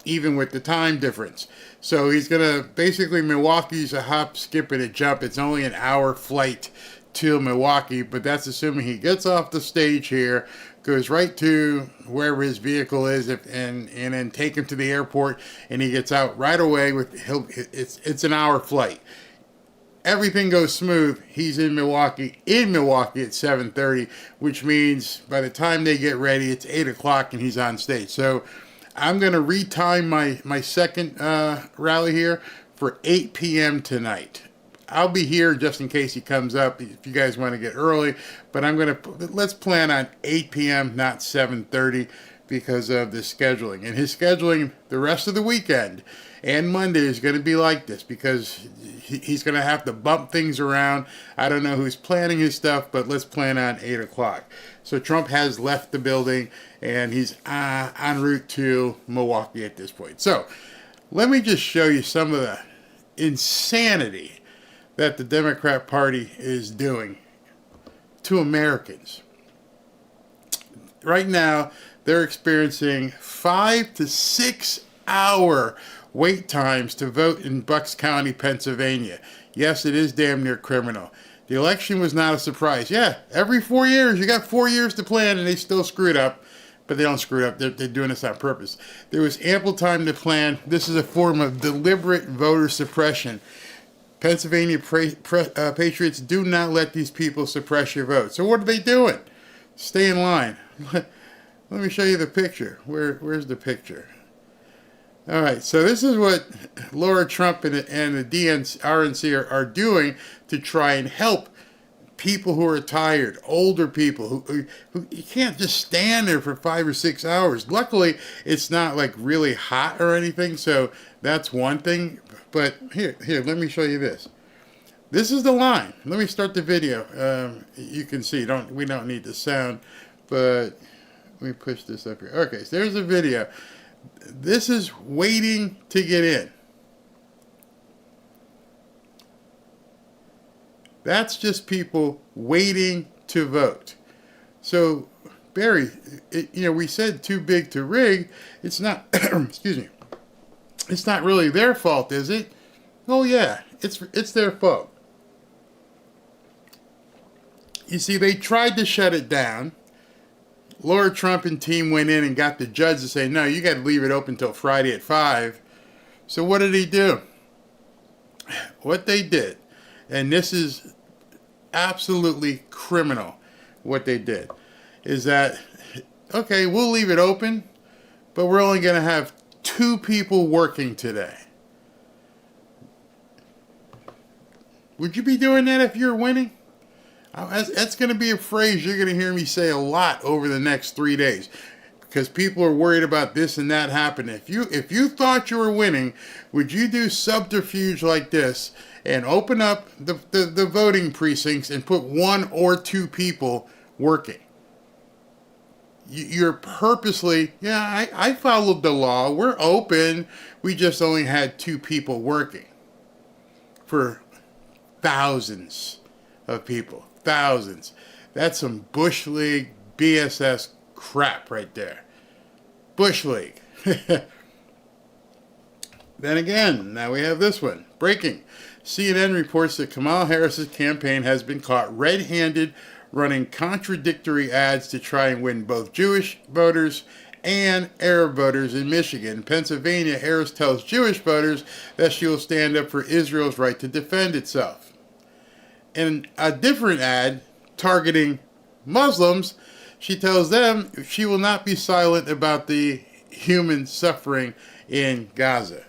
even with the time difference. So he's going to, basically, Milwaukee's a hop, skip, and a jump. It's only an hour flight to Milwaukee, but that's assuming he gets off the stage here, goes right to wherever his vehicle is, and then take him to the airport, and he gets out right away. It's an hour flight. Everything goes smooth. He's in Milwaukee at 7:30, which means by the time they get ready, it's 8 o'clock and he's on stage. So I'm going to retime my second rally here for 8 p.m. tonight. I'll be here just in case he comes up if you guys want to get early, but let's plan on 8 p.m., not 7:30, because of the scheduling. And his scheduling the rest of the weekend and Monday is going to be like this, because he's going to have to bump things around. I don't know who's planning his stuff, but let's plan on 8 o'clock. So Trump has left the building, and he's en route to Milwaukee at this point. So let me just show you some of the insanity that the Democrat Party is doing to Americans. Right now, they're experiencing 5 to 6 hour wait times to vote in Bucks County, Pennsylvania. Yes, it is damn near criminal. The election was not a surprise. Yeah, every 4 years, you got 4 years to plan, and they still screwed up. But they don't screw it up. They're doing this on purpose. There was ample time to plan. This is a form of deliberate voter suppression. Pennsylvania patriots, do not let these people suppress your vote. So what are they doing? Stay in line. Let me show you the picture. Where's the picture? All right, so this is what Laura Trump and the RNC are doing to try and help people who are tired, older people who you can't just stand there for 5 or 6 hours. Luckily, it's not like really hot or anything, so that's one thing. But here, let me show you this. This is the line. Let me start the video. You can see. We don't need the sound, but let me push this up here. Okay, so there's a video. This is waiting to get in. That's just people waiting to vote. So, Barry, we said too big to rig. It's not, excuse me, it's not really their fault, is it? Oh, yeah, it's their fault. You see, they tried to shut it down. Laura Trump and team went in and got the judge to say, no, you got to leave it open until Friday at 5. So what did he do? What they did, and this is absolutely criminal, what they did, is that, okay, we'll leave it open, but we're only going to have 2 people working today. Would you be doing that if you're winning? That's going to be a phrase you're going to hear me say a lot over the next 3 days, because people are worried about this and that happening. If you thought you were winning, would you do subterfuge like this and open up the voting precincts and put 1 or 2 people working? You're purposely, I followed the law. We're open. We just only had 2 people working for thousands of people. Thousands. That's some Bush League BSS crap right there. Bush League. Then again, now we have this one. Breaking. CNN reports that Kamala Harris's campaign has been caught red-handed running contradictory ads to try and win both Jewish voters and Arab voters in Michigan. In Pennsylvania, Harris tells Jewish voters that she will stand up for Israel's right to defend itself. In a different ad targeting Muslims, she tells them she will not be silent about the human suffering in Gaza.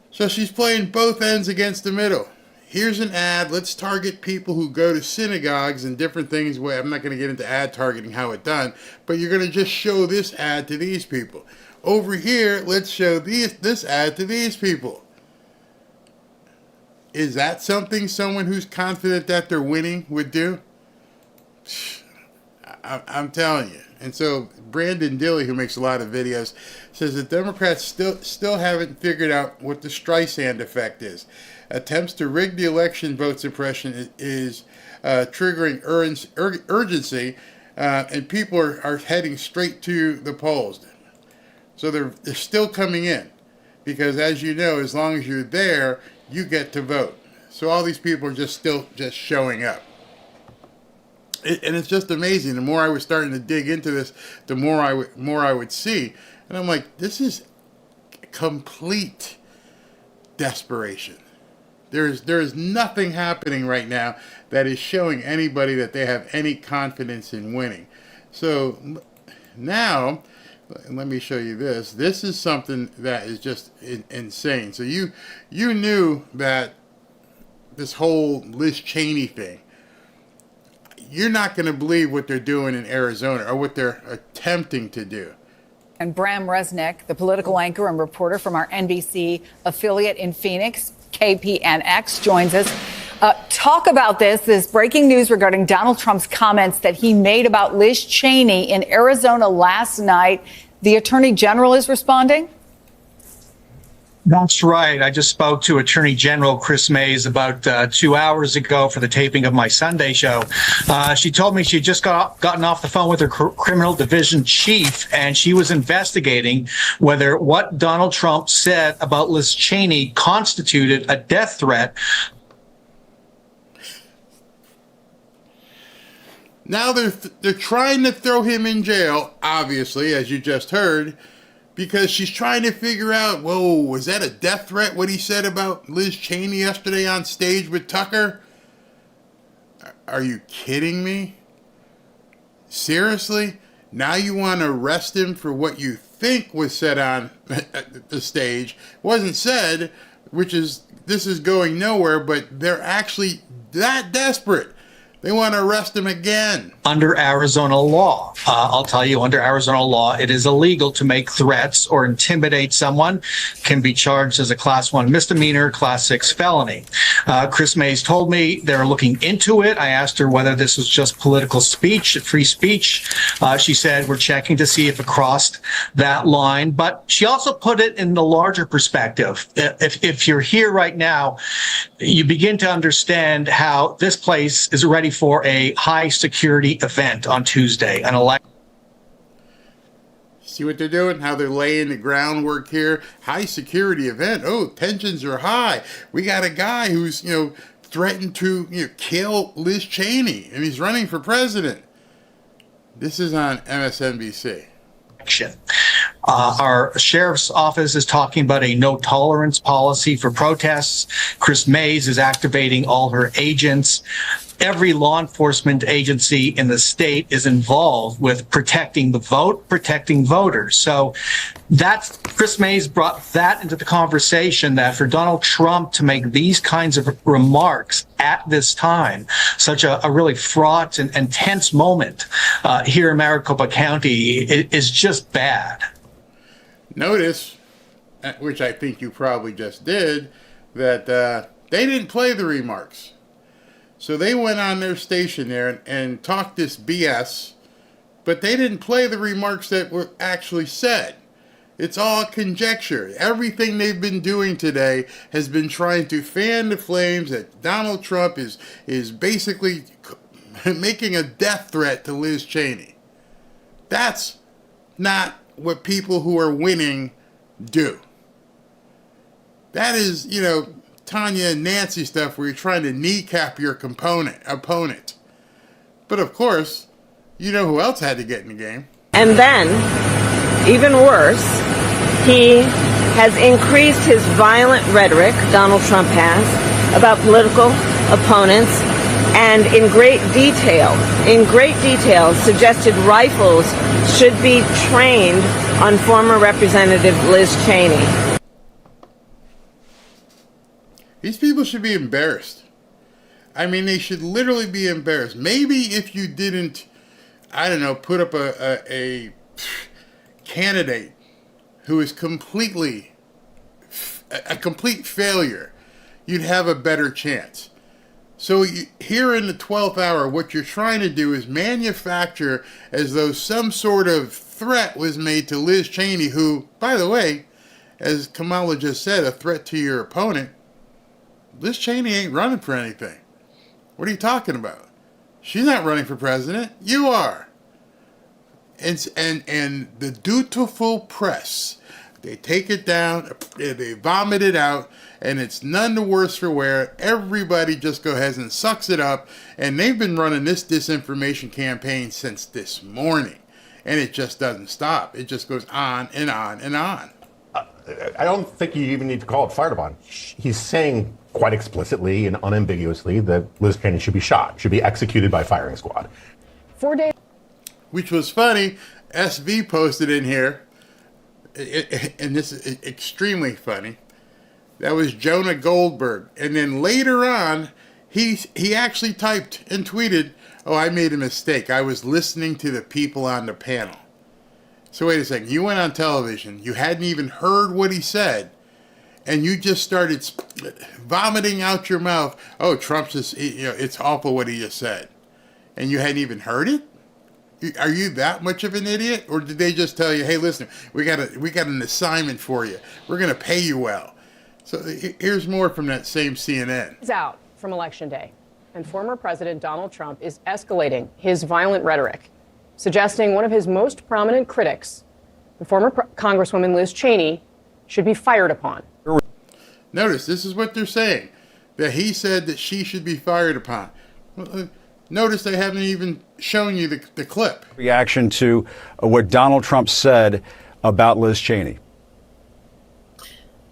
So she's playing both ends against the middle. Here's an ad. Let's target people who go to synagogues and different things. I'm not going to get into ad targeting, how it's done, but you're going to just show this ad to these people. Over here, let's show this ad to these people. Is that something someone who's confident that they're winning would do? I'm telling you. And so Brandon Dilley, who makes a lot of videos, says the Democrats still haven't figured out what the Streisand effect is. Attempts to rig the election vote suppression is triggering urgency, and people are heading straight to the polls. So they're still coming in, because as you know, as long as you're there, you get to vote. So all these people are just showing up. And it's just amazing. The more I was starting to dig into this, the more I would see. And I'm like, this is complete desperation. There is nothing happening right now that is showing anybody that they have any confidence in winning. So now, let me show you this. This is something that is just insane. So you knew that this whole Liz Cheney thing, you're not going to believe what they're doing in Arizona, or what they're attempting to do. And Bram Resnick, the political anchor and reporter from our NBC affiliate in Phoenix, KPNX, joins us. Talk about this breaking news regarding Donald Trump's comments that he made about Liz Cheney in Arizona last night. The Attorney General is responding? That's right. I just spoke to Attorney General Chris Mays about 2 hours ago for the taping of my Sunday show. She told me she just gotten off the phone with her criminal division chief, and she was investigating whether what Donald Trump said about Liz Cheney constituted a death threat. Now they're trying to throw him in jail, obviously, as you just heard, because she's trying to figure out, whoa, was that a death threat, what he said about Liz Cheney yesterday on stage with Tucker? Are you kidding me? Seriously? Now you want to arrest him for what you think was said on the stage? Wasn't said, this is going nowhere, but they're actually that desperate. They want to arrest him again. Under Arizona law, I'll tell you, under Arizona law, it is illegal to make threats or intimidate someone. Can be charged as a Class 1 misdemeanor, Class 6 felony. Chris Mays told me they're looking into it. I asked her whether this was just political speech, free speech. She said we're checking to see if it crossed that line. But she also put it in the larger perspective. If you're here right now, you begin to understand how this place is ready for a high security event on Tuesday, an election. See what they're doing? How they're laying the groundwork here. High security event. Oh, tensions are high. We got a guy who's, threatened to, kill Liz Cheney, and he's running for president. This is on MSNBC. Our sheriff's office is talking about a no tolerance policy for protests. Chris Mays is activating all her agents. Every law enforcement agency in the state is involved with protecting the vote, protecting voters. So that's Chris Mays brought that into the conversation, that for Donald Trump to make these kinds of remarks at this time, such a really fraught and tense moment here in Maricopa County, is just bad. Notice, which I think you probably just did, that they didn't play the remarks. So they went on their station there and talked this BS, but they didn't play the remarks that were actually said. It's all conjecture. Everything they've been doing today has been trying to fan the flames that Donald Trump is basically making a death threat to Liz Cheney. That's not what people who are winning do. That is, Tanya and Nancy stuff where you're trying to kneecap your opponent. But of course, you know who else had to get in the game? And then, even worse, he has increased his violent rhetoric, Donald Trump has, about political opponents, and in great detail, suggested rifles should be trained on former Representative Liz Cheney. These people should be embarrassed. I mean, they should literally be embarrassed. Maybe if you didn't, put up a candidate who is completely a complete failure, you'd have a better chance. So here in the 12th hour, what you're trying to do is manufacture as though some sort of threat was made to Liz Cheney, who, by the way, as Kamala just said, a threat to your opponent. Liz Cheney ain't running for anything. What are you talking about? She's not running for president. You are. And the dutiful press, they take it down, they vomit it out, and it's none the worse for wear. Everybody just goes ahead and sucks it up, and they've been running this disinformation campaign since this morning, and it just doesn't stop. It just goes on and on and on. I don't think you even need to call it fired upon. He's saying quite explicitly and unambiguously that Liz Cheney should be shot, should be executed by firing squad. 4 days. Which was funny. SV posted in here, and this is extremely funny. That was Jonah Goldberg. And then later on, he actually typed and tweeted, "Oh, I made a mistake. I was listening to the people on the panel." So wait a second. You went on television. You hadn't even heard what he said. And you just started vomiting out your mouth. Oh, Trump's just, it's awful what he just said. And you hadn't even heard it? Are you that much of an idiot, or did they just tell you, "Hey, listen, we got an assignment for you. We're going to pay you well"? So here's more from that same CNN. It's out from Election Day, and former President Donald Trump is escalating his violent rhetoric, suggesting one of his most prominent critics, the former Congresswoman Liz Cheney, should be fired upon. Notice, this is what they're saying, that he said that she should be fired upon. Notice they haven't even shown you the clip. Reaction to what Donald Trump said about Liz Cheney.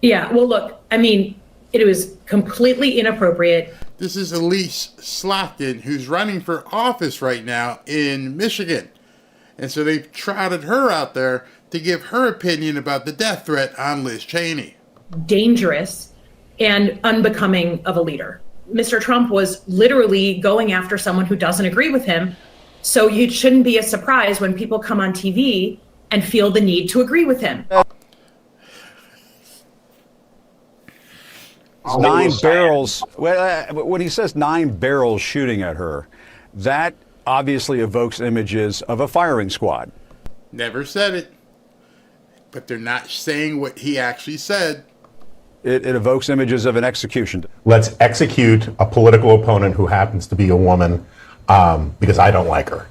Yeah, well, look, I mean, it was completely inappropriate. This is Elise Slotkin, who's running for office right now in Michigan. And so they trotted her out there to give her opinion about the death threat on Liz Cheney. Dangerous and unbecoming of a leader. Mr. Trump was literally going after someone who doesn't agree with him. So it shouldn't be a surprise when people come on TV and feel the need to agree with him. 9 barrels. When he says 9 barrels shooting at her, that obviously evokes images of a firing squad. Never said it, but they're not saying what he actually said. It evokes images of an execution. Let's execute a political opponent who happens to be a woman because I don't like her.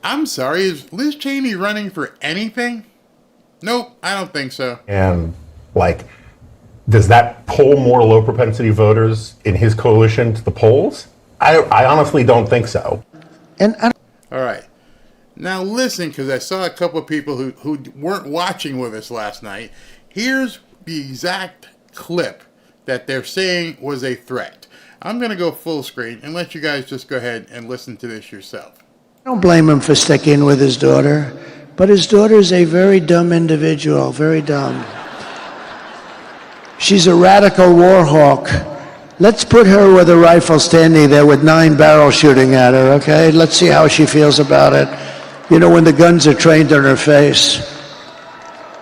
I'm sorry, is Liz Cheney running for anything? Nope, I don't think so. And, does that pull more low propensity voters in his coalition to the polls? I honestly don't think so. All right. Now listen, because I saw a couple of people who weren't watching with us last night. Here's the exact clip that they're saying was a threat. I'm going to go full screen and let you guys just go ahead and listen to this yourself. I don't blame him for sticking with his daughter, but his daughter's a very dumb individual, very dumb. She's a radical war hawk. Let's put her with a rifle standing there with 9 barrels shooting at her, okay? Let's see how she feels about it. You know, when the guns are trained on her face.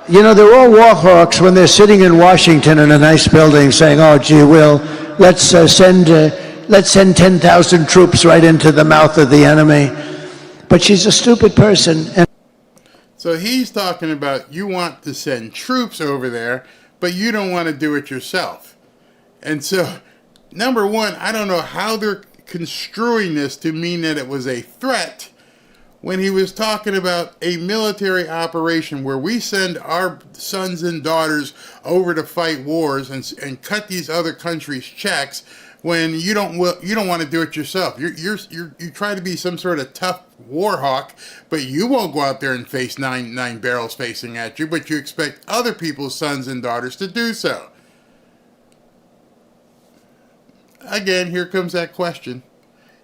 You know, they're all war hawks when they're sitting in Washington in a nice building saying, "Oh, gee, let's send 10,000 troops right into the mouth of the enemy." But she's a stupid person. And so he's talking about you want to send troops over there, but you don't want to do it yourself. And so, number one, I don't know how they're construing this to mean that it was a threat when he was talking about a military operation where we send our sons and daughters over to fight wars and cut these other countries' checks when you don't want to do it yourself. You try to be some sort of tough war hawk, but you won't go out there and face nine barrels facing at you, but you expect other people's sons and daughters to do so. Again, here comes that question.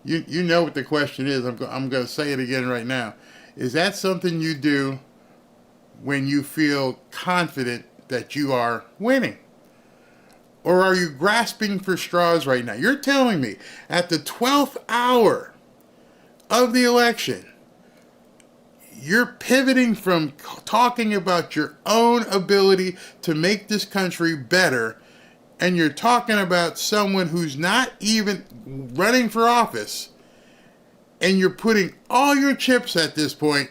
You know what the question is. I'm going to say it again right now. Is that something you do when you feel confident that you are winning? Or are you grasping for straws right now? You're telling me at the 12th hour of the election, you're pivoting from talking about your own ability to make this country better, and you're talking about someone who's not even running for office, and you're putting all your chips at this point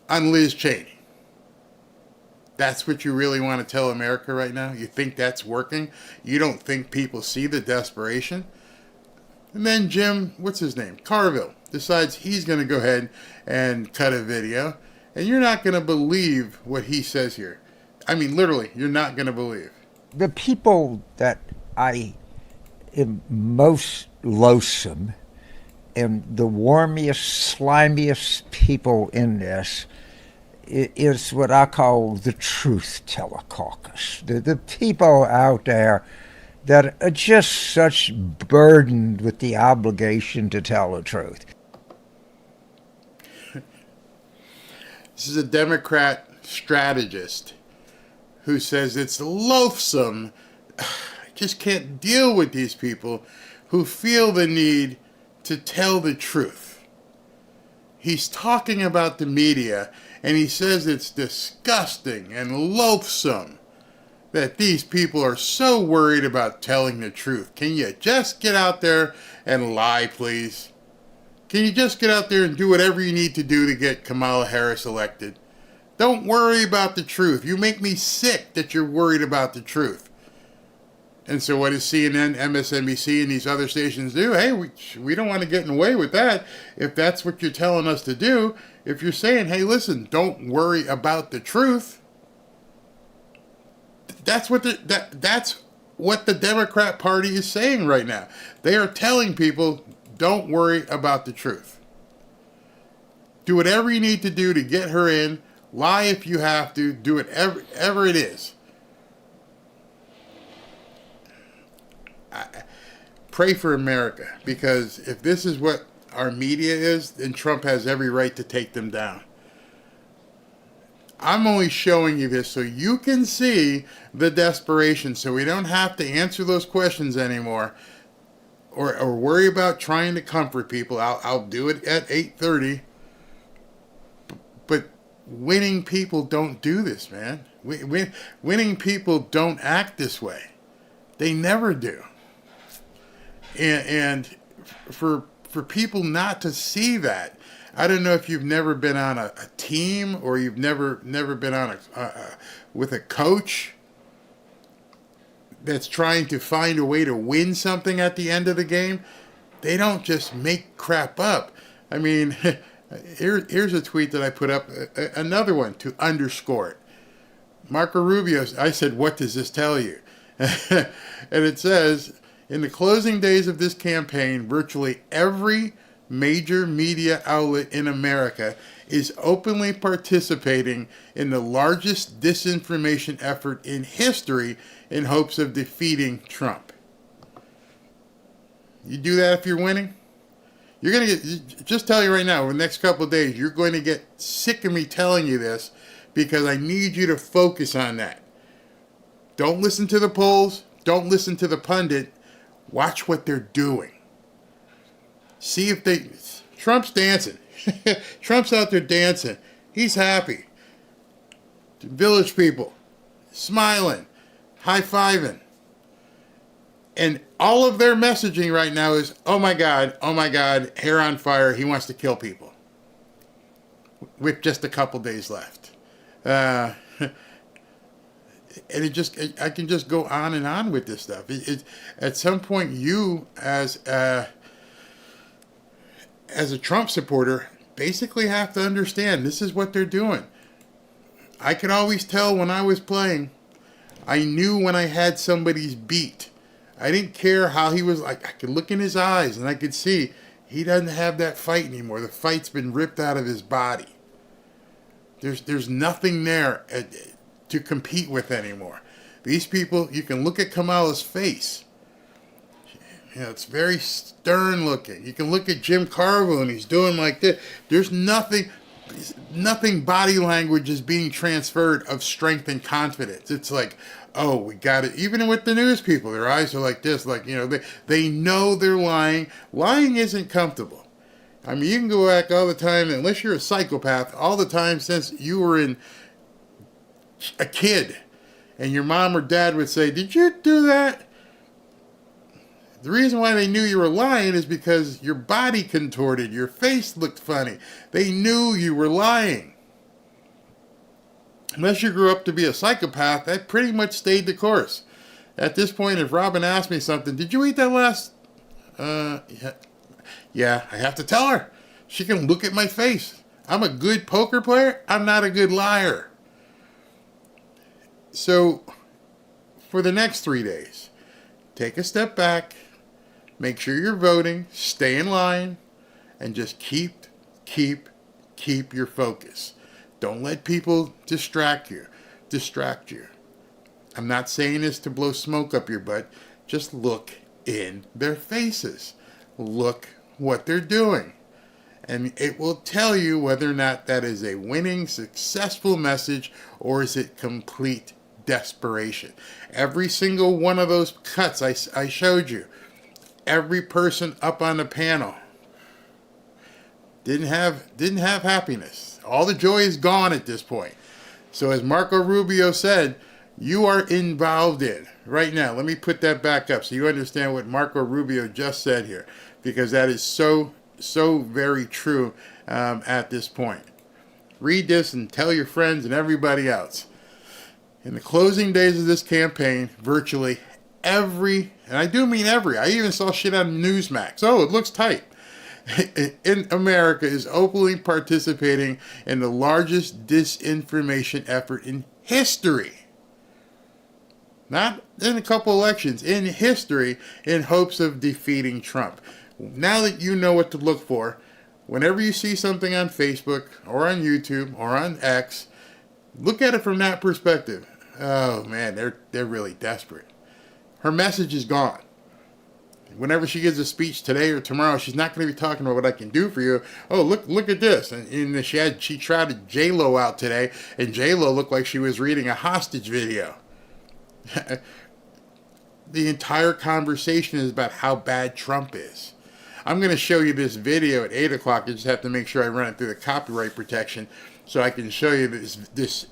on Liz Cheney. That's what you really want to tell America right now? You think that's working? You don't think people see the desperation? And then Jim, what's his name? Carville decides he's going to go ahead and cut a video, and you're not going to believe what he says here. I mean, literally, you're not going to believe. The people that I am most loathsome and the warmiest, slimiest people in this is what I call the truth teller caucus. The people out there that are just such burdened with the obligation to tell the truth. This is a Democrat strategist who says it's loathsome. I just can't deal with these people who feel the need to tell the truth. He's talking about the media, and he says it's disgusting and loathsome that these people are so worried about telling the truth. Can you just get out there and lie, please? Can you just get out there and do whatever you need to do to get Kamala Harris elected? Don't worry about the truth. You make me sick that you're worried about the truth. And so what does CNN, MSNBC, and these other stations do? Hey, we don't want to get in the way with that. If that's what you're telling us to do, if you're saying, hey, listen, don't worry about the truth, that's what the Democrat Party is saying right now. They are telling people, don't worry about the truth. Do whatever you need to do to get her in. Lie if you have to. Do whatever it is. Pray for America, because if this is what our media is, then Trump has every right to take them down. I'm only showing you this so you can see the desperation, so we don't have to answer those questions anymore or worry about trying to comfort people. I'll do it at 8:30. But winning people don't do this, man. Winning people don't act this way. They never do. And for people not to see that, I don't know if you've never been on a team or you've never been on with a coach that's trying to find a way to win something at the end of the game. They don't just make crap up. I mean, here's a tweet that I put up, another one to underscore it. Marco Rubio, I said, what does this tell you? And it says, in the closing days of this campaign, virtually every major media outlet in America is openly participating in the largest disinformation effort in history in hopes of defeating Trump. You do that if you're winning? You're going to get, just tell you right now, over the next couple of days, you're going to get sick of me telling you this, because I need you to focus on that. Don't listen to the polls. Don't listen to the pundit. Watch what they're doing. See if Trump's dancing. Trump's out there dancing. He's happy. The village people, smiling, high-fiving. And all of their messaging right now is, oh my God, hair on fire, he wants to kill people. With just a couple days left. And I can just go on and on with this stuff. At some point, you as a Trump supporter basically have to understand this is what they're doing. I could always tell when I was playing. I knew when I had somebody's beat. I didn't care how he was. I could look in his eyes and I could see he doesn't have that fight anymore. The fight's been ripped out of his body. There's nothing there to compete with anymore. These people, you can look at Kamala's face. You know, it's very stern looking. You can look at Jim Carville and he's doing like this. There's nothing body language is being transferred of strength and confidence. It's like, oh, we got it. Even with the news people, their eyes are like this, like, you know, they know they're lying. Lying isn't comfortable. I mean, you can go back all the time, unless you're a psychopath, all the time since you were a kid, and your mom or dad would say, did you do that? The reason why they knew you were lying is because your body contorted, your face looked funny. They knew you were lying. Unless you grew up to be a psychopath, that pretty much stayed the course. At this point, if Robin asked me something, did you eat that last? Yeah, I have to tell her. She can look at my face. I'm a good poker player. I'm not a good liar. So, for the next 3 days, take a step back, make sure you're voting, stay in line, and just keep your focus. Don't let people distract you. I'm not saying this to blow smoke up your butt. Just look in their faces. Look what they're doing. And it will tell you whether or not that is a winning, successful message, or is it complete desperation. Every single one of those cuts I showed you, every person up on the panel didn't have happiness. All the joy is gone at this point. So as Marco Rubio said, you are involved in right now. Let me put that back up so you understand what Marco Rubio just said here, because that is so so very true at this point. Read this and tell your friends and everybody else. In the closing days of this campaign, virtually every, and I do mean every, I even saw shit on Newsmax. Oh, it looks tight. In America is openly participating in the largest disinformation effort in history. Not in a couple elections, in history, in hopes of defeating Trump. Now that you know what to look for, whenever you see something on Facebook or on YouTube or on X, look at it from that perspective. Oh man, they're really desperate. Her message is gone. Whenever she gives a speech today or tomorrow, she's not going to be talking about what I can do for you. Oh, look at this. And she trotted J-Lo out today, and J-Lo looked like she was reading a hostage video. The entire conversation is about how bad Trump is. I'm going to show you this video at 8 o'clock. I just have to make sure I run it through the copyright protection so I can show you this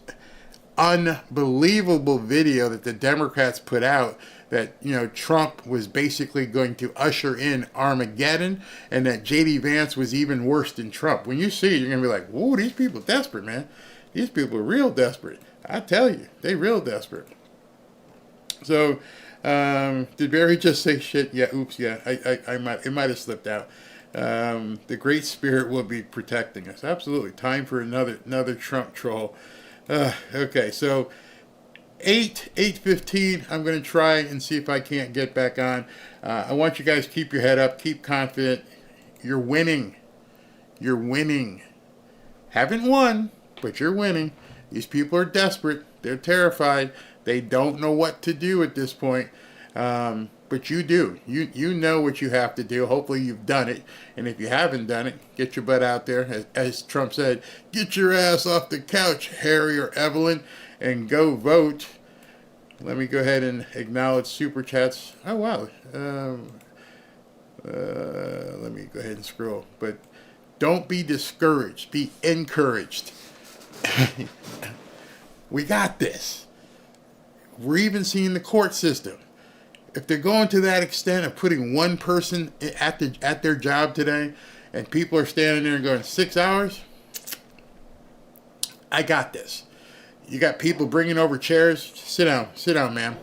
unbelievable video that the Democrats put out that, you know, Trump was basically going to usher in Armageddon and that J.D. Vance was even worse than Trump. When you see it, you're going to be like, whoa, these people are desperate, man. These people are real desperate. I tell you, they real desperate. So, did Barry just say shit? Yeah, oops, yeah. It might have slipped out. The Great Spirit will be protecting us. Absolutely. Time for another Trump troll. Okay, so 8:15, I'm going to try and see if I can't get back on. I want you guys to keep your head up, keep confident. You're winning. You're winning. Haven't won, but you're winning. These people are desperate. They're terrified. They don't know what to do at this point. But you do. You know what you have to do. Hopefully you've done it. And if you haven't done it, get your butt out there. As Trump said, get your ass off the couch, Harry or Evelyn, and go vote. Let me go ahead and acknowledge Super Chats. Oh, wow. Let me go ahead and scroll. But don't be discouraged. Be encouraged. We got this. We're even seeing the court system. If they're going to that extent of putting one person at their job today, and people are standing there and going 6 hours, I got this. You got people bringing over chairs. Sit down, ma'am.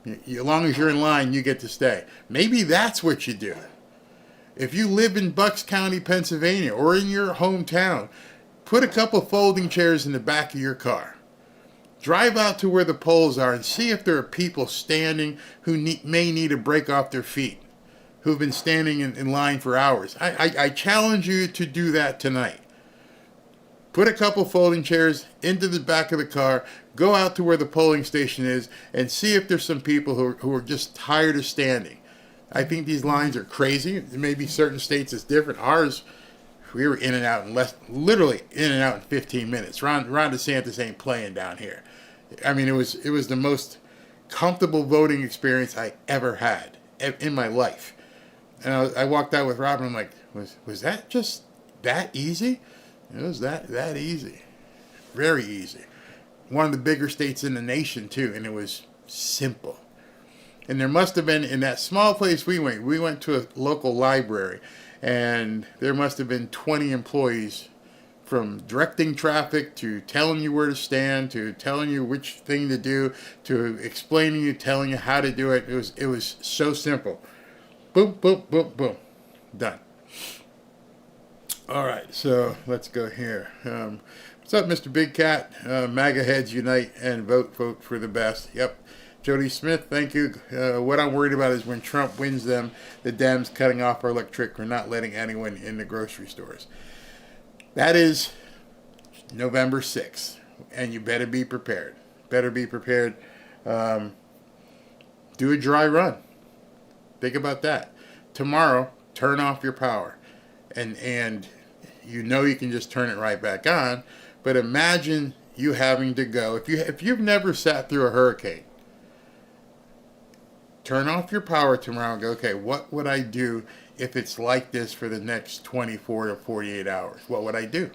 As long as you're in line, you get to stay. Maybe that's what you do. If you live in Bucks County, Pennsylvania, or in your hometown, put a couple folding chairs in the back of your car. Drive out to where the polls are and see if there are people standing who may need a break off their feet, who've been standing in line for hours. I challenge you to do that tonight. Put a couple folding chairs into the back of the car, go out to where the polling station is, and see if there's some people who are just tired of standing. I think these lines are crazy. Maybe certain states it's different. Ours, we were in and out literally in and out in 15 minutes. Ron DeSantis ain't playing down here. I mean, it was the most comfortable voting experience I ever had in my life. And I walked out with Robin. I'm like, was that just that easy? It was that easy. Very easy. One of the bigger states in the nation, too, and it was simple. And there must have been, in that small place we went to a local library, and there must have been 20 employees from directing traffic to telling you where to stand to telling you which thing to do to explaining you, telling you how to do it. It was so simple. Boom, boom, boom, boom. Done. All right, so let's go here. What's up, Mr. Big Cat? MAGA heads unite and vote for the best. Yep. Jody Smith, thank you. What I'm worried about is when Trump wins them, the Dems cutting off our electric or not letting anyone in the grocery stores. That is November 6th, and you better be prepared. Better be prepared. Do a dry run. Think about that. Tomorrow, turn off your power. And you know you can just turn it right back on, but imagine you having to go. If you've never sat through a hurricane, turn off your power tomorrow and go, okay, what would I do if it's like this for the next 24 to 48 hours? What would I do?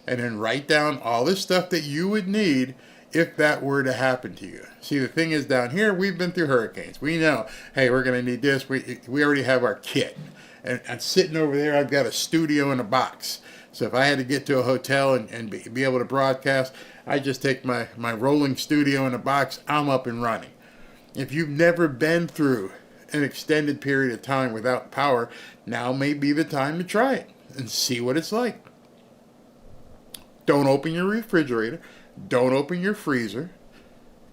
And then write down all the stuff that you would need if that were to happen to you. See, the thing is, down here, we've been through hurricanes. We know, hey, we're going to need this. We already have our kit. And sitting over there, I've got a studio in a box. So if I had to get to a hotel and be able to broadcast, I just take my rolling studio in a box. I'm up and running. If you've never been through an extended period of time without power, now may be the time to try it and see what it's like. Don't open your refrigerator. Don't open your freezer.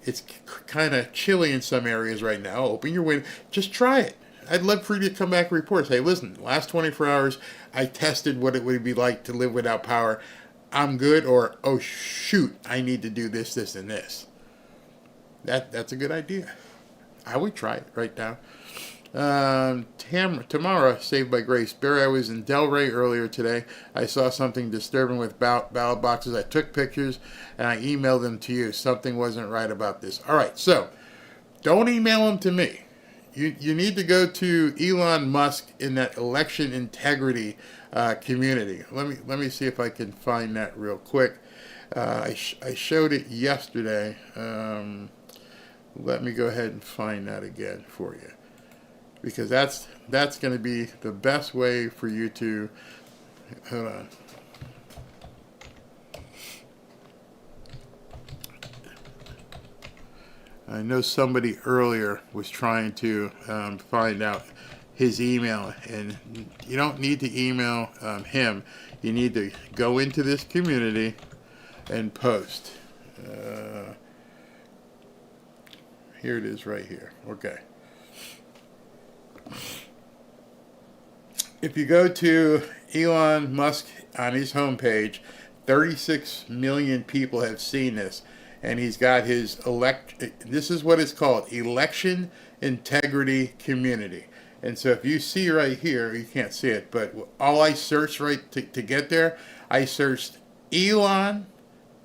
It's kind of chilly in some areas right now. Open your window. Just try it. I'd love for you to come back and report. Say, listen, last 24 hours, I tested what it would be like to live without power. I'm good, or, oh, shoot, I need to do this, this, and this. That's a good idea. I would try it right now. Tamara, Saved by Grace. Barry, I was in Delray earlier today. I saw something disturbing with ballot boxes. I took pictures, and I emailed them to you. Something wasn't right about this. All right, so don't email them to me. You need to go to Elon Musk in that election integrity community. Let me see if I can find that real quick. I showed it yesterday. Let me go ahead and find that again for you, because that's going to be the best way for you to, hold on. I know somebody earlier was trying to find out his email, and you don't need to email him. You need to go into this community and post. Here it is right here. Okay. If you go to Elon Musk on his homepage, 36 million people have seen this. And he's got his this is what it's called, election integrity community. And so if you see right here, you can't see it, but all I searched to get there, I searched Elon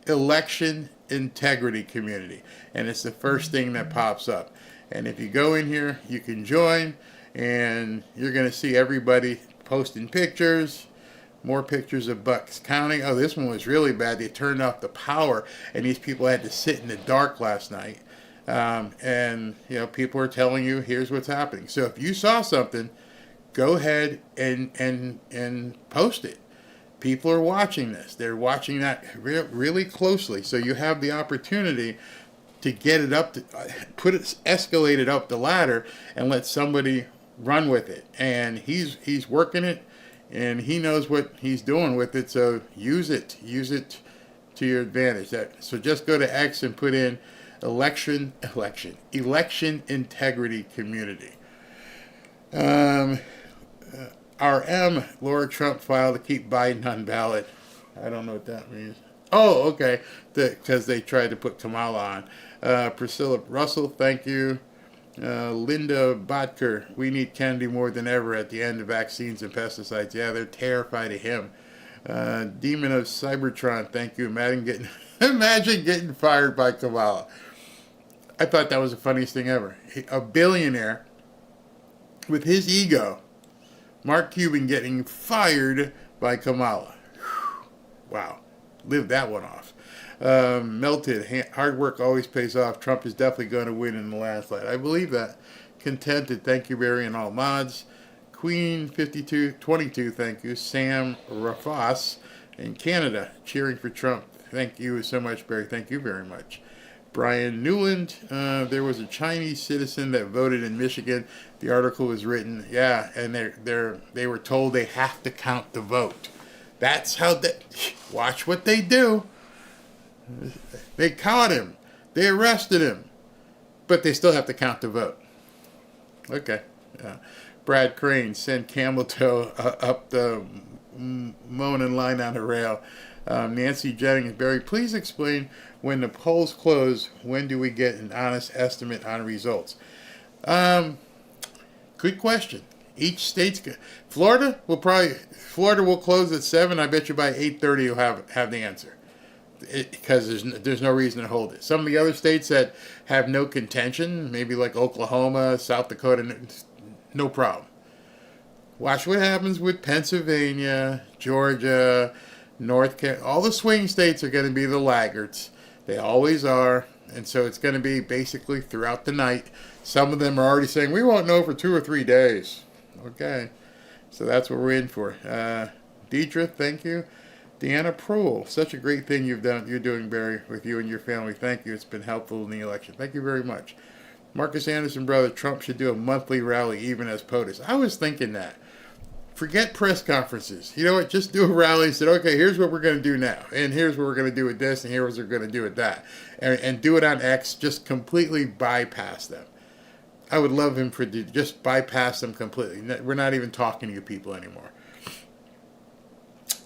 election integrity community. And it's the first thing that pops up. And if you go in here, you can join, and you're going to see everybody posting pictures. More pictures of Bucks County. Oh, this one was really bad. They turned off the power, and these people had to sit in the dark last night. And, you know, people are telling you, here's what's happening. So if you saw something, go ahead and post it. People are watching this. They're watching that really closely. So you have the opportunity to get it up, escalate it up the ladder, and let somebody run with it. And he's working it. And he knows what he's doing with it, so use it to your advantage. So just go to X and put in election integrity community. RM, Laura Trump filed to keep Biden on ballot. I don't know what that means. Oh, okay, because they tried to put Kamala on. Priscilla Russell, thank you. Linda Botker, we need Kennedy more than ever at the end of vaccines and pesticides. Yeah, they're terrified of him. Demon of Cybertron, thank you. Imagine getting fired by Kamala. I thought that was the funniest thing ever. A billionaire with his ego, Mark Cuban, getting fired by Kamala. Wow, lived that one off. Melted, hard work always pays off. Trump is definitely going to win in the landslide. I believe that. Contented, thank you, Barry, and all mods. Queen 5222, thank you. Sam Rafas in Canada, cheering for Trump. Thank you so much, Barry. Thank you very much. Brian Newland, there was a Chinese citizen that voted in Michigan. The article was written, yeah, and they were told they have to count the vote. That's how they, watch what they do. They caught him. They arrested him. But they still have to count the vote. Okay. Brad Crane, send camel toe up the moaning line on the rail. Nancy Jennings, Barry, please explain when the polls close, when do we get an honest estimate on results? Good question. Each state's Florida will close at 7. I bet you by 8:30 you'll have the answer. Because there's no reason to hold it. Some of the other states that have no contention, maybe like Oklahoma, South Dakota, no problem. Watch what happens with Pennsylvania, Georgia, North Carolina. All the swing states are going to be the laggards. They always are. And so it's going to be basically throughout the night. Some of them are already saying, we won't know for 2 or 3 days. Okay. So that's what we're in for. Deidre, thank you. Deanna Prohl, such a great thing you're doing, Barry, with you and your family. Thank you. It's been helpful in the election. Thank you very much. Marcus Anderson, brother, Trump should do a monthly rally even as POTUS. I was thinking that. Forget press conferences. You know what? Just do a rally and say, okay, here's what we're going to do now. And here's what we're going to do with this. And here's what we're going to do with that. And do it on X. Just completely bypass them. I would love him for just bypass them completely. We're not even talking to you people anymore.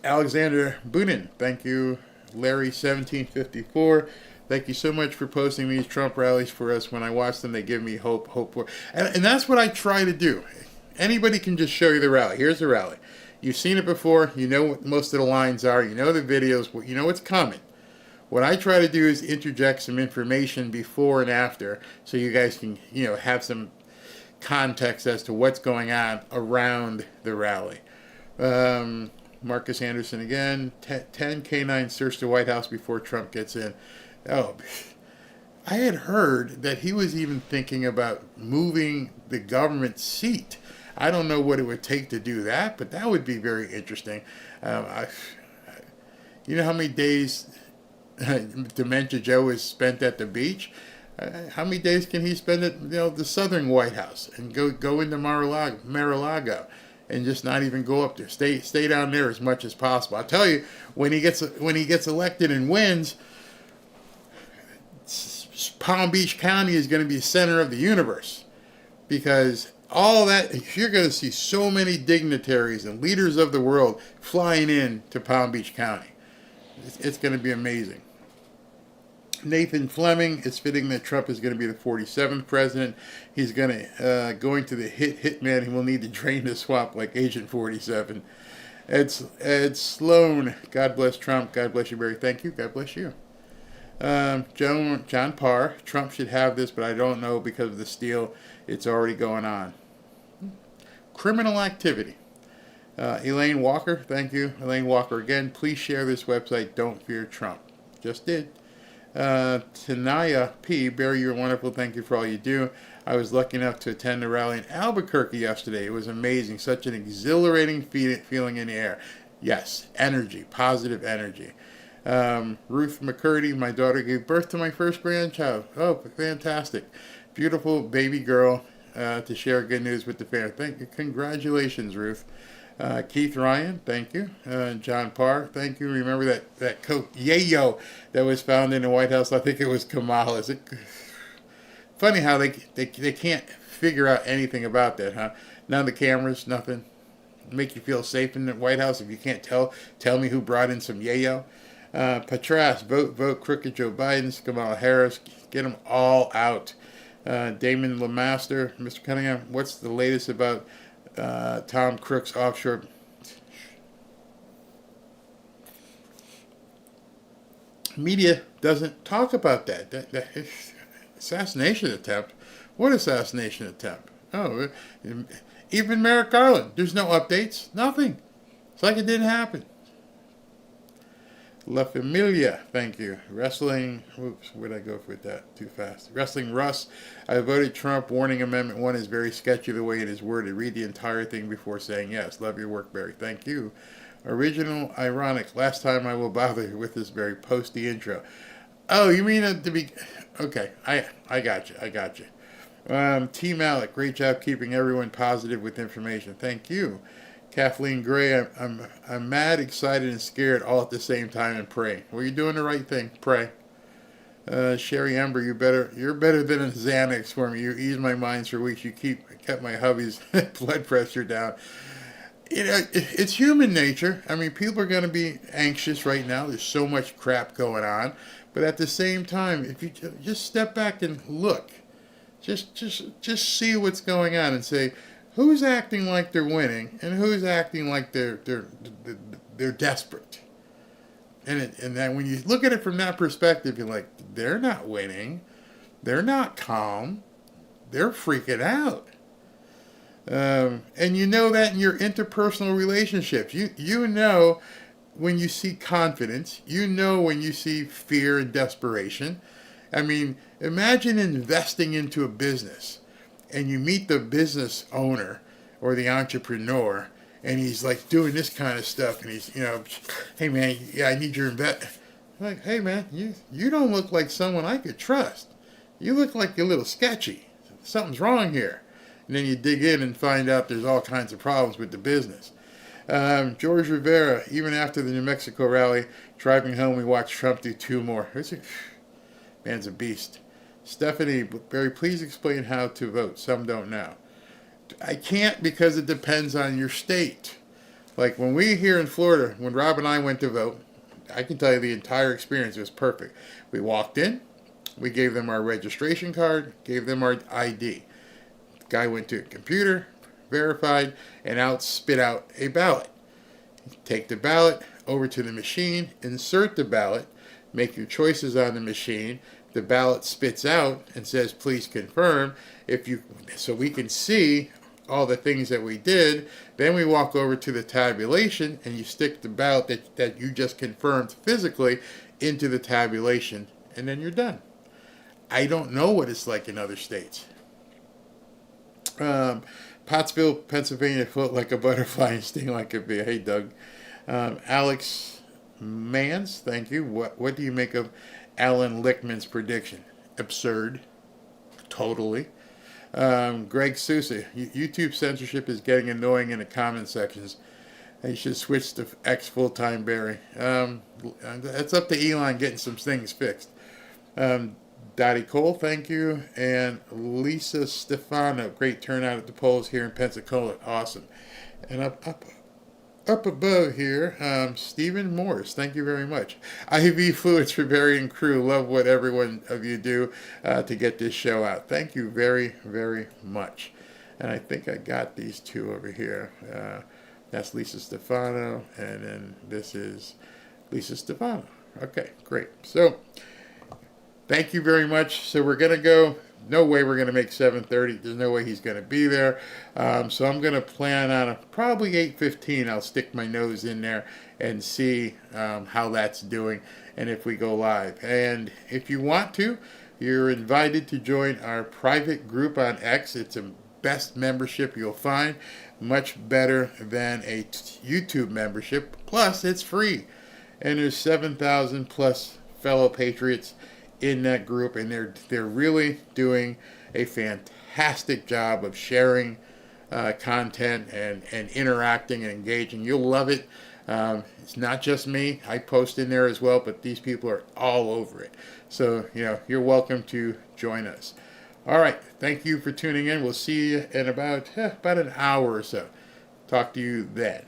Alexander Bunin, thank you. Larry 1754, thank you so much for posting these Trump rallies for us. When I watch them, they give me hope for. And that's what I try to do. Anybody can just show you the rally. Here's the rally. You've seen it before. You know what most of the lines are. You know the videos. You know what's coming. What I try to do is interject some information before and after so you guys can, have some context as to what's going on around the rally. Marcus Anderson again. 10 K9 search the White House before Trump gets in. Oh, I had heard that he was even thinking about moving the government seat. I don't know what it would take to do that, but that would be very interesting. You know how many days Dementia Joe has spent at the beach? How many days can he spend at the southern White House and go into Mar-a-Lago and just not even go up there? Stay down there as much as possible. I tell you, when he gets elected and wins, Palm Beach County is going to be the center of the universe, because all that, you're going to see so many dignitaries and leaders of the world flying in to Palm Beach County. It's going to be amazing. Nathan Fleming, it's fitting that Trump is going to be the 47th president. He's going to the hitman. He will need to drain the swamp like Agent 47. Ed Sloan, God bless Trump. God bless you, Barry. Thank you. God bless you. John Parr, Trump should have this, but I don't know because of the steal. It's already going on. Criminal activity. Elaine Walker, thank you. Elaine Walker again. Please share this website, Don't Fear Trump. Just did. Tanaya P. Barry, you're wonderful. Thank you for all you do. I was lucky enough to attend the rally in Albuquerque yesterday. It was amazing. Such an exhilarating feeling in the air. Yes, energy, positive energy. Ruth McCurdy, my daughter gave birth to my first grandchild. Oh, fantastic. Beautiful baby girl to share good news with the family. Thank you. Congratulations, Ruth. Keith Ryan, thank you. John Parr, thank you. Remember that Coke Yayo that was found in the White House? I think it was Kamala. Funny how they can't figure out anything about that, huh? None of the cameras, nothing. Make you feel safe in the White House if you can't tell me who brought in some Yayo. Patras, vote crooked Joe Biden, Kamala Harris, get them all out. Damon Lemaster, Mr. Cunningham, what's the latest about Tom Crook's offshore? Media doesn't talk about that assassination attempt. What assassination attempt? Oh, even Merrick Garland, there's no updates, nothing. It's like it didn't happen. La Familia, thank you. Wrestling, oops, where'd I go with that? Too fast. Wrestling Russ, I voted Trump. Warning Amendment 1 is very sketchy the way it is worded. Read the entire thing before saying yes. Love your work, Barry. Thank you. Original, ironic. Last time I will bother with this very posty intro. Oh, you mean to be... Okay, I got you. T. Malik, great job keeping everyone positive with information. Thank you. Kathleen Gray, I'm mad, excited, and scared all at the same time and praying. Well, you're doing the right thing. Pray. Sherry Ember, you're better than a Xanax for me. You ease my minds for weeks. You kept my hubby's blood pressure down. It's human nature. I mean, people are going to be anxious right now. There's so much crap going on. But at the same time, if you just step back and look, just see what's going on and say, who's acting like they're winning and who's acting like they're desperate? And then when you look at it from that perspective, you're like, they're not winning, they're not calm, they're freaking out. And you know that in your interpersonal relationships, you know when you see confidence, you know when you see fear and desperation. I mean, imagine investing into a business and you meet the business owner or the entrepreneur and he's like doing this kind of stuff, and he's, hey man, yeah, I need your like, hey man, you don't look like someone I could trust. You look like you're a little sketchy. Something's wrong here. And then you dig in and find out there's all kinds of problems with the business. George Rivera, even after the New Mexico rally, driving home, we watched Trump do 2 more. Man's a beast. Stephanie, Barry, please explain how to vote. Some don't know. I can't, because it depends on your state. Like when we here in Florida, when Rob and I went to vote, I can tell you the entire experience was perfect. We walked in, we gave them our registration card, gave them our ID. The guy went to a computer, verified, and spit out a ballot. Take the ballot over to the machine, insert the ballot, make your choices on the machine. The ballot spits out and says, please confirm. So we can see all the things that we did. Then we walk over to the tabulation, and you stick the ballot that you just confirmed physically into the tabulation, and then you're done. I don't know what it's like in other states. Pottsville, Pennsylvania, float like a butterfly and sting like a bee. Hey, Doug. Alex Mans, thank you. What do you make of Alan Lichtman's prediction? Absurd. Totally. Greg Sousa, YouTube censorship is getting annoying in the comment sections. You should switch to X full-time, Barry. That's up to Elon getting some things fixed. Dottie Cole, thank you. And Lisa Stefano, great turnout at the polls here in Pensacola. Awesome. And up above here, Stephen Morris, thank you very much. IV Fluids for Barry and crew. Love what everyone of you do to get this show out. Thank you very, very much. And I think I got these 2 over here. That's Lisa Stefano, and then this is Lisa Stefano. Okay, great. So, thank you very much. So we're going to go. No way we're going to make 7:30. There's no way he's going to be there. So I'm going to plan on probably 8:15. I'll stick my nose in there and see how that's doing and if we go live. And if you want to, you're invited to join our private group on X. It's the best membership you'll find. Much better than a YouTube membership. Plus, it's free. And there's 7,000 plus fellow patriots in that group, and they're really doing a fantastic job of sharing content and interacting and engaging. You'll love it. It's not just me. I post in there as well, but these people are all over it. So, you're welcome to join us. All right. Thank you for tuning in. We'll see you in about an hour or so. Talk to you then.